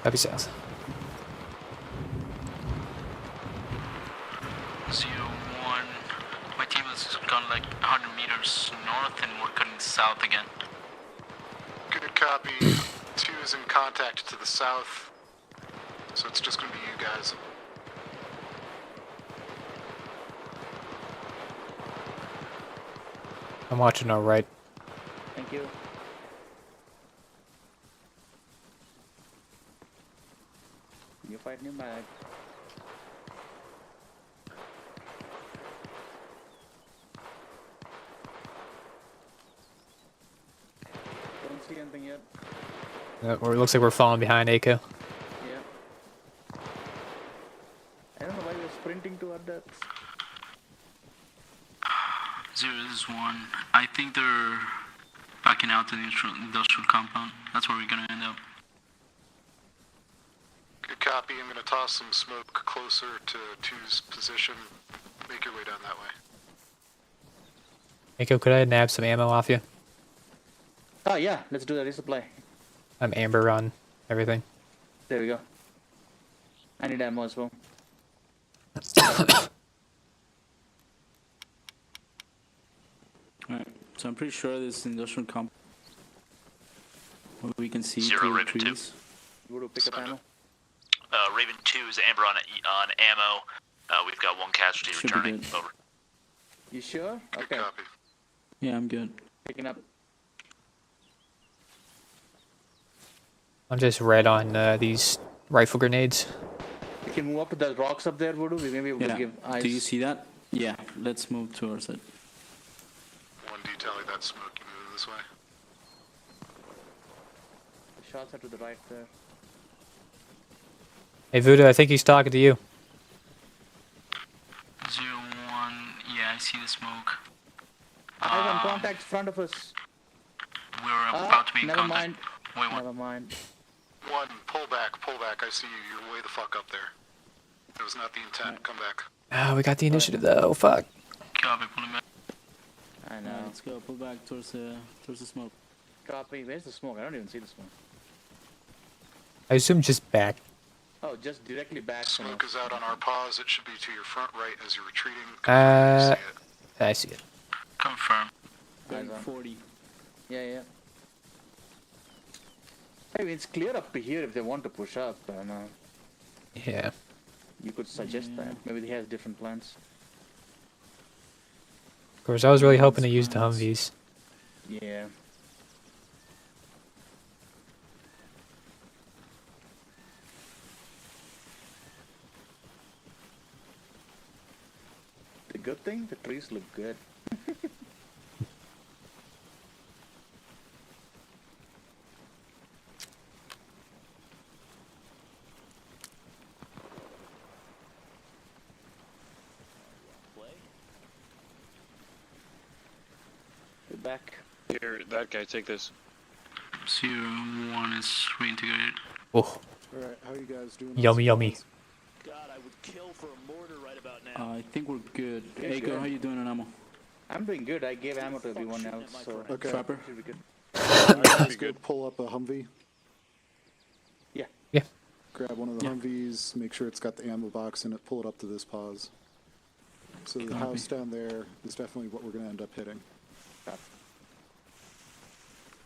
Copy south. 01. My team has gone like 100 meters north and we're cutting south again. Good copy. 2 is in contact to the south. So it's just gonna be you guys. I'm watching our right. Thank you. You fight new mag. Don't see anything yet. Or it looks like we're falling behind Echo. Yeah. I don't know why we're sprinting to our deaths. 01. I think they're backing out to the industrial compound. That's where we're gonna end up. Good copy. I'm gonna toss some smoke closer to 2's position. Make your way down that way. Echo, could I nab some ammo off you? Oh yeah, let's do a resupply. I'm amber on everything. There we go. I need ammo as well. Alright, so I'm pretty sure this industrial comp we can see 0 through the Raven 2. trees. Go to pick up ammo. Raven 2 is amber on ammo. We've got 1 casualty Should be returning. good. Over. You sure? Okay. Copy. Yeah, I'm good. Picking up. I'm just red on these rifle grenades. We can move up to the rocks up there, Voodoo. We may be able to Yeah. give eyes. Do you see that? Yeah, let's move towards it. 1 detailing that smoke. You moving this way. The shots are to the right there. Hey Voodoo, I think he's talking to you. 0-1. Yeah, I see the smoke. Eyes on contact front of us. We're about to be in Never contact. mind. Wait, Never mind. One, pull back. I see you. You're way the fuck up there. That was not the intent. Come back. Oh, we got the initiative though. Fuck. Copy, pulling back. I know. Let's go. Pull back towards the smoke. Copy. Where's the smoke? I don't even see the smoke. I assume just back. Oh, just directly back. Smoke is out on our pause. It should be to your front right as you're retreating. I see it. Confirm. Eyes on. 40. Yeah, yeah. I mean, it's clear up to here if they want to push up. Yeah. You could suggest that. Maybe he has different plans. Of course, I was really hoping to use the Humvees. Yeah. The good thing, the trees look good. We're back. Here, that guy, take this. 0-1 is reintegrated. Oh. Alright, how are you guys doing? Yummy, yummy. God, I would kill for a mortar right about now. I think we're good. Yeah, Eiko, good. how you doing on ammo? I'm doing good. I gave ammo to everyone else, so Okay. Trapper? should be good. Let's go pull up a Humvee. Yeah. Yeah. Grab one of the Humvees, make sure it's got the ammo box in it, pull it up to this pause. So the house down there is definitely what we're going to end up hitting.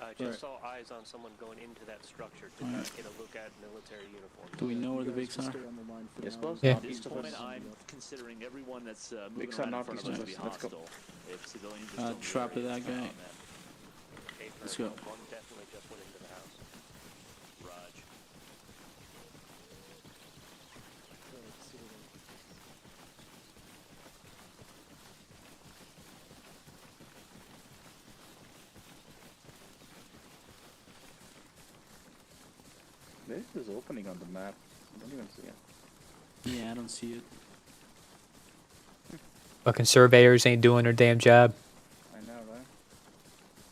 I just saw eyes on someone going into that structure. Did not get a look at military uniform. Do we know where the Vics are? Yes, boss. Yeah. At this point, I'm considering everyone that's moving Vics are around in not front of east us of to be us. Let's go. hostile. If civilians are still Trap to that guy. Let's go. One definitely just went into the house. Raj. Where's this opening on the map? I don't even see it. Yeah, I don't see it. Fucking surveyors ain't doing their damn job. I know, right?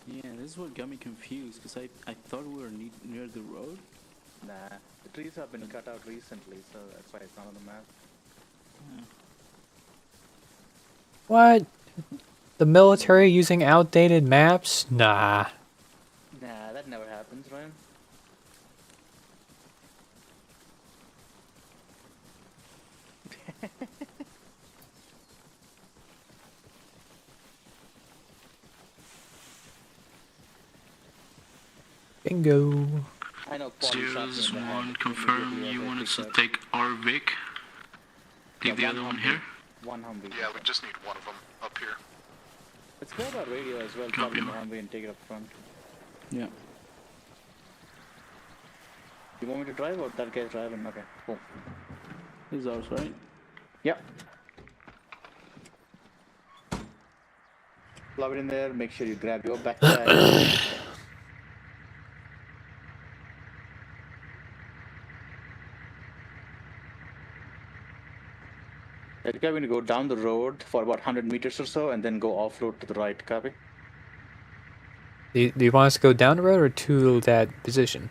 Yeah, this is what got me confused, because I thought we were near the road. Nah, the trees have been cut out recently, so that's why it's not on the map. What? The military using outdated maps? Nah. Nah, that never happens, right? Bingo. I know. Paul shot me in the head. 0-1, confirm you wanted to take our Vic. Leave the other one here. One Humvee. Yeah, we just need one of them up here. Let's grab our radio as well. Drop it in the Humvee and take it up front. Yeah. You want me to drive or that guy's driving? Okay, cool. This is ours, right? Yep. Plug it in there. Make sure you grab your backpack. That guy going to go down the road for about 100 meters or so and then go off-road to the right, copy? Do you want us to go down the road or to that position?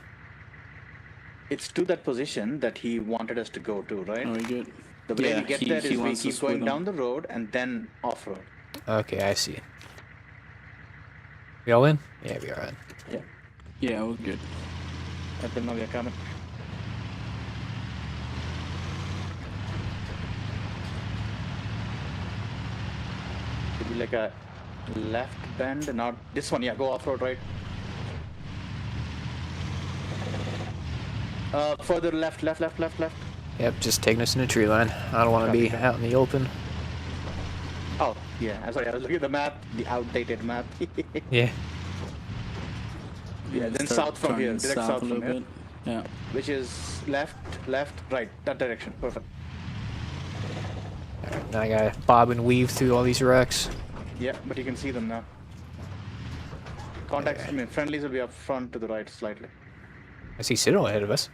It's to that position that he wanted us to go to, right? Very good. The way Yeah, we get he there is we wants keep us going with down him. the road and then off-road. Okay, I see. We all in? Yeah, we are in. Yeah. Yeah, we're good. Let them know we are coming. Should be like a left bend, not this one. Yeah, go off-road, right? Further left. Yep, just taking us in a tree line. I don't want to be out in the open. Oh, yeah. I'm sorry. I was looking at the map, the outdated map. Yeah. Yeah, then Start south from here, turning direct south south a little from here. bit. Yeah. Which is left, right. That direction. Perfect. Now I gotta bob and weave through all these wrecks. Yeah, but you can see them now. Contacts, I mean, friendlies will be up front to the right slightly. I see Citadel ahead of us.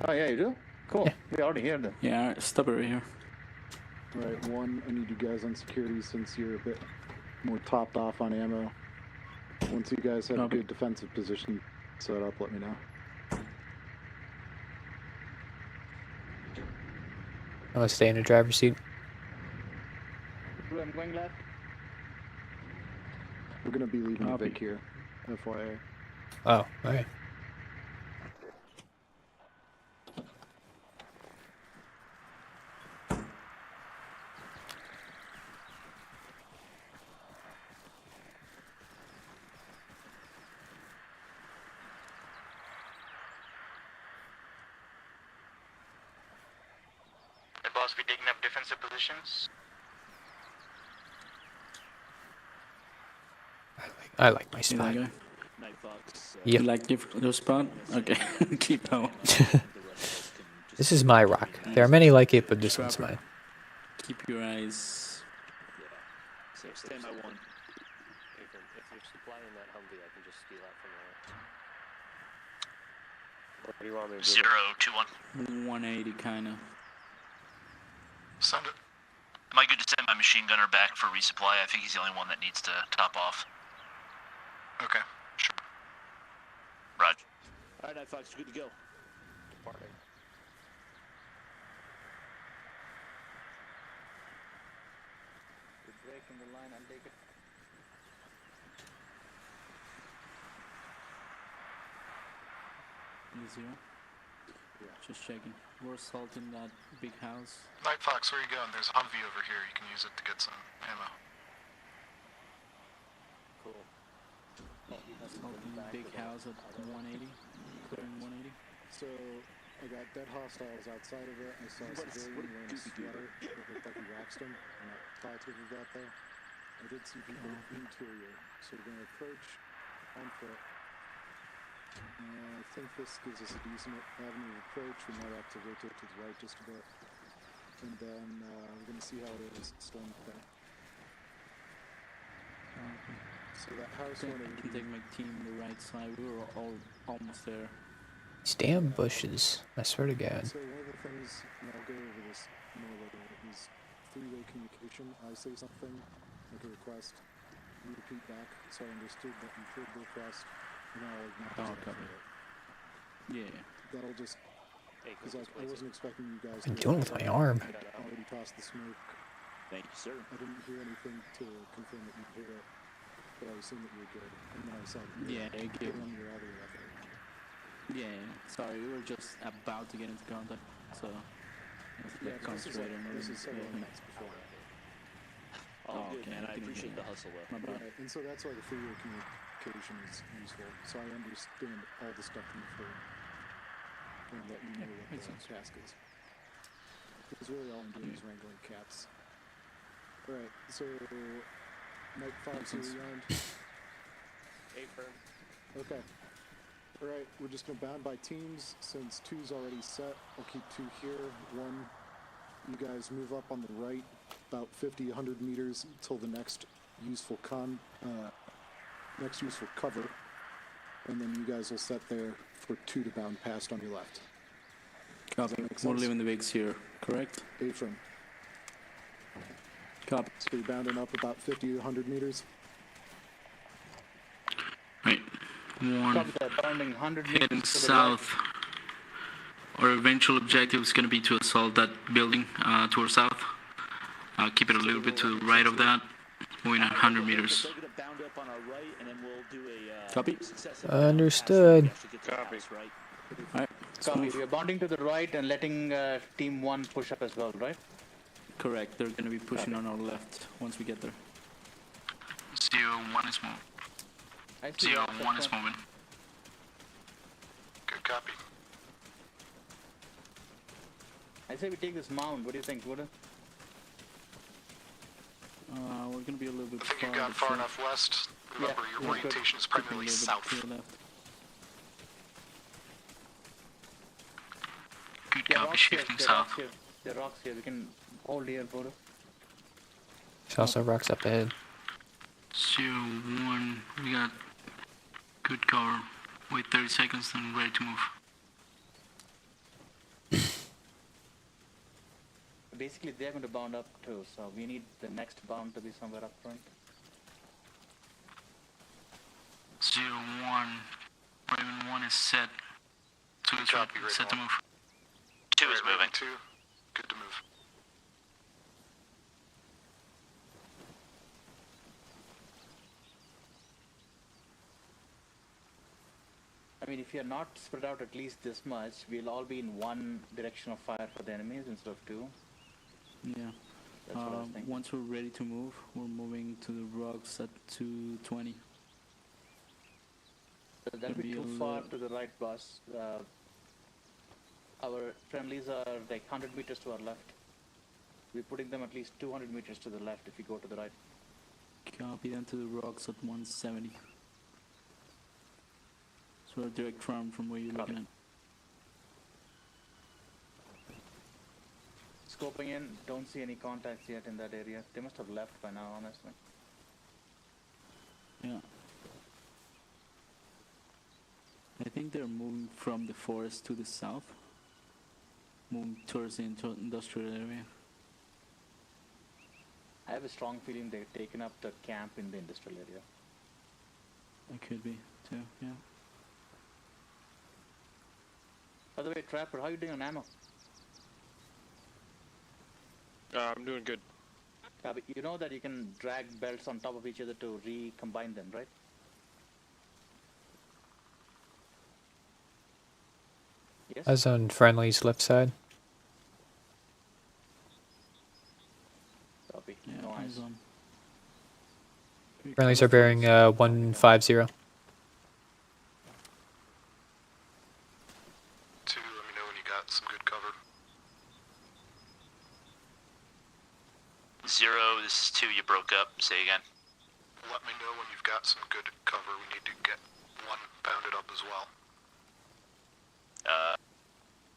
Oh, yeah, you do? Cool. We're already here then. Yeah, stop it right here. Alright, one, I need you guys on security since you're a bit more topped off on ammo. Once you guys have a good defensive position set up, let me know. I'm gonna stay in the driver's seat. I'm going left. We're gonna be leaving a Vic here, FYI. Oh, alright. Hey boss, we taking up defensive positions. I like my You spot. like it? Yep. You like your spot? Okay, keep going. This is my rock. There are many like it, but this one's mine. Keep your eyes. So stand by one. If you're supplying that Humvee, I can just steal that from there. What do you want me to do? 021. 180 kinda. Send it. Am I good to send my machine gunner back for resupply? I think he's the only one that needs to top off. Okay, sure. Roger. Alright, Night Fox, good to go. Departing. Good break in the line, I'll take it. Easier. Just checking. We're assaulting that big house. Night Fox, where are you going? There's a Humvee over here. You can use it to get some ammo. Cool. Assaulting big house at 180. Clearing 180. So, I got dead hostiles outside of it. I saw a civilian wearing a sweater that looked like he waxed him. And that thoughts we got there. I did see people interior. So we're going to approach on foot. I think this gives us a decent avenue of approach. We might have to rotate to the right just a bit. And then we're going to see how it is storm there. So that house I can take my team the right side. We were all almost there. These damn bushes. I swear to God. So one of the things, and I'll go over this more later, is three-way communication. I say something, make a request, you repeat back, so I understood that you heard the request, and I'll acknowledge that for it. Yeah. That'll just, because I wasn't expecting you guys I'm to doing with my arm. already tossed the smoke. Thank you, sir. I didn't hear anything to confirm that you heard it, but I assumed that you were good. And then I saw that you Yeah, I get on your other weapon. Yeah, sorry, we were just about to get into contact, so Yeah, concentrating. this is several minutes before. Oh, good, okay, man. I give me appreciate the that. hustle, though. My bad. Right, and so that's why the three-way communication is useful. So I understand all the stuff you heard, and let you know what makes the sense. task is. Because really all I'm doing is wrangling cats. Alright, so Night Fox, are you around? Affirm. Okay. Alright, we're just gonna bound by teams. Since two's already set, I'll keep two here. One, you guys move up on the right about 50, 100 meters until the next useful cover. And then you guys will set there for two to bound past on your left. Copy. make We're sense? leaving the bigs here, correct? Affirm. Copy. So you're bounding up about 50 to 100 meters. Right. One. Copy that, bounding 100 meters Heading to the south. Our eventual objective is going to be to assault that building to our south. Keep it a little bit to the right of that. Moving at 100 meters. They're gonna bound up on our right, and then we'll do a Copy. successive Understood. Copy. right? Alright. Copy. We're bounding to the right and letting team 1 push up as well, right? Correct. They're going to be pushing on our left once we get there. 01 is moving. I see. 01 is moving. Good copy. I say we take this mound. What do you think, Buddha? We're going to be a little bit I think you've far. gone far enough west. Remember, your orientation is primarily south. Good Yeah, copy, rocks here. shifting There are south. rocks here. There are rocks here. We can hold here, Buddha. There's also rocks up ahead. 01, we got good cover. Wait 30 seconds and ready to move. basically they're going to bound up too, so we need the next bound to be somewhere up front. 0-1. Raven 1 is set. 2 is Copy, set to Raven move. 2 is moving. 2, good to move. I mean, if you're not spread out at least this much, we'll all be in one direction of fire for the enemies instead of two. Yeah. That's what I was thinking. Once we're ready to move, we're moving to the rocks at 220. That'll be too far to the right, boss. Our friendlies are like 100 meters to our left. We're putting them at least 200 meters to the left if you go to the right. Copy them to the rocks at 170. So a direct farm from where you're looking at. Scoping in, don't see any contacts yet in that area. They must have left by now, honestly. Yeah. I think they're moving from the forest to the south. Moving towards the industrial area. I have a strong feeling they've taken up the camp in the industrial area. It could be, too, yeah. By the way, Trapper, how are you doing on ammo? I'm doing good. But you know that you can drag belts on top of each other to recombine them, right? Yes? I was on friendly's left side. Copy. Yeah, No eyes. on. Friendlies are bearing 150. 2, let me know when you got some good cover. 0, this is 2, you broke up. Say again. Let me know when you've got some good cover. We need to get 1 bounded up as well.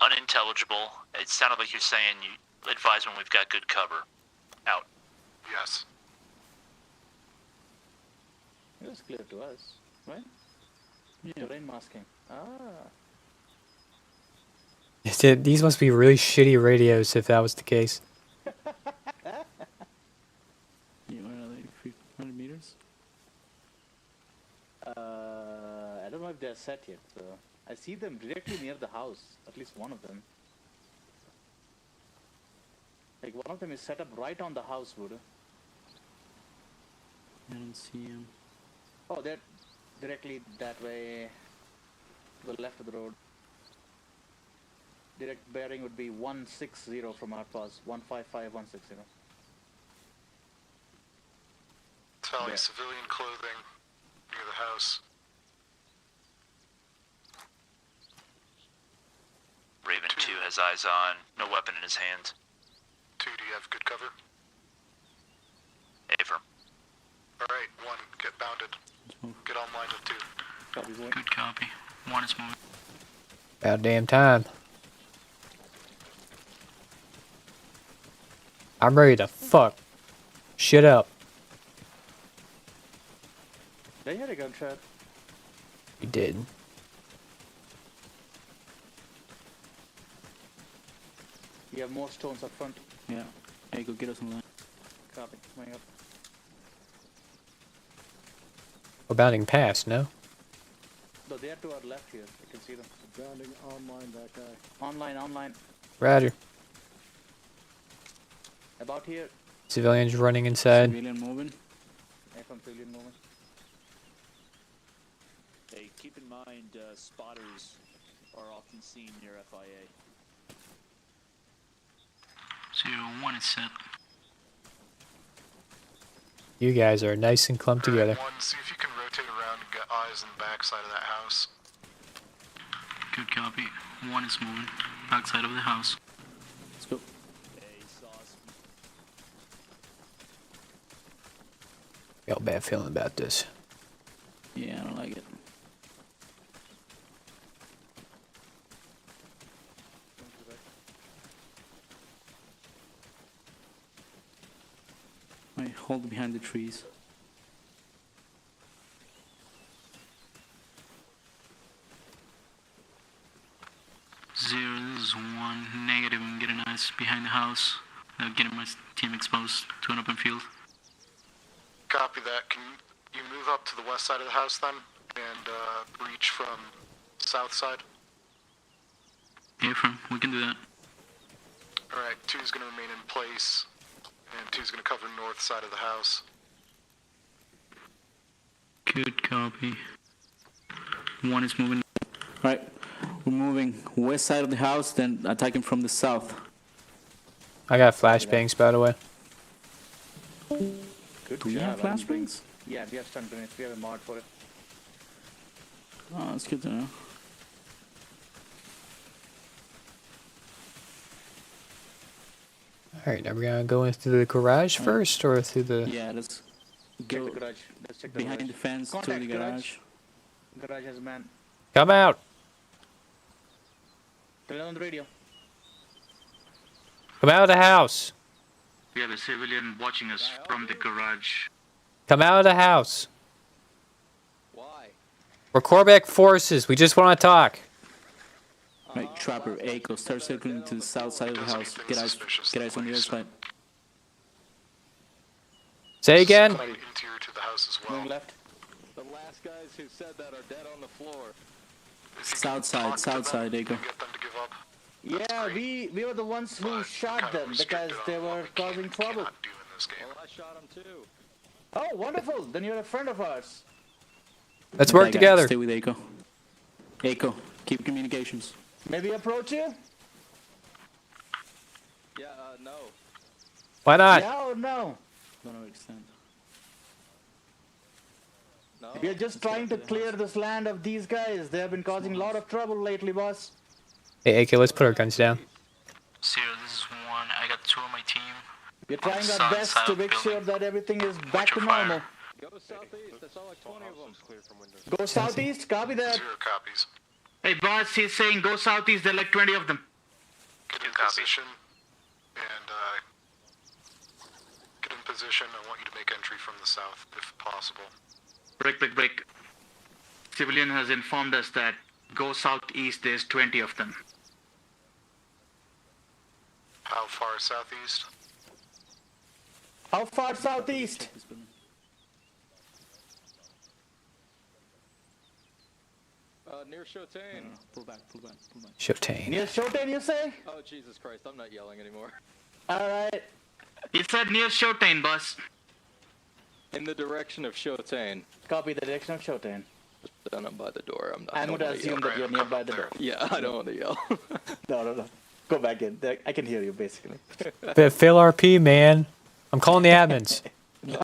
Unintelligible. It sounded like you're saying you advise when we've got good cover. Out. Yes. It was clear to us, right? Yeah. Terrain masking. Ah. These must be really shitty radios if that was the case. Yeah, where are they? 100 meters? I don't know if they're set yet, so I see them directly near the house, at least one of them. Like one of them is set up right on the house, Voodoo. I don't see him. Oh, they're directly that way, to the left of the road. Direct bearing would be 160 from our pass, 155, 160. Tally, Yeah. civilian clothing near the house. Raven 2 has eyes on. No weapon in his hand. 2, do you have good cover? Everon. Alright, 1, get bounded. Get online with 2. Copy, boy. Good copy. 1 is moving. About damn time. I'm ready to fuck shit up. They had a gunshot. We did. You have more stones up front. Yeah. Hey, go get us online. Copy, coming up. We're bounding past, no? No, they are to our left here. You can see them. Bounding online, that guy. Online. Roger. About here. Civilians running inside. Civilian moving. From civilian movement. Hey, keep in mind, spotters are often seen near FIA. 0-1 is set. You guys are nice and clumped together. 1, see if you can rotate around and get eyes on the back side of that house. Good copy. 1 is moving. Backside of the house. Let's go. Hey, Sauce. Got a bad feeling about this. Yeah, I don't like it. Right, hold behind the trees. Zero, this is 1. Negative, and get an eyes behind the house. getting my team exposed to an open field. Copy that. Can you move up to the west side of the house then, and breach from south side? Yeah, we can do that. Alright, 2 is going to remain in place, and 2 is going to cover north side of the house. Good copy. 1 is moving. Alright, we're moving west side of the house, then attacking from the south. I got flashbangs, by the way. Good Do we have job. flashbangs? Yeah, we have stun grenades. We have a mod for it. Oh, that's good to know. Alright, are we gonna go into the garage first, or through the... Yeah, let's Check go the garage. Let's check the behind garage. the fence Contact to the garage. Garage has a man. Come out! Tell them on the radio. Come out of the house! We have a civilian watching us from the garage. Come out of the house! Why? We're Corbeck forces, we just want to talk. Right, Trapper, Echo, start circling to the south side of the house. Get eyes on the other side. Say again? Interior to the house as well. Going left. The last guys who said that are dead on the floor. South side, Echo. Get them to give up. Yeah, we were the ones who shot them because they were causing trouble. Well, I shot him too. Oh, wonderful! Then you're a friend of ours. Let's work together. Stay with Echo. Echo, keep communications. Maybe approach you? Yeah, no. Why not? Yeah or no? No, extend. No. We are just trying to clear this land of these guys. They have been causing a lot of trouble lately, boss. Hey, AK, let's put our guns down. 0, this is 1. I got 2 on my team. We're trying our best to make sure that everything is back to normal. Go southeast. I saw like 20 of them. Clear from windows. Go southeast, copy that. 0 copies. Hey, boss, he's saying go southeast. There are like 20 of them. Get in position, and get in position. I want you to make entry from the south, if possible. Break. Civilian has informed us that go southeast. There's 20 of them. How far southeast? How far southeast? Near Shotain. Pull back. Shotain. Near Shotain, you say? Oh, Jesus Christ, I'm not yelling anymore. Alright. He said near Shotain, boss. In the direction of Shotain. Copy the direction of Shotain. Then I'm by the door. I'm going to assume that you're nearby the door. Yeah, I don't want to yell. No. Go back in. I can hear you, basically. Fail RP, man. I'm calling the admins. No,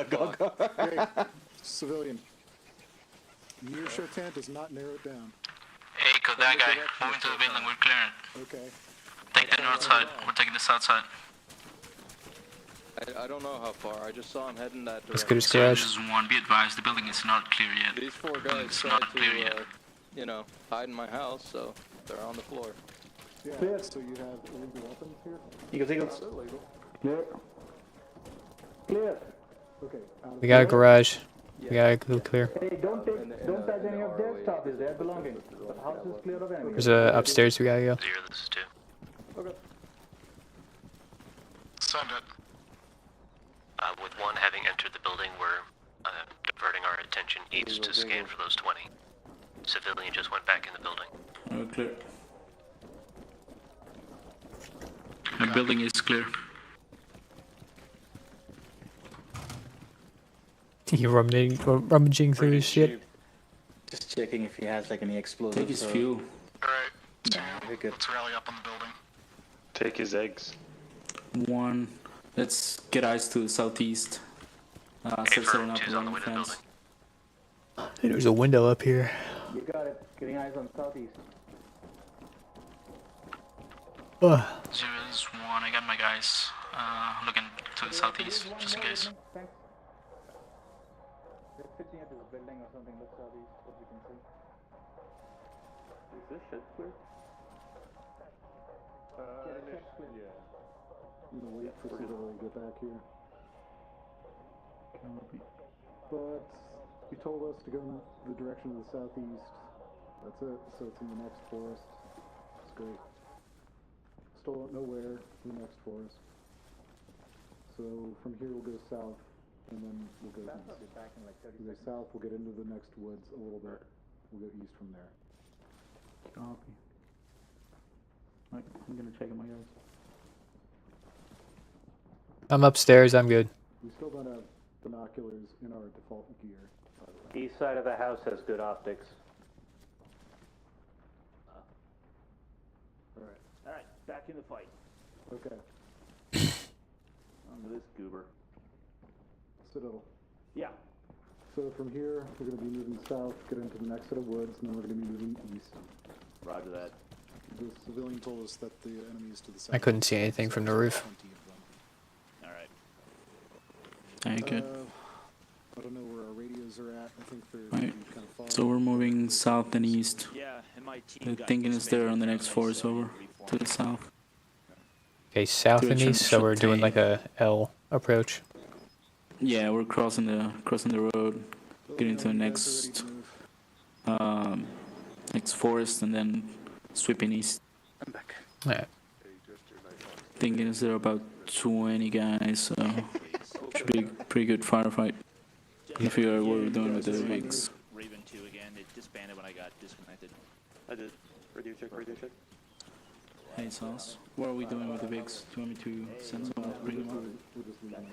go. Great. Civilian. Near Shotan does not narrow it down. Echo, that guy. Moving to the building. We're clearing it. Okay. Take the north side. We're taking the south side. I don't know how far. I just saw him heading that direction. Let's go to his So garage. this is 1. Be advised, the building is not clear yet. These 4 guys Building's tried not clear yet. to, hide in my house, so they're on the floor. Yeah, so you have illegal weapons here? Eagles. Clear. Okay. We got a garage. We gotta go clear. Hey, don't touch any of their stuff. Is their belongings. The house is clear of enemies. There's a upstairs we gotta go. 0, this is 2. Okay. Send it. With 1 having entered the building, we're diverting our attention east to scan for those 20. Civilian just went back in the building. Oh, clear. The building is clear. You rummaging through his shit. Just checking if he has like any explosives. Take his fuel. Alright, 2, we're good. let's rally up on the building. Take his eggs. 1. Let's get eyes to the southeast. Start setting up 2's on around the the way to the fence. building. Hey, there's a window up here. You got it. Getting eyes on southeast. 0, this is 1. I got my guys looking to the southeast, just in case. Thanks. They're pitching at this building or something. Look southeast, what we can see. Is this shit clear? Yeah. I'm gonna wait for Civilian to get back here. But you told us to go in the direction of the southeast. That's it. So it's in the next forest. It's great. Still don't know where the next forest. So from here we'll go south, and then we'll go east. We'll go south, we'll get into the next woods a little bit. We'll go east from there. Copy. Right, I'm gonna check on my guys. I'm upstairs. I'm good. We still don't have binoculars in our default gear, by the way. East side of the house has good optics. All right, back in the fight. Okay. Onto this goober. Citadel. Yeah. So from here, we're going to be moving south, get into the next set of woods, and then we're going to be moving east. Roger that. The civilian told us that the enemies to the south... I couldn't see anything from the roof. All right. Very good. I don't know where our radios are at. I think they're Right. kind of far. So we're moving south and east. Yeah, and my team The thinking is they're on the next forest over to the south. Okay, south and Direction east, so we're doing should like a L approach. Yeah, we're crossing the road, getting to the next next forest, and then sweeping east. I'm back. Yeah. Thinking is there about 20 guys, so should be a pretty good firefight. If you are what we're doing with the rigs. Raven 2 again. It disbanded when I got disconnected. I did. Radio check, radio check. Hey Sauce, what are we doing with the rigs? Do you want me to send someone to bring them up? We're just leaving.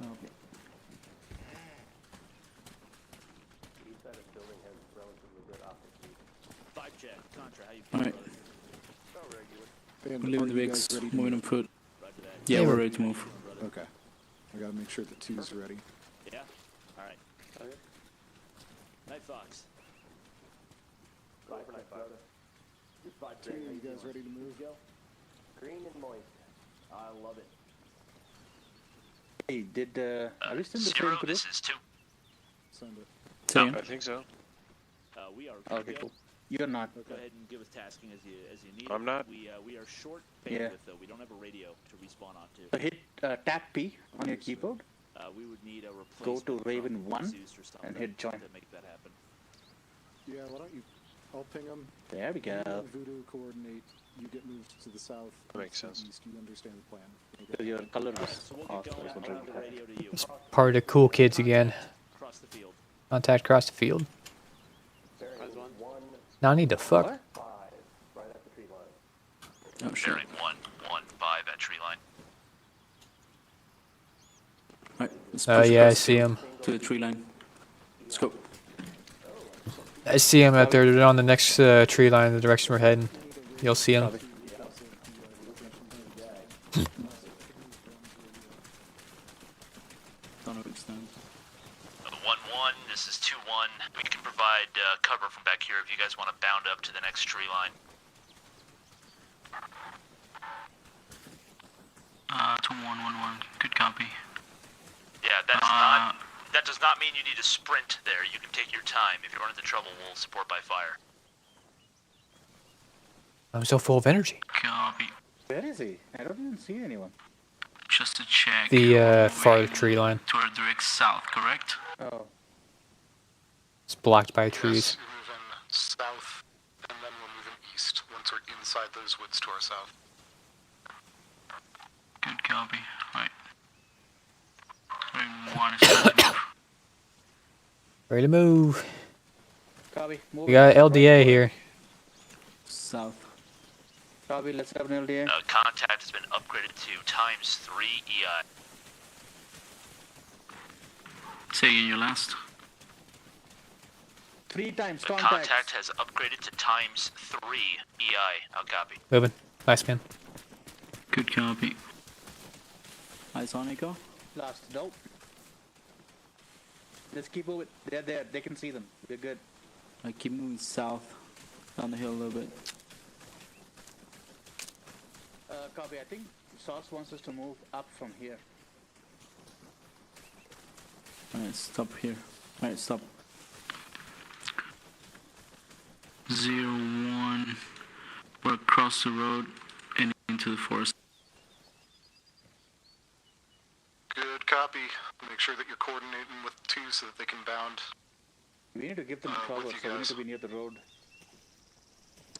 Okay. East side of the building has relatively good optics. 5 check. Contra, how you Alright. About regular. And We're leaving the are you rigs, guys ready to moving on move? foot. Roger that. Yeah, Yeah, we're we're- ready to move. Okay. I gotta make sure the 2's ready. Yeah. All right. Okay. Night Fox. Bye for night, Fox. 2, you guys ready to move? Green and moist. I love it. Hey, are we still in the same Zero, group? this is 2. Send it. Say I again? think so. We are. Okay, good to go. cool. You're not. Go ahead and give us tasking as you need. I'm not. We are short Yeah. bandwidth though. We don't have a radio to respawn onto. So hit tap P on your keyboard, We would need a go replacement. to Raven from 1, Zeus or something and hit join. to make that happen. Yeah, why don't you... I'll ping them. There we You go. and Voodoo coordinate. You get moved to the south. That makes to the sense. East. You understand the plan. So your color was So we'll off. get I was going. wondering I'll what have the happened. radio to you. It's part of the cool kids again. Across the field. Contact across the field. Now I need to fuck. Right at the tree line. Oh shit. Bearing 115 at tree line. Right, let's Oh push yeah, I across see him. to the tree line. Let's go. I see him out there. They're on the next tree line in the direction we're heading. You'll see him. Don't understand. 1-1, this is 2-1. We can provide cover from back here if you guys want to bound up to the next tree line. To 111. Good copy. Yeah, that does not mean you need to sprint there. You can take your time. If you run into trouble, we'll support by fire. I'm so full of energy. Copy. Where is he? I don't even see anyone. Just to check. The far tree line. Toward direct south, correct? Oh. It's blocked by Yes, trees. you're moving south, and then we're moving east once we're inside those woods to our south. Good copy. Right. Raven 1 is ready to move. Ready to move. Copy. Move. We got LDA here. South. Copy. Let's have an LDA. Contact has been upgraded to ×3 EI. Say again your last. 3 times The contact. contact has upgraded to ×3 EI. I'll copy. Moving. Last man. Good copy. Eyes on Echo. Last. Nope. Let's keep moving. They're there. They can see them. We're good. I keep moving south, down the hill a little bit. Copy. I think Sauce wants us to move up from here. Alright, stop here. Alright, stop. 0-1. We're across the road and into the forest. Good copy. Make sure that you're coordinating with 2 so that they can bound. We need to give them cover, with you so we need guys. to be near the road.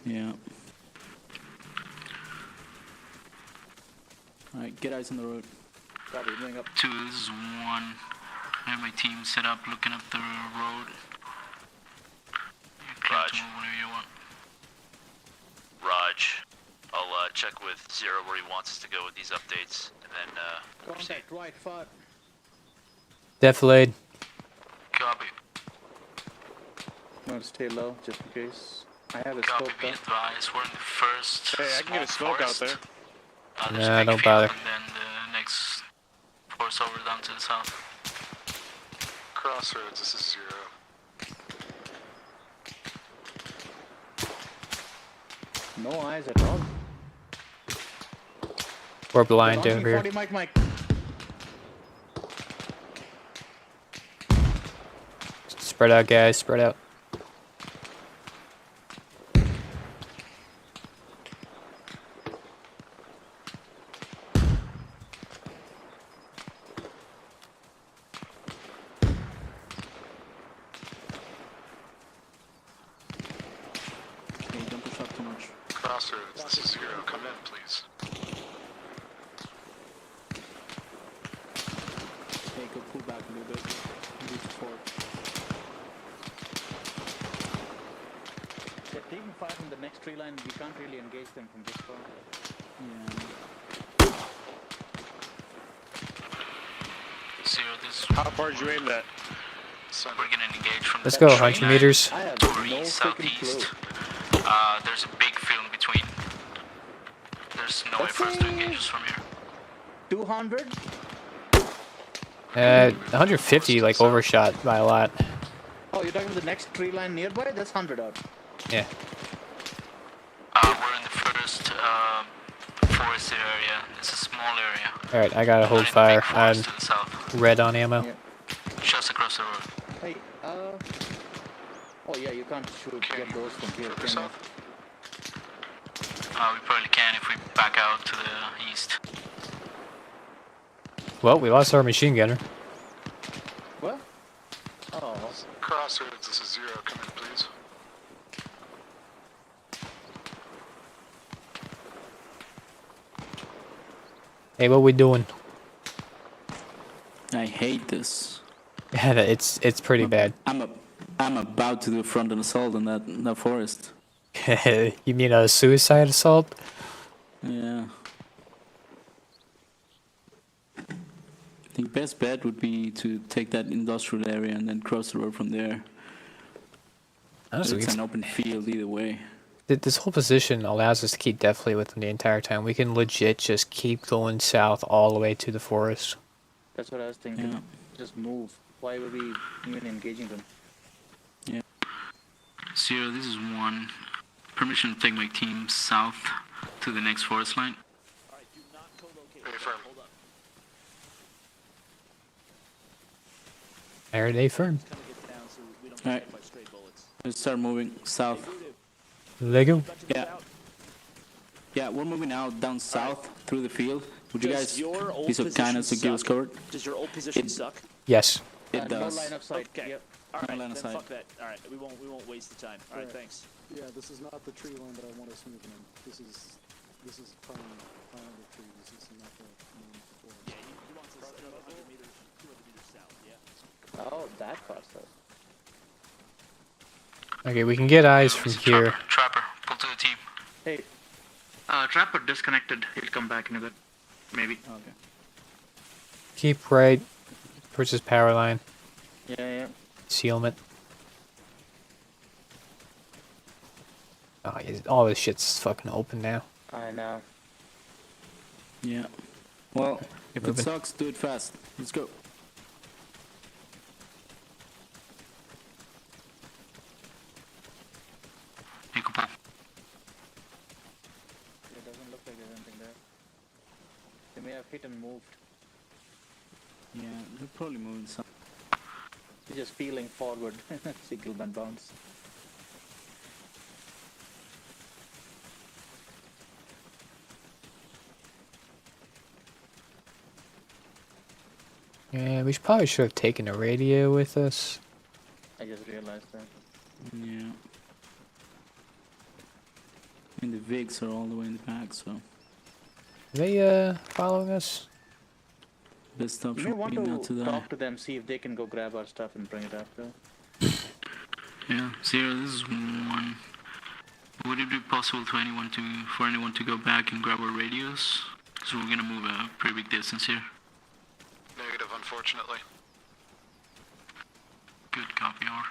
Yeah. Alright, get eyes on the road. Copy, moving up. 2, this is 1. I have my team set up looking up the road. You're clear to move whenever you want. Raj. I'll check with Zero where he wants us to go with these updates, and then Contact right, far. Defilade. Copy. I'm gonna stay low just in case. I have a Copy, scope be though. advised. We're in the first. Hey, I can get a smoke out there. There's Nah, big don't field, bother. and then the next force over down to the south. Crossroads, this is 0. No eyes at all. We're blind Launching over here. 40 Mike. Spread out, guys. Spread out. Hey, don't push up too much. Crossroads, this is 0. Come in, please. Hey, go pull back a little bit. Move forward. They're taking fire from the next tree line. We can't really engage them from this far. Yeah. 0, this. How far did you aim that? So we're gonna engage from Let's the go, tree 100 line meters. I have to no east, freaking southeast. clue. There's a big field in between. There's no way for us to engage us from here. 200? 150, like, overshot by a lot. Oh, you're talking about the next tree line nearby? That's 100 out. Yeah. We're in the first forested area. It's a small area. Alright, I gotta hold Not in the fire. big I'm forest to the south. red on ammo. Yeah. Just across the road. Hey, oh yeah, you can't get those from here, Further can you? south? We probably can if we back out to the east. Well, we lost our machine gunner. What? Oh, Crossroads, this is 0. Come in, please. Hey, what we doing? I hate this. Yeah, it's pretty bad. I'm about to do a frontal assault in that forest. You mean a suicide assault? Yeah. The best bet would be to take that industrial area and then cross the road from there. Honestly, It's an open field either way. This whole position allows us to keep Defilade with them the entire time. We can legit just keep going south all the way to the forest. that's what I was thinking. Yeah. Just move. Why were we even engaging them? 0, this is 1. Permission to take my team south to the next forest line. Affirm. Alright, A firm. Alright. Let's start moving south. Lego. Yeah. Yeah, we're moving out down south through the field. Would you guys be so kind as to give us cover? Does your old position suck? Yes. It No does. line of sight. Okay. Yep. All right, line then of sight. fuck that. All right, we won't waste the time. All right, Right. thanks. Yeah, this is not the tree line that I want us moving in. This is prime of the tree. This is not the main forest. Yeah, you want us 100 meters, 200 meters south. Yeah. Oh, that far south. Okay, we can get eyes from here. Trapper, pull to the team. Hey, Trapper disconnected. He'll come back in a bit. Maybe. Okay. Keep right towards this power line. Yeah, yeah. Sealment. Oh, yeah, all this shit's fucking open now. I know. Yeah. Well, if it Moving. sucks, do it fast. Let's go. You can pull. It doesn't look like there's anything there. They may have hit and moved. Yeah, they're probably moving some. He's just feeling forward. Signalman bounce. Yeah, we probably should have taken a radio with us. I just realized that. Yeah. And the Vigs are all the way in the back, so. Are they following us? Best You option may want would be not to to die. talk to them, see if they can go grab our stuff and bring it after. Yeah, 0, this is 1. Would it be possible for anyone to go back and grab our radios? Because we're gonna move a pretty big distance here. Negative, unfortunately. Good copy, over.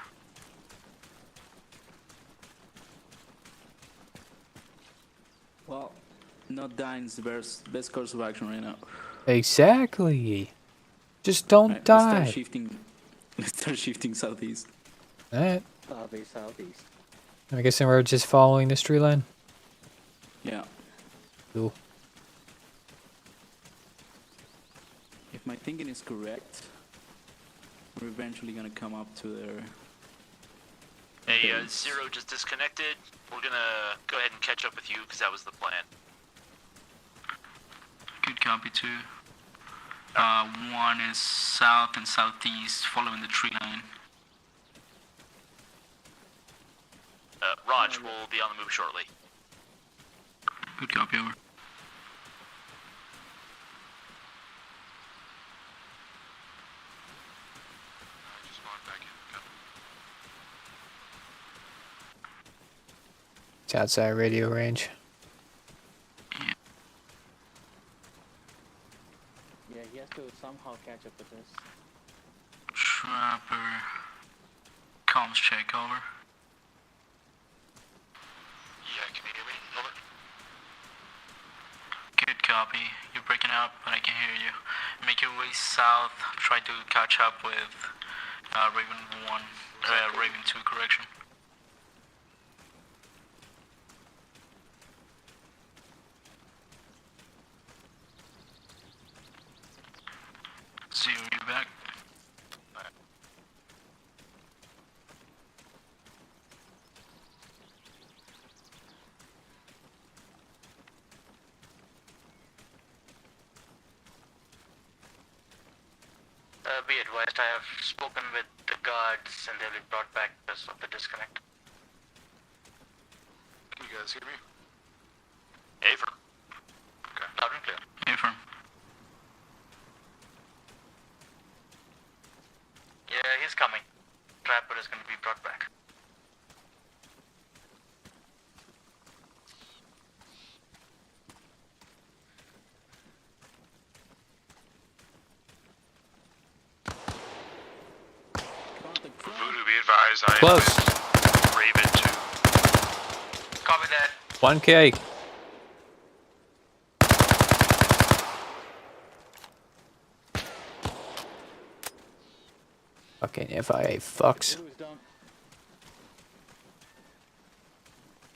Well, not dying is the best course of action right now. Exactly. Just don't Right, die. Let's start shifting southeast. Alright. Southeast. I'm guessing we're just following this tree line. Yeah. Cool. If my thinking is correct, we're eventually gonna come up to their... Hey, 0 just disconnected. We're gonna go ahead and catch up with you because that was the plan. Good copy, 2. 1 is south and southeast, following the tree line. Raj will be on the move shortly. Good copy, over. It's outside radio range. Yeah, he has to somehow catch up with this. Trapper. Comms check, over. Yeah, can you hear me? Over. Good copy. You're breaking up, but I can hear you. Make your way south. Try to catch up with Raven 1. Raven 2, correction. Zero, you back? Be advised, I have spoken with the guards and they'll be brought back because of the disconnect. Can you guys hear me? Everon. Okay. Loud and clear. Everon. Yeah, he's coming. Trapper is going to be brought back. Voodoo, be advised, I Close. am Raven 2. Copy that. 1K. Fucking FIA fucks.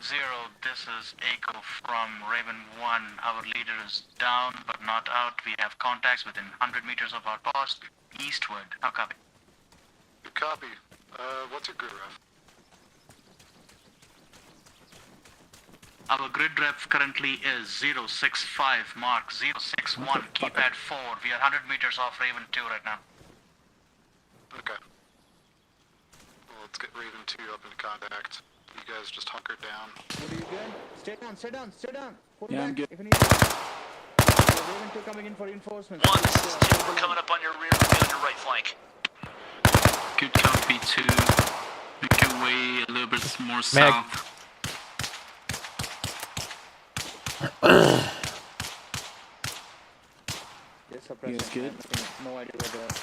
Zero, this is Echo from Raven 1. Our leader is down but not out. We have contacts within 100 meters of our post, eastward. How copy? Good copy. What's your grid ref? Our grid ref currently is 065, mark 061, keypad 4. We are 100 meters off Raven 2 right now. Okay. Well, let's get Raven 2 up into contact. You guys just hunker down. What are you good? Stay down, stay down, stay down. Pull Yeah, back I'm good. if you need to. Raven 2 coming in for reinforcements. 1, this is 2. We're coming up on your rear. We'll be on your right flank. Good copy, 2. Make your way a little bit more south. Yes, suppressing. Yes, good. No idea where they are.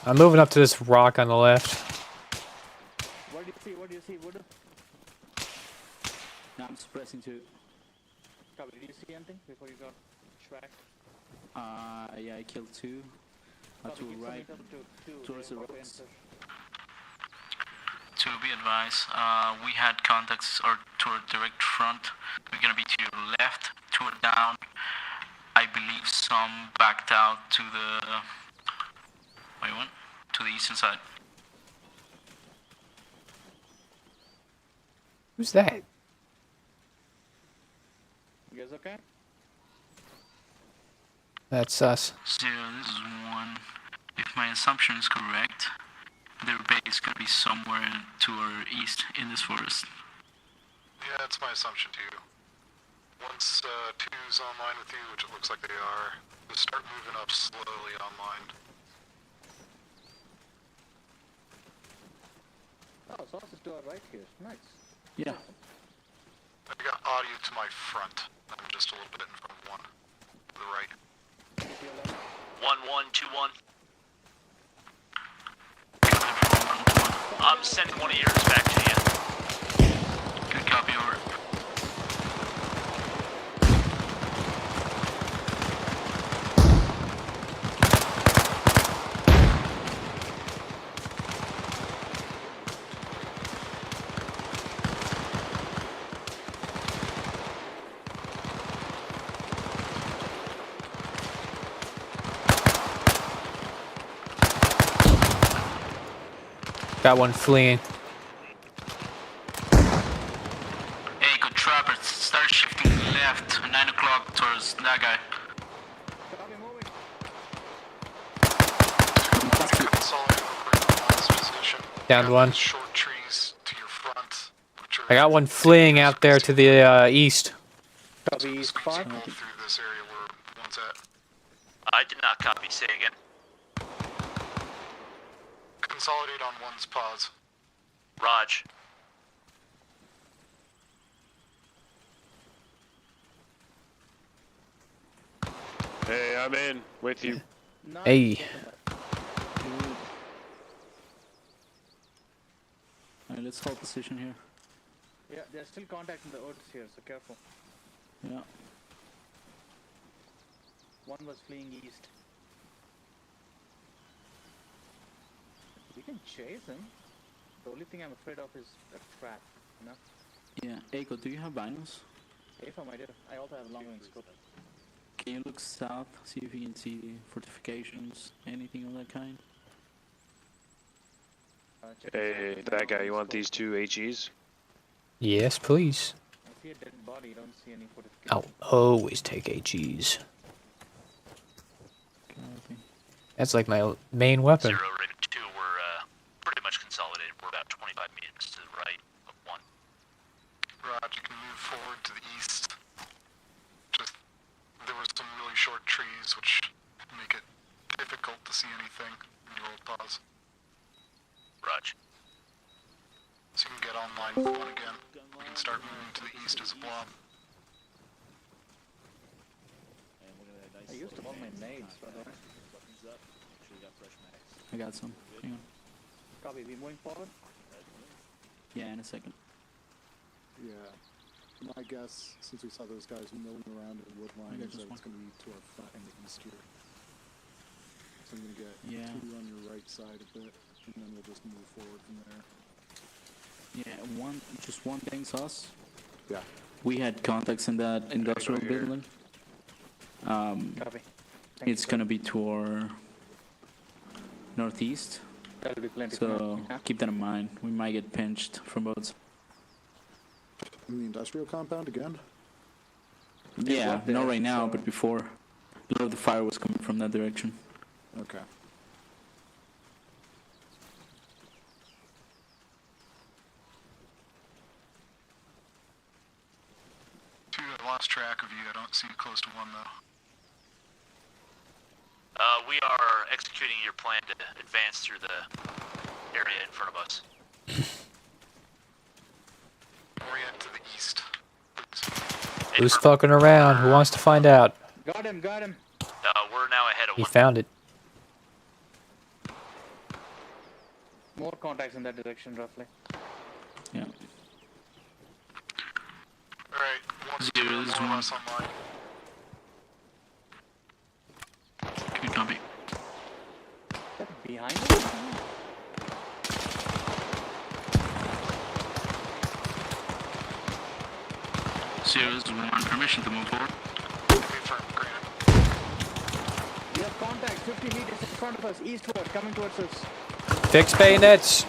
I'm moving up to this rock on the left. What do you see? What do you see? What do... Now I'm suppressing too. Copy. Did you see anything before you got tracked? Yeah, I killed 2. Copy, To keep right, submitting to towards the Raven rocks. To be advised, we had contacts to our direct front. We're gonna be to your left, 2 are down. I believe some backed out to the... Wait, what? To the eastern side. Who's that? You guys okay? That's us. 0, this is 1. If my assumption is correct, their base could be somewhere to our east in this forest. Yeah, that's my assumption too. Once 2's online with you, which it looks like they are, Just start moving up slowly online. Oh, Sauce is to our right here. Nice. Yeah. I got audio to my front. I'm just a little bit in front of one. To the right. 1121. I'm sending one of yours back to you. Good copy, over. Got one fleeing. Hey, good trapper. Start shifting left. 9 o'clock towards that guy. Downed one. Short trees to your front. I got one fleeing out there to the east. Copy east 5. Through this area where one's at. I did not copy. Say again. Consolidate on one's pause. Raj. Hey, I'm in with you. Hey. Alright, let's hold position here. Yeah, they're still contacting the Oats here, so careful. Yeah. One was fleeing east. We can chase him. The only thing I'm afraid of is a trap, you know? Yeah. Eiko, do you have binos? If I do, I also have a long range scope. Can you look south, see if you can see fortifications, anything of that kind? Hey, that guy, you want these two HEs? Yes, please. I see a dead body, you don't see any fortification. I'll always take AGs. That's like my main weapon. 0, Raven 2, we're pretty much consolidated. We're about 25 meters to the right of 1. Raj, you can move forward to the east. Just, there were some really short trees which make it difficult to see anything when you hold pause. Raj. So you can get online with one again. We can start moving to the east as a blob. I used all my nades, by the way. I got some. Hang on. Copy, we moving forward? Yeah, in a second. Yeah. My guess, since we saw those guys milling around in the wood line, is that it's going to be to our front and the east here. So I'm going to get two on your right side a bit, and then we'll just move forward from there. Yeah, just one thing, Sauce. Yeah. We had contacts in that industrial building. Copy. It's gonna be to our northeast. That'll be plenty. So keep that in mind. We might get pinched from both sides. In the industrial compound again? Yeah, not right now, but before. A lot of the fire was coming from that direction. Okay. Two, I lost track of you. I don't see you close to one though. We are executing your plan to advance through the area in front of us. Orient to the east. Who's fucking around? Who wants to find out? Got him, got him. We're now ahead of He 1. found it. More contacts in that direction, roughly. Yeah. Alright, Zero, this is one. online. Good copy. Behind us? Zero, this is one. Permission to move forward. We have contacts 50 meters in front of us, eastward, coming towards us. Fix bayonets.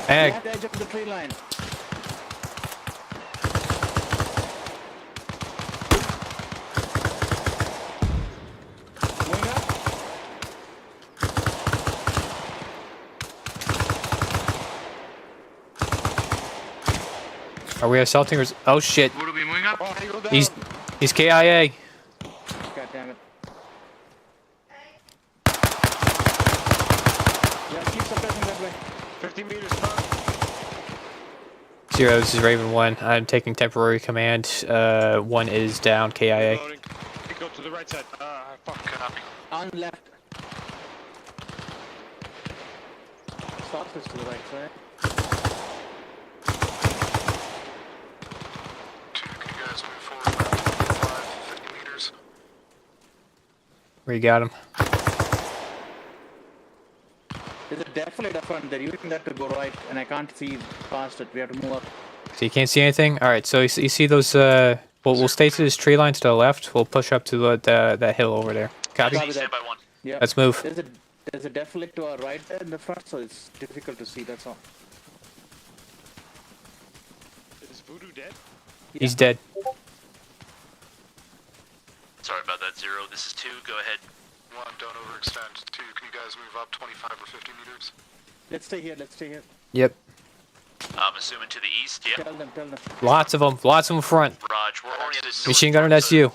Ag. Left edge of the tree line. Are we assaulting or? Oh shit! Would we moving up? He's KIA. God damn it. Yeah, keep suppressing that way. 50 meters front. 0, this is Raven 1. I'm taking temporary command. 1 is down, KIA. Reloading. Go to the right side. Fuck. Copy. On left. Stop is to the right side. Can you guys move forward about 50 meters? Where you got him? There's a deflator front. They're using that to go right, and I can't see past it. We have to move up. So you can't see anything? Alright, so you see those, we'll stay to this tree line to the left. We'll push up to that hill over there. Copy? Stand by one. Yeah. Let's move. There's a deflate to our right there in the front, so it's difficult to see, that's all. Is Voodoo dead? He's dead. Sorry about that, 0. This is 2. Go ahead. 1, don't overextend. 2, can you guys move up 25 or 50 meters? Let's stay here, let's stay here. Yep. I'm assuming to the east, yeah. Tell them. Lots of them front. Raj, we're oriented north. Machine gunner, that's you.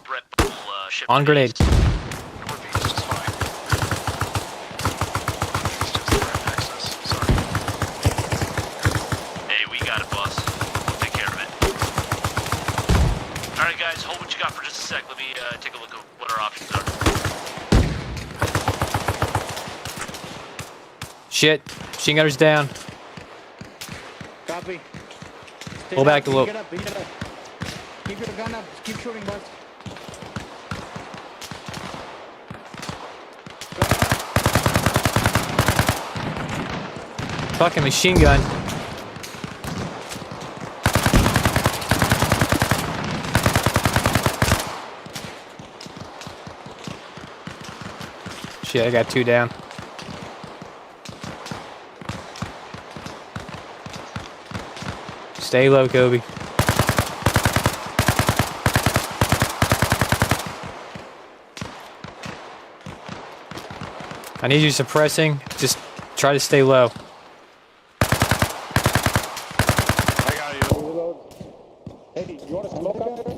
On grenade. Hey, we got it, boss. We'll take care of it. Alright, guys, hold what you got for just a sec. Let me take a look at what our options are. Shit. Machine gunner's down. Copy. Pull back a little. Get up. Keep your gun up. Keep shooting, boss. Fucking machine gun. Shit, I got 2 down. Stay low, Kobe. I need you suppressing. Just try to stay low. I got you. Hey, you want to smoke out there?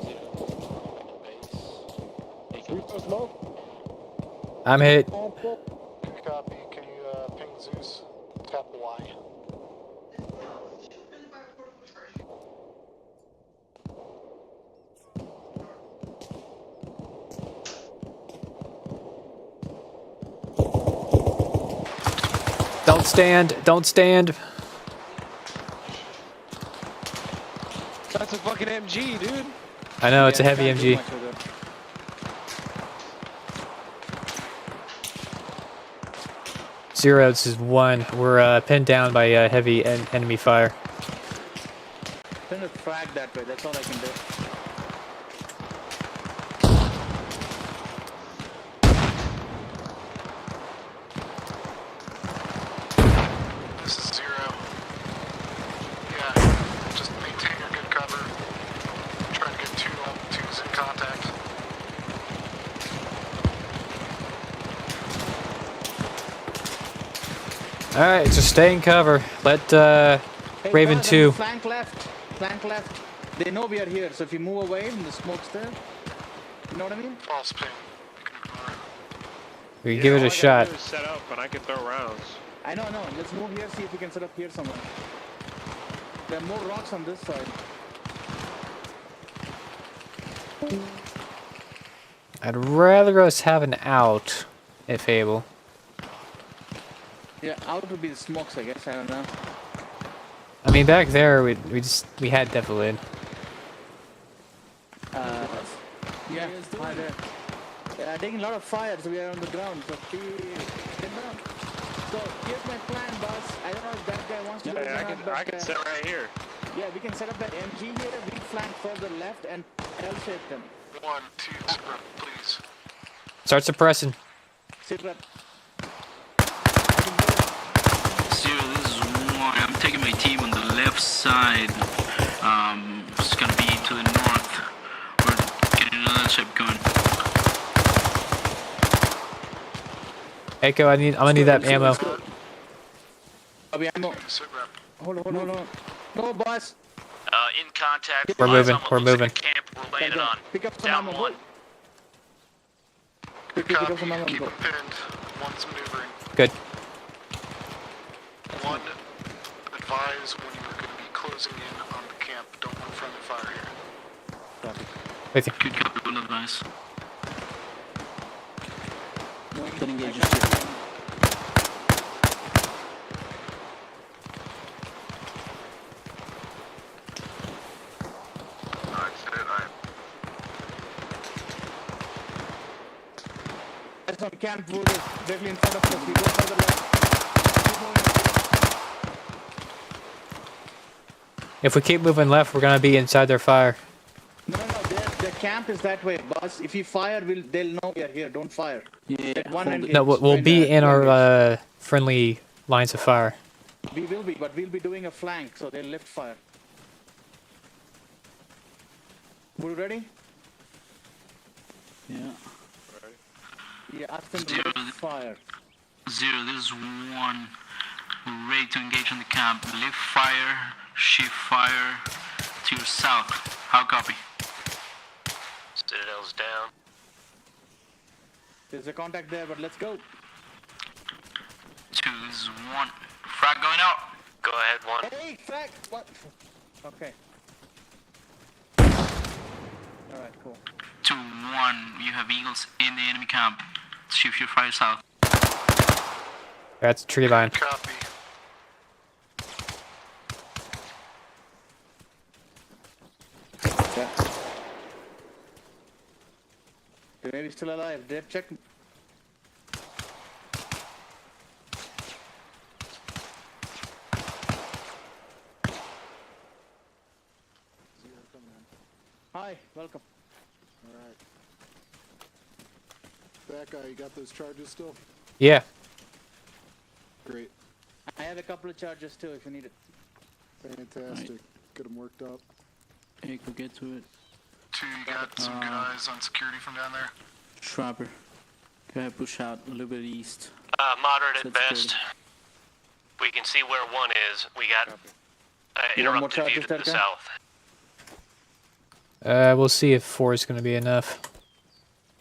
Smoke? I'm hit. Copy. Can you ping Zeus? Tap Y. Don't stand. Don't stand. That's a fucking MG, dude. I know, it's a heavy MG. Zero, this is 1. We're pinned down by heavy enemy fire. Send a frag that way, that's all I can do. This is 0. Yeah, just maintain your good cover. Try to get 2's in contact. Alright, just stay in cover. Let Raven guys, 2. Flank left. They know we are here, so if you move away and the smoke's there, you know what I mean? False ping. We can give it a shot. Do is set up, and I can throw rounds. I know. Let's move here, see if we can set up here somewhere. There are more rocks on this side. I'd rather us have an out, if able. Yeah, out would be the smokes, I guess. I don't know. I mean, back there, we had Devil. Yeah, hi there. Yeah, taking a lot of fire, so we are on the ground. So get down. So here's my plan, boss. I don't know if that guy wants to. Yeah, I can set right here. Yeah, we can set up that MG here. We flank further left and L-shape them. 1, 2, please. Start suppressing. Sit rep. 0, this is 1. I'm taking my team on the left side. It's gonna be to the north. We're getting another ship going. Echo, I'm gonna need that ammo. Ammo. Hold on. No, boss. In contact. We're moving. Someone We're looks like moving. a camp. We're laying it on. Pick up some Down ammo. one. Quickly pick up some Copy. ammo. Keep Go. it pinned. One's maneuvering. Good. One, advise when you're going to be closing in on the camp. Don't want friendly fire here. Copy. With you. Good copy, good advice. Get engaged. There's some camp wood directly in front of us. We go further left. Keep moving. If we keep moving left, we're gonna be inside their fire. No, their camp is that way, boss. If you fire, they'll know we are here. Don't fire. Yeah. At one end, No, we'll be in our friendly lines of fire. We will be, but we'll be doing a flank, so they'll lift fire. We ready? Yeah. Yeah, ask them to lift fire. 0, this is 1. We're ready to engage on the camp. Lift fire, shift fire to your south. How copy? Citadel's down. There's a contact there, but let's go. 2, this is 1. Frag going out. Go ahead, 1. Hey, frag! What? Okay. Alright, cool. 2, 1. You have eagles in the enemy camp. Shift your fire south. That's a tree line. Copy. Yeah. They may be still alive. Dave, check. Hi, welcome. Alright. That guy, you got those charges still? Yeah. Great. I have a couple of charges too if you need it. Fantastic. Get them worked up. Hey, go get to it. 2, you got some good eyes on security from down there. Schreiber. Go ahead, push out a little bit east. Moderate at Set best. security. We can see where 1 is. We got You want more interrupted view charges, to the that guy? south. We'll see if 4 is gonna be enough.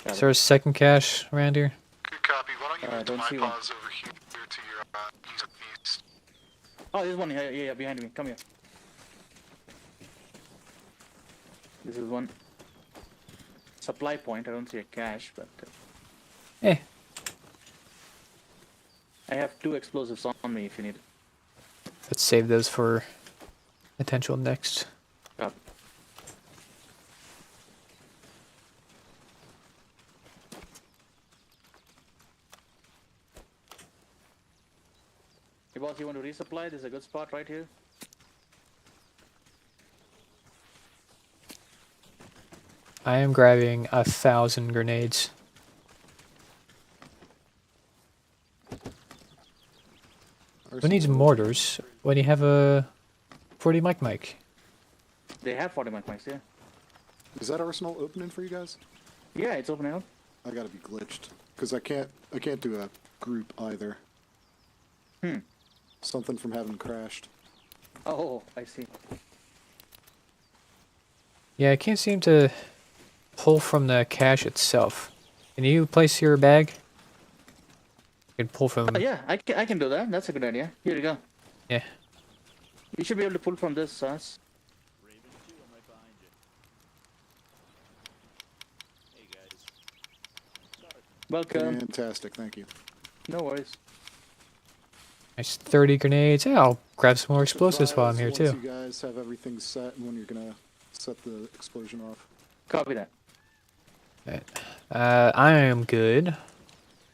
Is there a second cache around here? Good copy. Why don't you move to don't my see one. pause over here to your east. Oh, there's one. Yeah, behind me. Come here. This is one. Supply point. I don't see a cache, but. Eh. I have 2 explosives on me if you need it. Let's save those for potential next. Copy. Hey boss, you want to resupply? There's a good spot right here. I am grabbing 1,000 grenades. Who needs mortars when you have a 40 mic? They have 40 mics, yeah. Is that arsenal opening for you guys? Yeah, it's opening up. I gotta be glitched. Because I can't do a group either. Something from having crashed. Oh, I see. Yeah, I can't seem to pull from the cache itself. Can you place your bag? You can pull from... Yeah, I can do that. That's a good idea. Here you go. Yeah. You should be able to pull from this, Sas. Welcome. Fantastic, thank you. No worries. Nice 30 grenades. Yeah, I'll grab some more explosives while I'm here Once too. you guys have everything set and when you're gonna set the explosion off. Copy that. Right. I am good.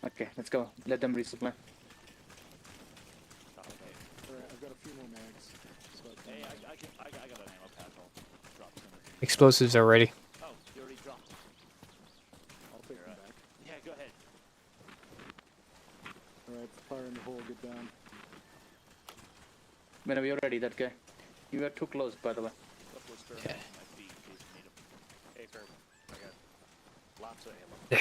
Okay, let's go. Let them resupply. Alright, I've got a few more mags. So I got an ammo pack. I'll drop some. Explosives are ready. Oh, you already dropped. I'll take them back. Yeah, go ahead. Alright, fire in the hole, get down. Whenever you're ready, that guy. You were too close, by the way. Yeah. Hey, Kirby. I got lots of ammo.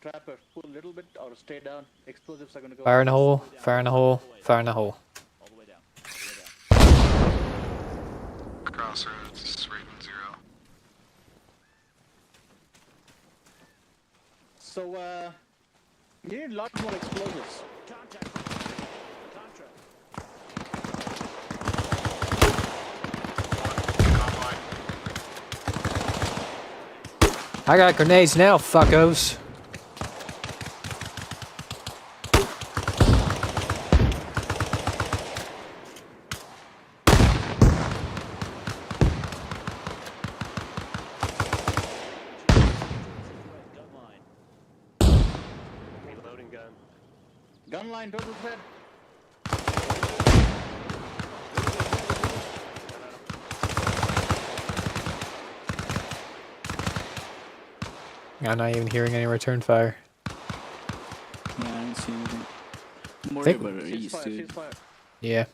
Trapper, pull a little bit or stay down. Explosives are gonna go. Fire in the hole, fire in the hole, fire in the hole. All the way down. All the way down. Crossroads, Raven 0. So, you need a lot more explosives. I got grenades now, fuckos. Reloading gun. Gun line, total threat. I'm not even hearing any return fire. Yeah, I don't see anything. I'm worried Think- about our east, Ceasefire, dude. ceasefire. Yeah.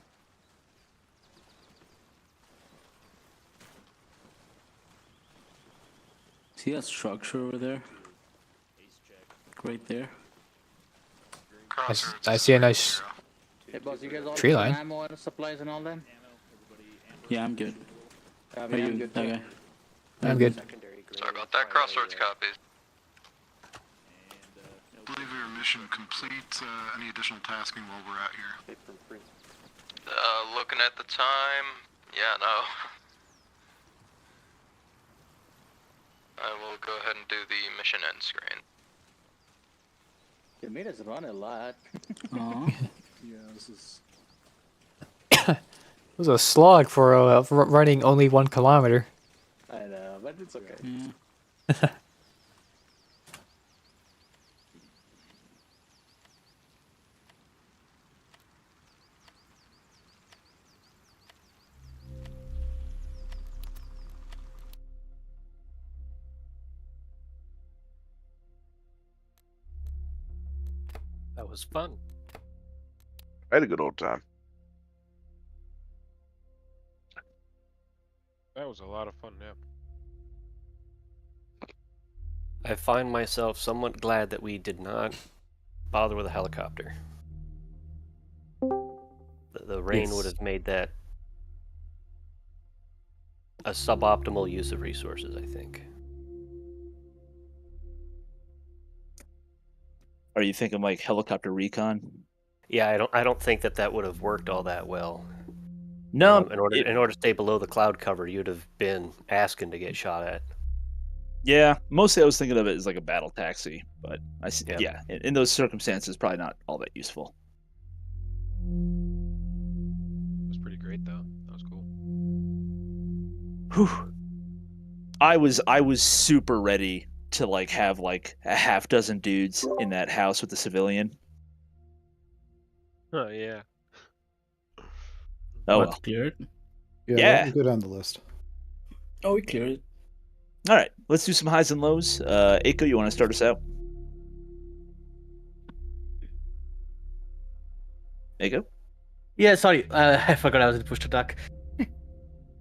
See that structure over there? Right there. I see a nice Hey boss, you guys all tree got line. ammo and supplies and all that? Yeah, I'm good. How are I'm you, good that too. guy? I'm good. Sorry about that. Crossroads copies. I believe your mission complete. Any additional tasking while we're out here? Looking at the time, yeah, no. I will go ahead and do the mission end screen. They made us run a lot. Aw. Yeah, this is. It was a slog for running only 1 kilometer. I know, but it's okay. Yeah. That was fun. I had a good old time. That was a lot of fun, yeah. I find myself somewhat glad that we did not bother with a helicopter. The rain would Yes. have made that a suboptimal use of resources, I think. Are you thinking like helicopter recon? Yeah, I don't think that would have worked all that well. No, In order to stay below the cloud cover, you'd have been asking to get shot at. Yeah, mostly I was thinking of it as like a battle taxi, but I see. Yeah. Yeah, in those circumstances, probably not all that useful. It was pretty great though. That was cool. Whew. I was super ready to like have like a half dozen dudes in that house with the civilian. Oh yeah. Oh What, well. cleared? Yeah, Yeah. that will go down the list. Oh, we cleared it. All right, let's do some highs and lows. Aiko, you want to start us out? Aiko? Yeah, sorry, I forgot I was in push to talk.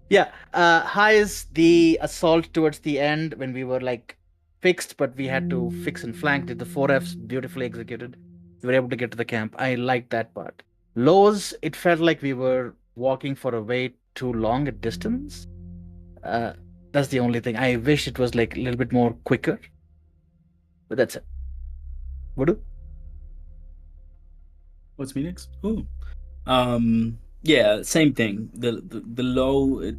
Yeah, high is the assault towards the end when we were like fixed, but we had to fix and flank. Did the 4Fs beautifully executed. We were able to get to the camp. I liked that part. Lows, it felt like we were walking for a way too long a distance. That's the only thing. I wish it was like a little bit more quicker. But that's it. Voodoo? What's me next? Oh. Yeah, same thing. The low,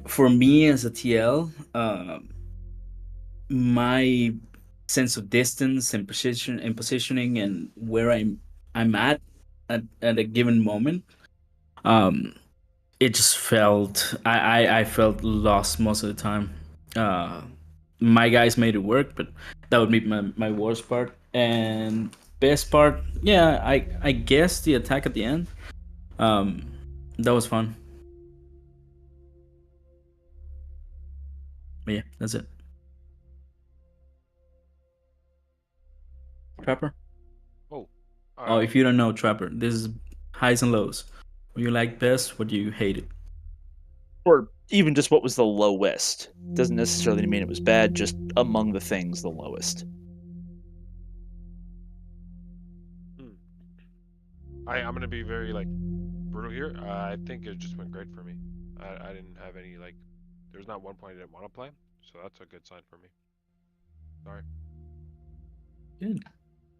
for me as a TL, my sense of distance and positioning and where I'm at a given moment, it just felt I felt lost most of the time. My guys made it work, but that would be my worst part. And best part, yeah, I guess the attack at the end. That was fun. But yeah, that's it. Trapper? Oh. Oh, if you don't know Trapper, this is highs and lows. What you like best, what you hated. Or even just what was the lowest. Doesn't necessarily mean it was bad, just among the things, the lowest. I'm gonna be very like brutal here. I think it just went great for me. I didn't have any, like, there's not one point I didn't want to play, so that's a good sign for me. Sorry. Good.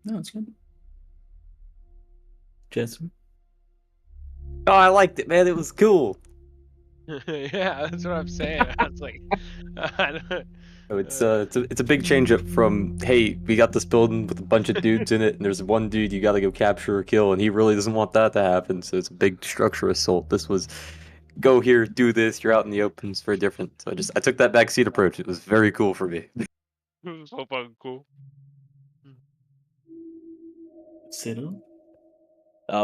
No, it's good. Jesse? Oh, I liked it, man. It was cool. Yeah, that's what I'm saying. I was like, I don't, Oh, it's a big change up from, hey, we got this building with a bunch of dudes in it, and there's one dude you gotta go capture or kill, and he really doesn't want that to happen, so it's a big structure assault. This was, go here, do this, you're out in the open, it's very different. So I took that backseat approach. It was very cool for me. it was so fucking cool. Cyril?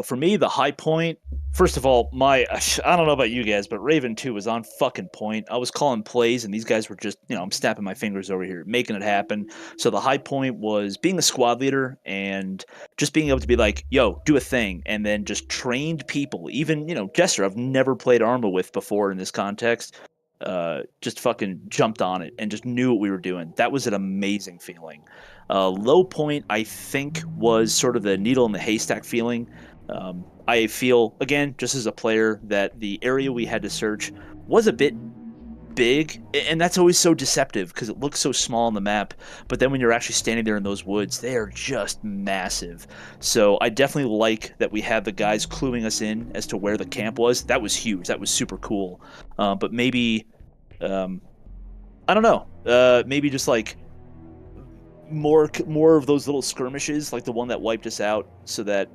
For me, the high point, first of all, I don't know about you guys, but Raven 2 was on fucking point. I was calling plays, and these guys were just, I'm snapping my fingers over here, making it happen. So the high point was being a squad leader and just being able to be like, yo, do a thing, and then just trained people. Even, Jester, I've never played Arma with before in this context. Just fucking jumped on it and just knew what we were doing. That was an amazing feeling. Low point, I think, was sort of the needle in the haystack feeling. I feel, again, just as a player, that the area we had to search was a bit big, and that's always so deceptive because it looks so small on the map, but then when you're actually standing there in those woods, they are just massive. So I definitely like that we had the guys cluing us in as to where the camp was. That was huge. That was super cool. But maybe, I don't know, maybe just like more of those little skirmishes, like the one that wiped us out, so that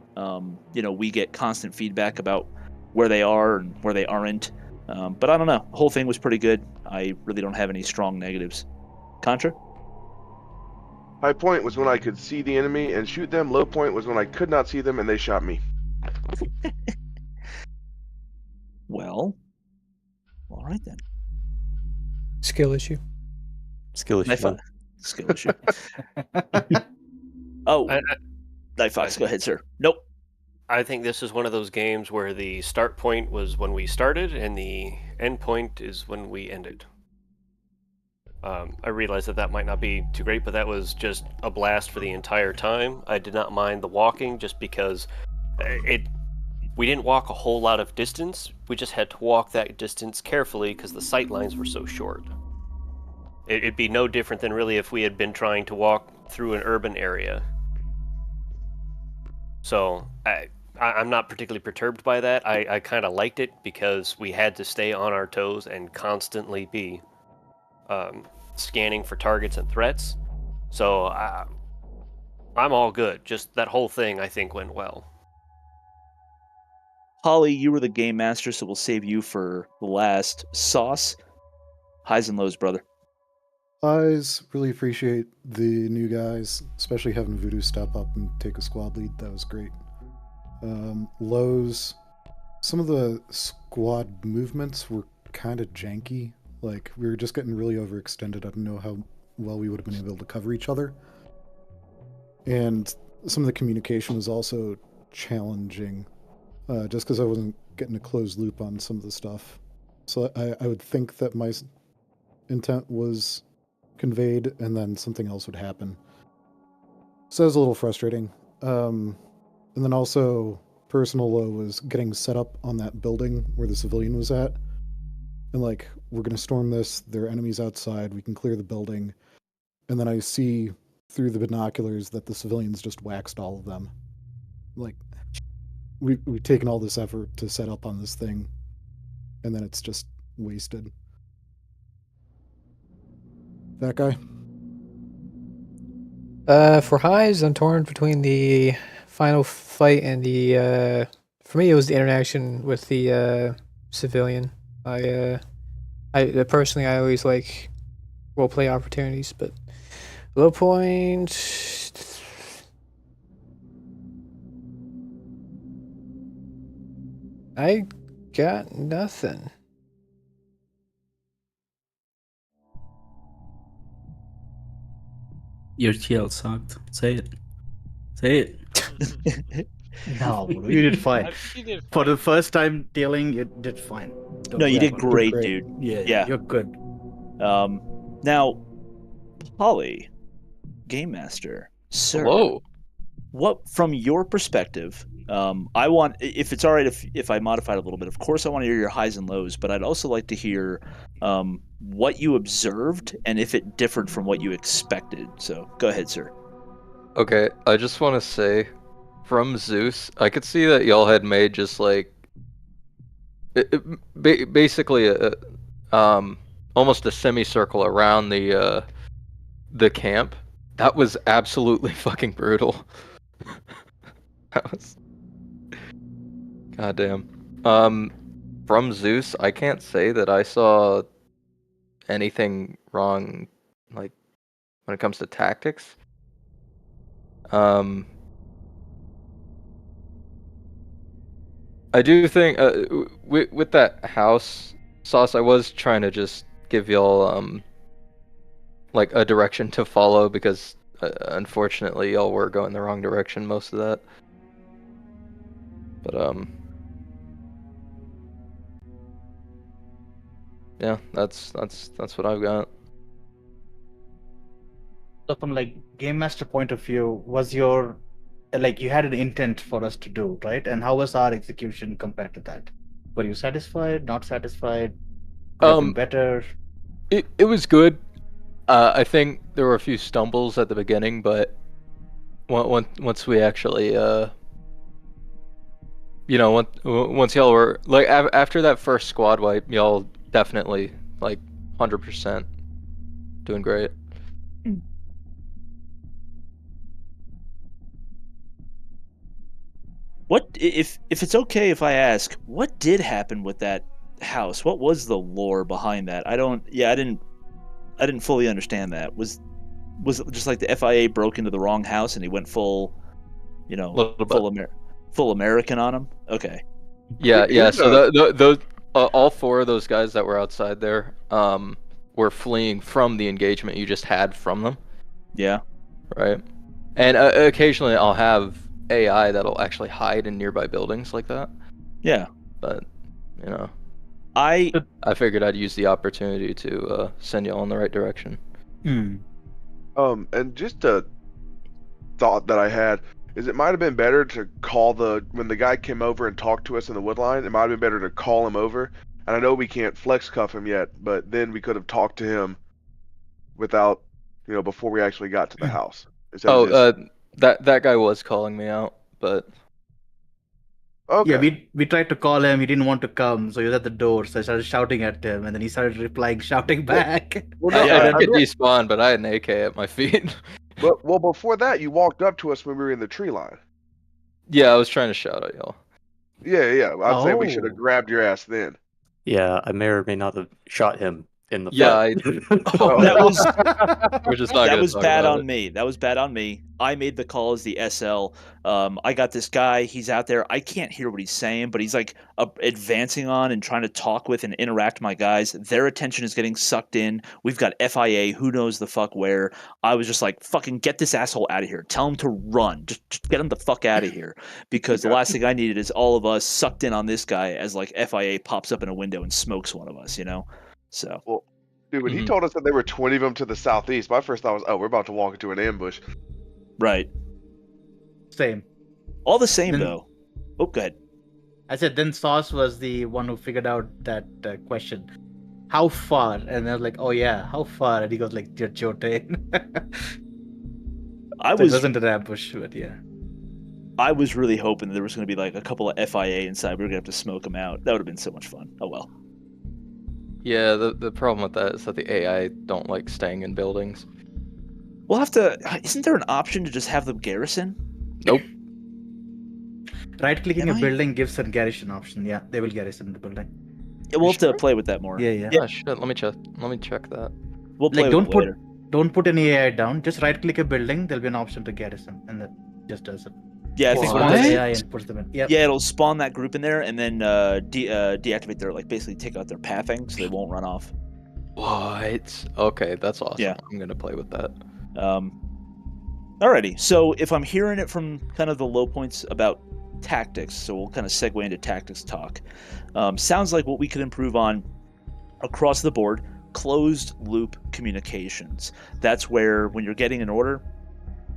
we get constant feedback about where they are and where they aren't. But I don't know. The whole thing was pretty good. I really don't have any strong negatives. Contra? High point was when I could see the enemy and shoot them. Low point was when I could not see them and they shot me. Well, all right then. Skill issue. Skill issue. Skill issue. Oh, Night Fox, go ahead, sir. Nope. I think this is one of those games where the start point was when we started and the end point is when we ended. I realize that might not be too great, but that was just a blast for the entire time. I did not mind the walking just because we didn't walk a whole lot of distance. We just had to walk that distance carefully because the sight lines were so short. It'd be no different than really if we had been trying to walk through an urban area. So I'm not particularly perturbed by that. I kind of liked it because we had to stay on our toes and constantly be scanning for targets and threats. So I'm all good. Just that whole thing, I think, went well. Holly, you were the game master, so we'll save you for the last. Sauce, highs and lows, brother. Highs, really appreciate the new guys, especially having Voodoo step up and take a squad lead. That was great. Lows, some of the squad movements were kind of janky. Like, we were just getting really overextended. I don't know how well we would have been able to cover each other. And some of the communication was also challenging, just because I wasn't getting a closed loop on some of the stuff. So I would think that my intent was conveyed, and then something else would happen. So that was a little frustrating. And then also, personal low was getting set up on that building where the civilian was at. And like, we're going to storm this, there are enemies outside, we can clear the building. And then I see through the binoculars that the civilians just waxed all of them. Like, we've taken all this effort to set up on this thing, and then it's just wasted. That guy? For highs, I'm torn between the final fight and the. For me, it was the interaction with the civilian. I personally, I always like roleplay opportunities, but low point. I got nothing. Your TL sucked. Say it. Say it. No, you did fine. For the first time dealing, you did fine. No, you did great, dude. Yeah, you're good. Now, Polly, Game Master, sir. Hello. what from your perspective, I want, if it's all right if I modify it a little bit, of course I want to hear your highs and lows, but I'd also like to hear what you observed and if it differed from what you expected. So go ahead, sir. Okay, I just want to say, from Zeus, I could see that y'all had made just like basically almost a semicircle around the camp. That was absolutely fucking brutal. That was goddamn. From Zeus, I can't say that I saw anything wrong, like when it comes to tactics. I do think with that house sauce, I was trying to just give y'all like a direction to follow because unfortunately y'all were going the wrong direction most of that. But yeah, that's what I've got. So from like game master point of view, was your like you had an intent for us to do, right? And how was our execution compared to that? Were you satisfied? Not satisfied? Could have been better. It was good. I think there were a few stumbles at the beginning, but once we actually once y'all were like after that first squad wipe, y'all definitely like 100% doing great. What if it's okay if I ask, what did happen with that house? What was the lore behind that? I didn't fully understand that. Was it just like the FIA broke into the wrong house and he went full, full American on him? Okay. Yeah. So those all four of those guys that were outside there were fleeing from the engagement you just had from them. Yeah. Right. And occasionally I'll have AI that'll actually hide in nearby buildings like that. Yeah. But I figured I'd use the opportunity to send y'all in the right direction. And just a thought that I had is it might have been better to call when the guy came over and talked to us in the wood line, it might have been better to call him over. And I know we can't flex cuff him yet, but then we could have talked to him without, before we actually got to the house. That guy was calling me out, but okay. Yeah, we tried to call him. He didn't want to come, so he was at the door. So I started shouting at him, and then he started replying, shouting back. I could despawn, but I had an AK at my feet. Well, before that, you walked up to us when we were in the tree line. Yeah, I was trying to shout at y'all. Yeah. I'd say we should have grabbed your ass then. Yeah, I may or may not have shot him in the that was bad on it. me. That was bad on me. I made the call as the SL. I got this guy. He's out there. I can't hear what he's saying, but he's like advancing on and trying to talk with and interact with my guys. Their attention is getting sucked in. We've got FIA. Who knows the fuck where? I was just like, fucking get this asshole out of here. Tell him to run. Just get him the fuck out of here. Because the last thing I needed is all of us sucked in on this guy as like FIA pops up in a window and smokes one of us, So. Well, dude, when he told us that there were 20 of them to the southeast, my first thought was, oh, we're about to walk into an ambush. Right. Same. All the same, though. Oh, go ahead. I said, then Sauce was the one who figured out that question. How far? And I was like, oh yeah, how far? And he goes like, Jotain. It wasn't an ambush, but yeah. I was really hoping that there was going to be like a couple of FIA inside. We were going to have to smoke them out. That would have been so much fun. Oh well. Yeah, the problem with that is that the AI don't like staying in buildings. We'll have to... Isn't there an option to just have them garrison? Nope. Right-clicking a building gives a garrison option. Yeah, they will garrison the building. Yeah, we'll have to play with that more. Yeah. Oh, shit, let me check that. We'll play with it later. Don't put any AI down. Just right-click a building. There'll be an option to garrison, and that just does it. Yeah, I think AI and puts them in. Yep. Yeah, it'll spawn that group in there, and then deactivate their basically take out their pathing, so they won't run off. What? Okay, that's awesome. Yeah. I'm gonna play with that. Alrighty. So if I'm hearing it from kind of the low points about tactics, so we'll kind of segue into tactics talk. Sounds like what we could improve on across the board: closed loop communications. That's where when you're getting an order,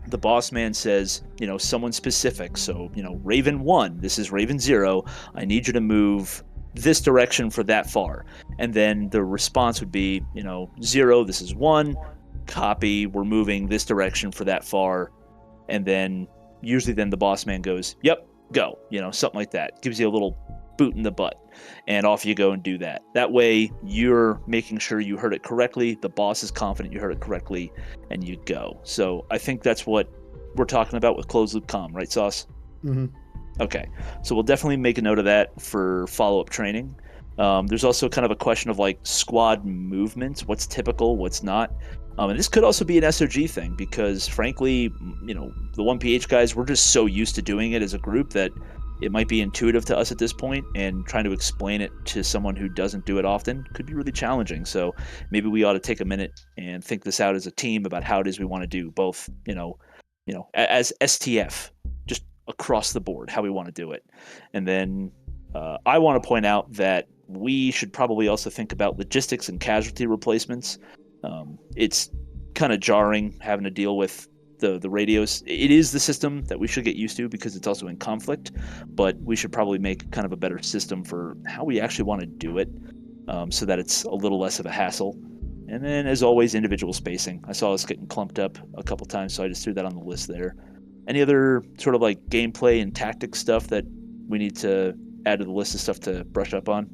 the boss man says, someone specific. So, Raven 1, this is Raven 0. I need you to move this direction for that far. And then the response would be, 0, this is 1. Copy, we're moving this direction for that far. And then usually then the boss man goes, yep, go. Something like that. Gives you a little boot in the butt. And off you go and do that. That way you're making sure you heard it correctly. The boss is confident you heard it correctly, and you go. So I think that's what we're talking about with closed loop comm, right, Sauce? Mm-hmm. Okay. So we'll definitely make a note of that for follow-up training. There's also kind of a question of like squad movement. What's typical, what's not. And this could also be an SOG thing because, frankly, the 1PH guys, we're just so used to doing it as a group that it might be intuitive to us at this point, and trying to explain it to someone who doesn't do it often could be really challenging. So maybe we ought to take a minute and think this out as a team about how it is we want to do both, as STF, just across the board, how we want to do it. And then I want to point out that we should probably also think about logistics and casualty replacements. It's kind of jarring having to deal with the radios. It is the system that we should get used to because it's also in conflict, but we should probably make kind of a better system for how we actually want to do it, so that it's a little less of a hassle. And then, as always, individual spacing. I saw us getting clumped up a couple times, so I just threw that on the list there. Any other sort of like gameplay and tactics stuff that we need to add to the list of stuff to brush up on?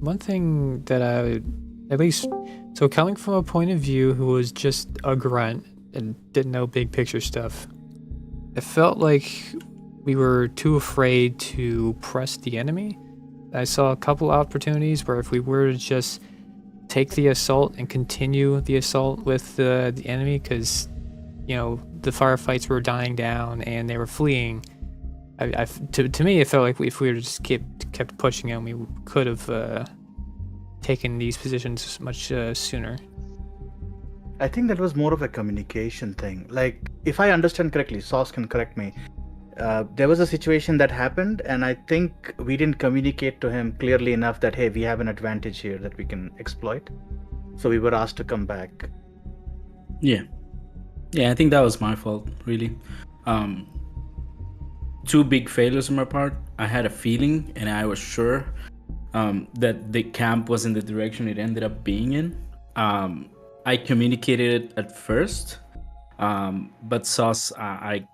One thing that so coming from a point of view who was just a grunt and didn't know big picture stuff, it felt like we were too afraid to press the enemy. I saw a couple opportunities where if we were to just take the assault and continue the assault with the enemy, because the firefights were dying down and they were fleeing, to me it felt like if we were just kept pushing them, we could have taken these positions much sooner. I think that was more of a communication thing. Like, if I understand correctly, Sauce can correct me. There was a situation that happened, and I think we didn't communicate to him clearly enough that, hey, we have an advantage here that we can exploit. So we were asked to come back. Yeah, I think that was my fault, really. Two big failures on my part. I had a feeling, and I was sure that the camp was in the direction it ended up being in. I communicated it at first, but Sauce, I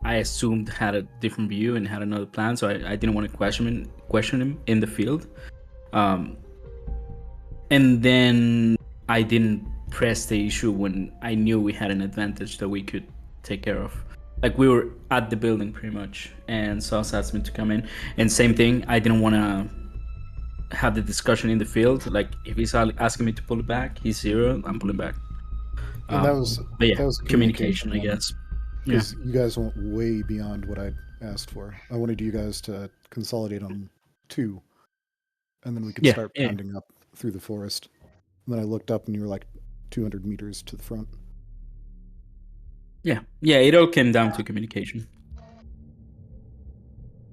assumed had a different view and had another plan, so I didn't want to question him in the field. And then I didn't press the issue when I knew we had an advantage that we could take care of. Like, we were at the building pretty much, and Sauce asked me to come in. And same thing, I didn't want to have the discussion in the field. Like, if he's asking me to pull it back, he's 0, I'm pulling back. And that was communication, I guess. Because you guys went way beyond what I asked for. I wanted you guys to consolidate on 2, and then we could start pounding up through the forest. And then I looked up, and you were like 200 meters to the front. Yeah, it all came down to communication.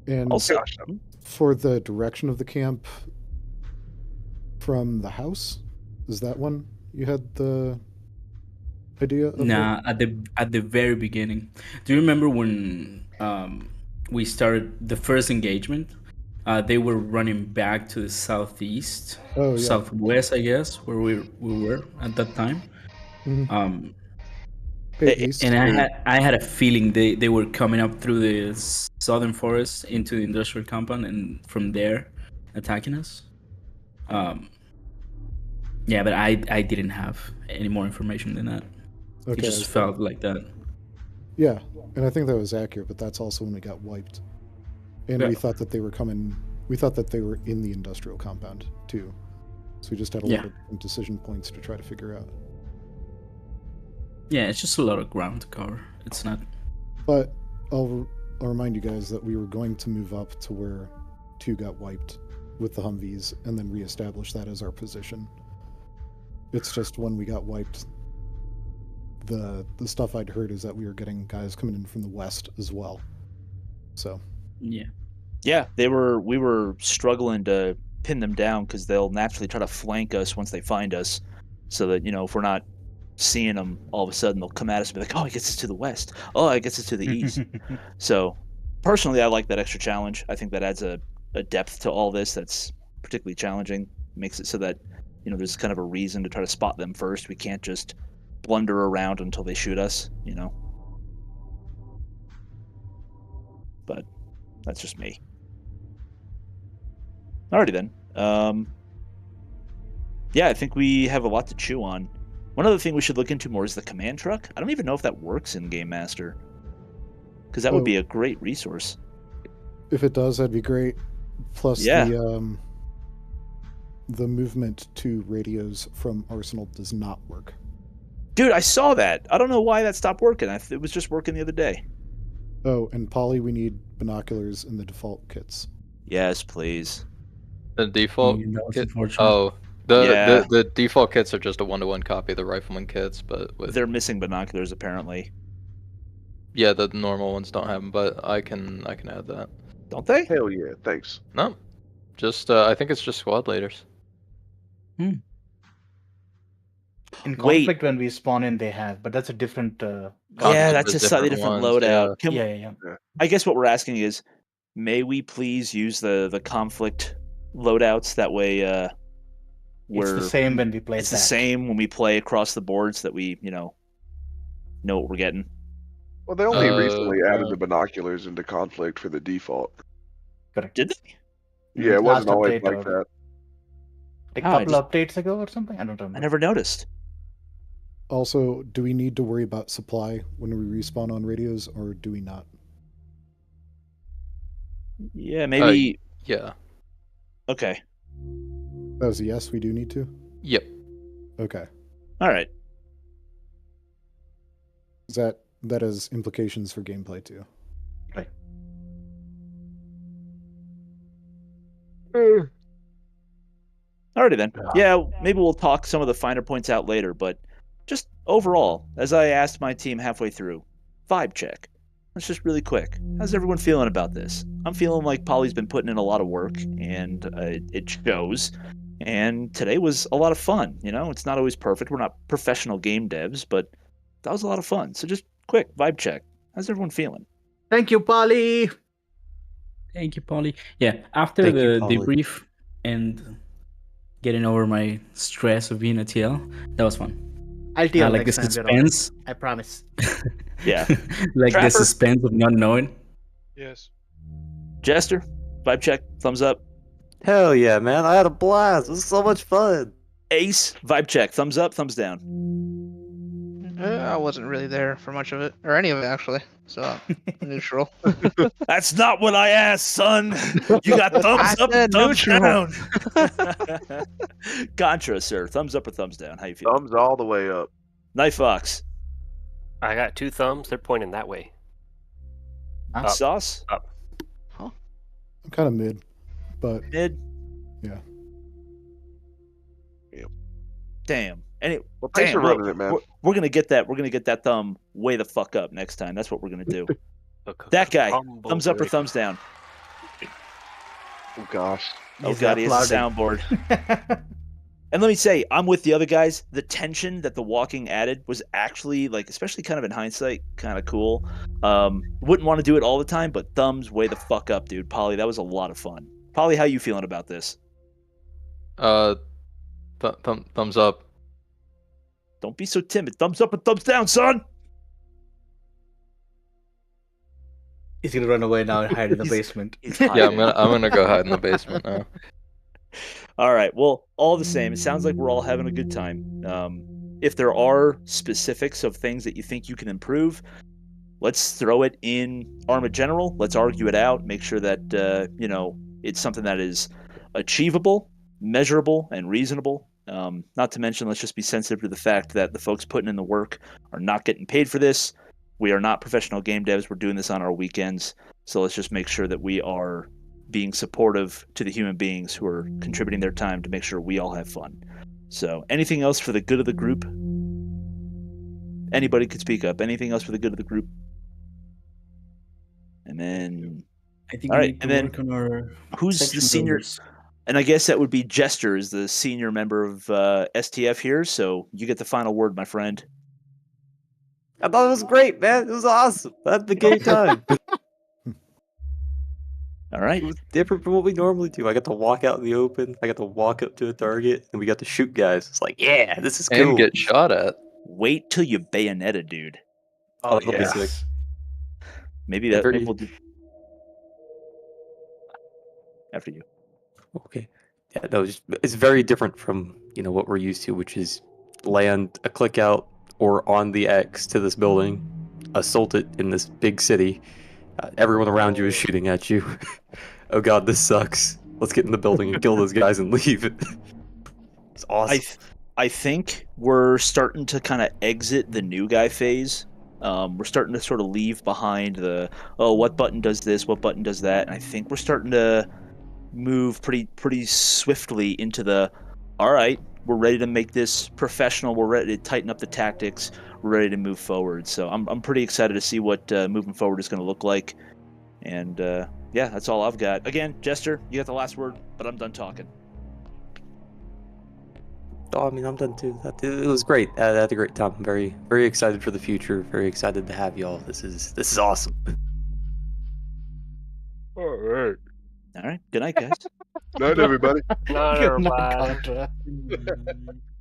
And also, for the direction of the camp from the house, is that one you had the idea of? Nah, at the very beginning. Do you remember when we started the first engagement? They were running back to the southeast, southwest, I guess, where we were at that time. Mm-hmm. And I had a feeling they were coming up through the southern forest into the industrial compound, and from there attacking us. Yeah, but I didn't have any more information than that. It just felt like that. Yeah, and I think that was accurate, but that's also when we got wiped. And we thought that they were coming. We thought that they were in the industrial compound too. So we just had a lot of different decision points to try to figure out. Yeah, it's just a lot of ground to cover. It's not. But I'll remind you guys that we were going to move up to where 2 got wiped with the Humvees and then reestablish that as our position. It's just when we got wiped, the stuff I'd heard is that we were getting guys coming in from the west as well. So. Yeah, we were struggling to pin them down because they'll naturally try to flank us once they find us, so that if we're not seeing them, all of a sudden they'll come at us and be like, "Oh, I guess it's to the west. Oh, I guess it's to the east." So, personally, I like that extra challenge. I think that adds a depth to all this that's particularly challenging. Makes it so that there's kind of a reason to try to spot them first. We can't just blunder around until they shoot us. But that's just me. Alrighty then. Yeah, I think we have a lot to chew on. One other thing we should look into more is the command truck. I don't even know if that works in Game Master, because that would be a great resource. If it does, that'd be great. Plus the movement to radios from Arsenal does not work. Dude, I saw that. I don't know why that stopped working. It was just working the other day. Oh, and Polly, we need binoculars in the default kits. Yes, please. The default kit? The default kits are just a 1-to-1 copy of the rifleman kits, but they're missing binoculars apparently. Yeah, the normal ones don't have them, but I can add that. Don't they? Hell yeah, thanks. No, just I think it's just squad leaders. In conflict, when we spawn in, they have, but that's a different. That's a slightly different loadout. Yeah. I guess what we're asking is, may we please use the conflict loadouts? That way, it's the same when we play. It's the same when we play across the board, so that we know what we're getting. Well, they only recently added the binoculars into conflict for the default. Correct. Did they? Yeah, it wasn't always like that. A couple updates ago or something? I don't remember. I never noticed. Also, do we need to worry about supply when we respawn on radios, or do we not? Yeah, maybe. Yeah. Okay. That was a yes, we do need to? Yep. Okay. All right. That has implications for gameplay too. Right. Alrighty then. Yeah, maybe we'll talk some of the finer points out later, but just overall, as I asked my team halfway through, vibe check. That's just really quick. How's everyone feeling about this? I'm feeling like Polly's been putting in a lot of work, and it shows. And today was a lot of fun. It's not always perfect. We're not professional game devs, but that was a lot of fun. So just quick vibe check. How's everyone feeling? Thank you, Polly. Thank you, Polly. Yeah, after the debrief and getting over my stress of being a TL, that was fun. I'll TL like the next time. suspense. I promise. Yeah. Like Trapper? the suspense of not knowing. Yes. Jester, vibe check, thumbs up. Hell yeah, man. I had a blast. It was so much fun. Ace, vibe check, thumbs up, thumbs down. I wasn't really there for much of it, or any of it actually, so neutral. That's not what I asked, son. You got thumbs up and thumbs down. Contra, sir, thumbs up or thumbs down? How you feel? Thumbs all the way up. Knife Fox. I got 2 thumbs. They're pointing that way. Up. Sauce? Up. I'm kind of mid, but mid. Yeah. Damn. Well, thanks for running it, man. We're gonna get that. We're gonna get that thumb way the fuck up next time. That's what we're gonna do. That guy. Thumbs up or thumbs down? Oh gosh. Oh god, he has a soundboard. And let me say, I'm with the other guys. The tension that the walking added was actually, especially kind of in hindsight, kind of cool. Wouldn't want to do it all the time, but thumbs way the fuck up, dude. Polly, that was a lot of fun. Polly, how you feeling about this? Thumbs up. Don't be so timid. Thumbs up and thumbs down, son. He's gonna run away now and hide in the basement. Yeah, I'm gonna go hide in the basement now. All right. Well, all the same, it sounds like we're all having a good time. If there are specifics of things that you think you can improve, let's throw it in Arma General. Let's argue it out. Make sure that it's something that is achievable, measurable, and reasonable. Not to mention, let's just be sensitive to the fact that the folks putting in the work are not getting paid for this. We are not professional game devs. We're doing this on our weekends. So let's just make sure that we are being supportive to the human beings who are contributing their time to make sure we all have fun. So anything else for the good of the group? Anybody could speak up. Anything else for the good of the group? And then I think all we right, need and to then work on our who's the section senior? builders. And I guess that would be Jester as the senior member of STF here, so you get the final word, my friend. I thought it was great, man. It was awesome. I had the game time. All right. It was different from what we normally do. I got to walk out in the open. I got to walk up to a target, and we got to shoot guys. It's like, yeah, this is cool. And get shot at. Wait till you bayonet a dude. Oh, that'll be sick. Maybe Yeah, that very- maybe we'll do after you. Okay. Yeah, no, it's very different from what we're used to, which is land a click out or on the X to this building, assault it in this big city. Everyone around you is shooting at you. Oh god, this sucks. Let's get in the building and kill those guys and leave. It's awesome. I think we're starting to kind of exit the new guy phase. We're starting to sort of leave behind the what button does this, what button does that, and I think we're starting to move pretty swiftly into the all right, we're ready to make this professional, we're ready to tighten up the tactics, we're ready to move forward. So I'm pretty excited to see what moving forward is going to look like. And yeah, that's all I've got. Again, Jester, you got the last word, but I'm done talking. Oh, I mean, I'm done too. It was great. I had a great time. I'm very, very excited for the future. Very excited to have y'all. This is awesome. All right. All right. Good night, guys. Night, everybody. Not Good night, everybody. Contra.